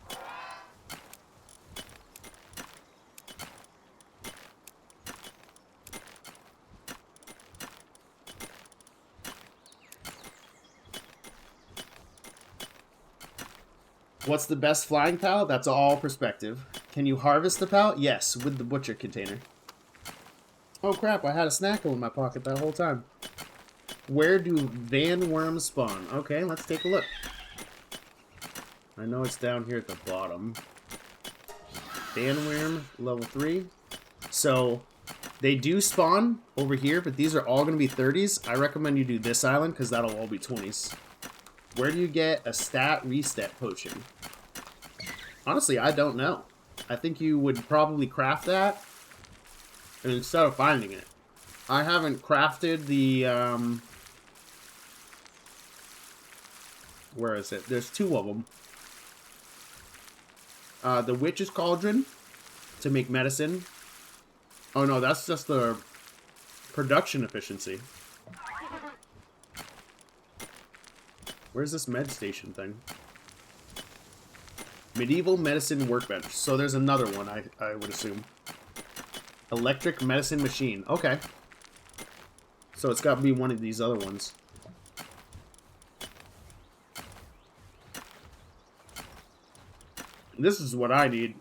What's the best flying pal? That's all perspective. Can you harvest the pal? Yes, with the butcher container. Oh crap, I had a snackle in my pocket that whole time. Where do Van Worms spawn? Okay, let's take a look. I know it's down here at the bottom. Bandworm, level 3. So, they do spawn over here, but these are all going to be 30s. I recommend you do this island, because that'll all be 20s. Where do you get a stat reset potion? Honestly, I don't know. I think you would probably craft that, and instead of finding it. I haven't crafted the, where is it? There's 2 of them. The Witch's Cauldron to make medicine. Oh no, that's just the production efficiency. Where's this med station thing? Medieval Medicine Workbench. So there's another one, I would assume. Electric Medicine Machine. Okay. So it's got to be one of these other ones. This is what I need.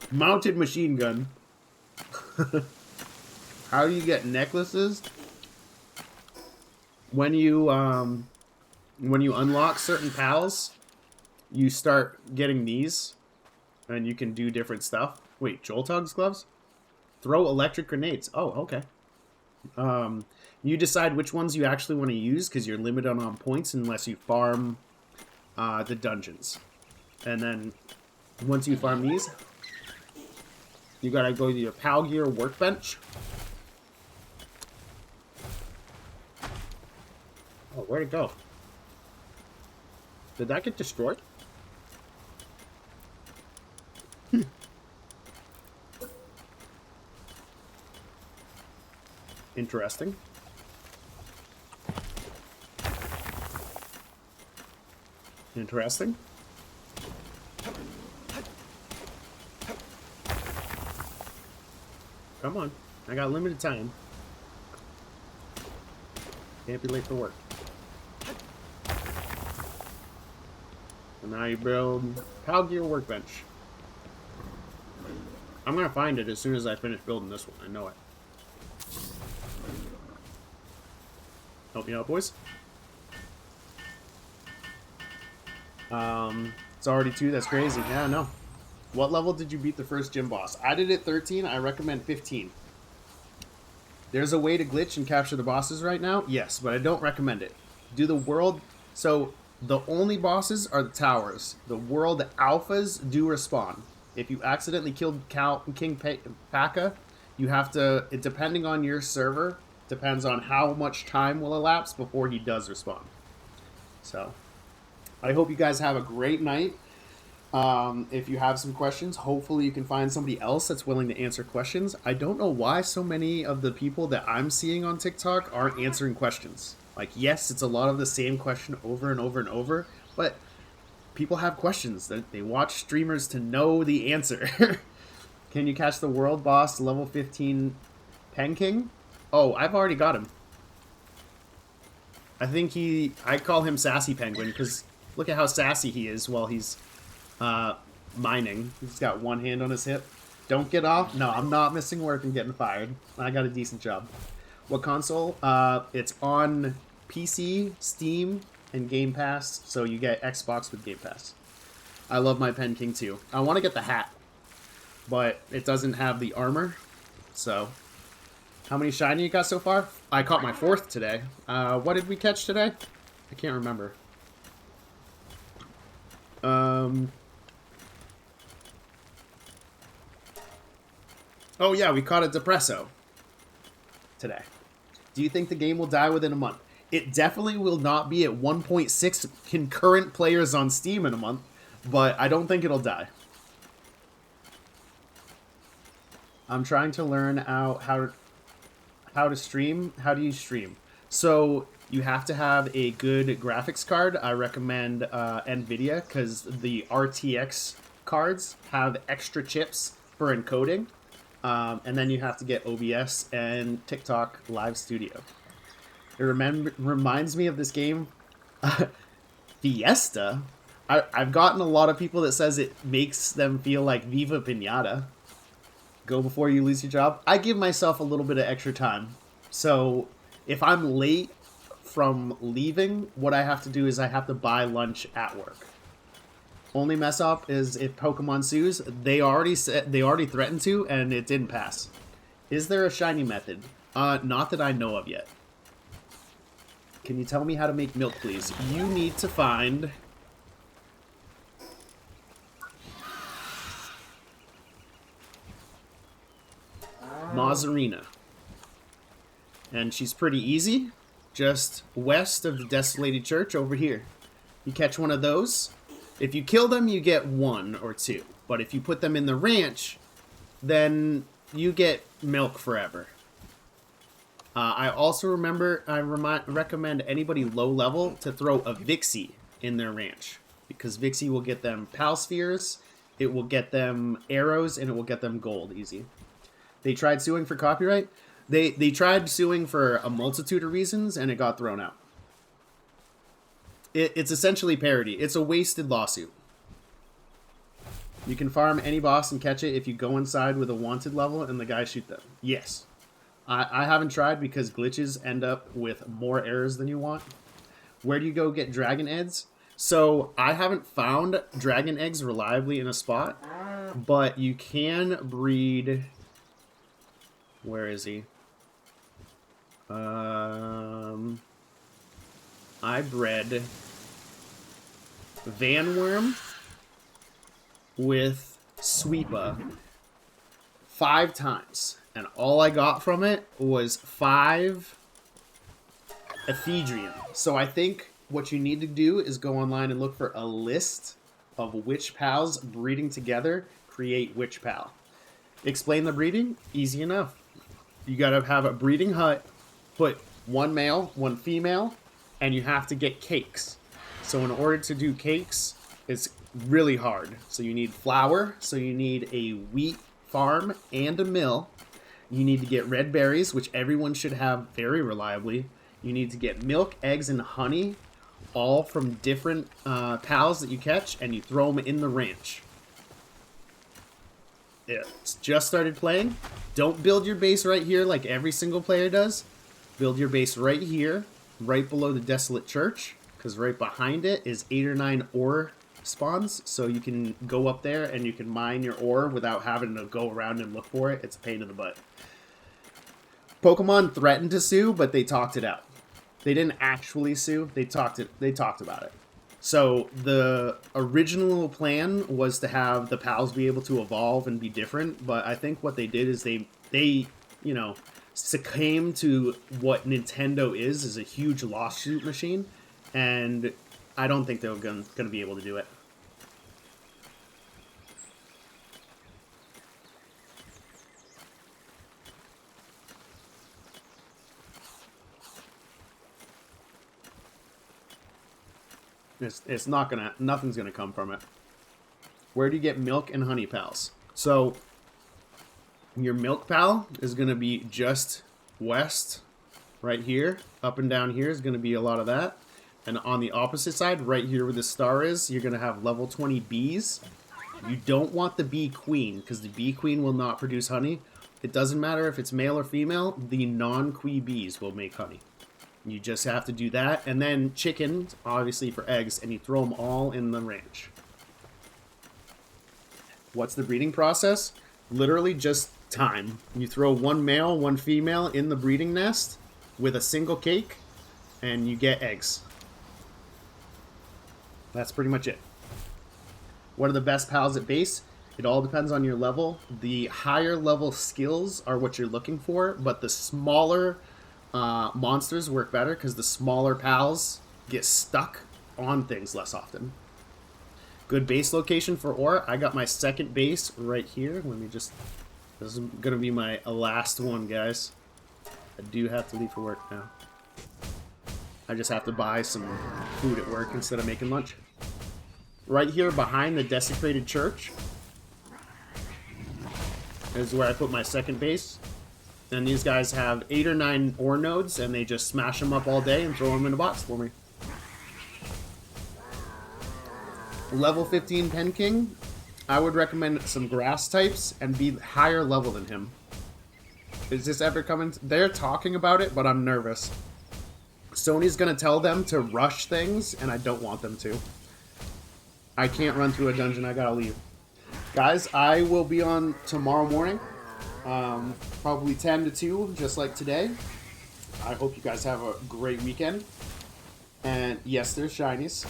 Mounted machine gun. How do you get necklaces? When you unlock certain pals, you start getting these, and you can do different stuff. Wait, Joltog's gloves? Throw electric grenades. Oh, okay. You decide which ones you actually want to use, because you're limited on points unless you farm the dungeons. And then, once you farm these, you gotta go to your Pal Gear workbench. Oh, where'd it go? Did that get destroyed? Interesting. Interesting. Come on. I got limited time. Can't be late for work. And now you build Pal Gear workbench. I'm gonna find it as soon as I finish building this one. I know it. Help me out, boys. It's already 2. That's crazy. Yeah, I know. What level did you beat the first gym boss? I did it 13. I recommend 15. There's a way to glitch and capture the bosses right now? Yes, but I don't recommend it. Do the world... So, the only bosses are the towers. The world alphas do respawn. If you accidentally killed King Paka, you have to... Depending on your server, depends on how much time will elapse before he does respawn. So, I hope you guys have a great night. If you have some questions, hopefully you can find somebody else that's willing to answer questions. I don't know why so many of the people that I'm seeing on TikTok aren't answering questions. Like, yes, it's a lot of the same question over and over and over, but people have questions. They watch streamers to know the answer. Can you catch the world boss level 15 Pen King? Oh, I've already got him. I think I call him Sassy Penguin because look at how sassy he is while he's mining. He's got one hand on his hip. Don't get off. No, I'm not missing work and getting fired. I got a decent job. What console? It's on PC, Steam, and Game Pass. So you get Xbox with Game Pass. I love my Pen King too. I want to get the hat, but it doesn't have the armor. So, how many shiny you got so far? I caught my 4th today. What did we catch today? I can't remember. Oh yeah, we caught a Depresso today. Do you think the game will die within a month? It definitely will not be at 1.6 concurrent players on Steam in a month, but I don't think it'll die. I'm trying to learn out how to stream. How do you stream? So you have to have a good graphics card. I recommend NVIDIA because the RTX cards have extra chips for encoding. And then you have to get OBS and TikTok Live Studio. It reminds me of this game, Fiesta. I've gotten a lot of people that says it makes them feel like Viva Pinata. Go before you lose your job. I give myself a little bit of extra time. So if I'm late from leaving, what I have to do is I have to buy lunch at work. Only mess up is if Pokemon sues. They already threatened to, and it didn't pass. Is there a shiny method? Not that I know of yet. Can you tell me how to make milk, please? You need to find... Mazzarina. And she's pretty easy. Just west of the Desolated Church over here. You catch one of those. If you kill them, you get 1 or 2. But if you put them in the ranch, then you get milk forever. I also recommend anybody low level to throw a Vixie in their ranch. Because Vixie will get them Pal Spheres, it will get them arrows, and it will get them gold easy. They tried suing for copyright. They tried suing for a multitude of reasons, and it got thrown out. It's essentially parody. It's a wasted lawsuit. You can farm any boss and catch it if you go inside with a wanted level and the guys shoot them. Yes. I haven't tried because glitches end up with more errors than you want. Where do you go get dragon eggs? So I haven't found dragon eggs reliably in a spot, but you can breed... Where is he? I bred Vanworm with Sweepa 5 times. And all I got from it was 5 Ephedrian. So I think what you need to do is go online and look for a list of which pals breeding together create which pal. Explain the breeding? Easy enough. You gotta have a breeding hut, put 1 male, 1 female, and you have to get cakes. So in order to do cakes, it's really hard. So you need flour, so you need a wheat farm and a mill. You need to get red berries, which everyone should have very reliably. You need to get milk, eggs, and honey, all from different pals that you catch, and you throw them in the ranch. It's just started playing. Don't build your base right here like every single player does. Build your base right here, right below the Desolate Church, because right behind it is 8 or 9 ore spawns, so you can go up there and you can mine your ore without having to go around and look for it. It's a pain in the butt. Pokemon threatened to sue, but they talked it out. They didn't actually sue. They talked about it. So the original plan was to have the pals be able to evolve and be different, but I think what they did is they you know, succumbed to what Nintendo is a huge lawsuit machine, and I don't think they're going to be able to do it. It's not gonna, nothing's gonna come from it. Where do you get milk and honey pals? So your milk pal is gonna be just west, right here. Up and down here is gonna be a lot of that. And on the opposite side, right here where the star is, you're gonna have level 20 bees. You don't want the bee queen, because the bee queen will not produce honey. It doesn't matter if it's male or female, the non-queen bees will make honey. You just have to do that, and then chickens, obviously for eggs, and you throw them all in the ranch. What's the breeding process? Literally just time. You throw 1 male, 1 female in the breeding nest with a single cake, and you get eggs. That's pretty much it. What are the best pals at base? It all depends on your level. The higher level skills are what you're looking for, but the smaller monsters work better because the smaller pals get stuck on things less often. Good base location for ore. I got my second base right here. Let me just... This is going to be my last one, guys. I do have to leave for work now. I just have to buy some food at work instead of making lunch. Right here behind the Desecrated Church is where I put my second base. And these guys have 8 or 9 ore nodes, and they just smash them up all day and throw them in a box for me. Level 15 Penking, I would recommend some grass types and be higher level than him. Is this ever coming? They're talking about it, but I'm nervous. Sony's going to tell them to rush things, and I don't want them to. I can't run through a dungeon. I gotta leave. Guys, I will be on tomorrow morning. Probably 10 to 2, just like today. I hope you guys have a great weekend. And yes, there's shinies.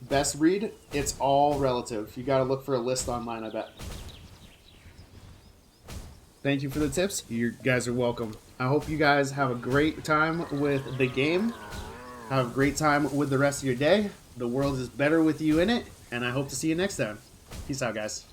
Best breed, it's all relative. You gotta look for a list online, I bet. Thank you for the tips. You guys are welcome. I hope you guys have a great time with the game. Have a great time with the rest of your day. The world is better with you in it. And I hope to see you next time. Peace out, guys.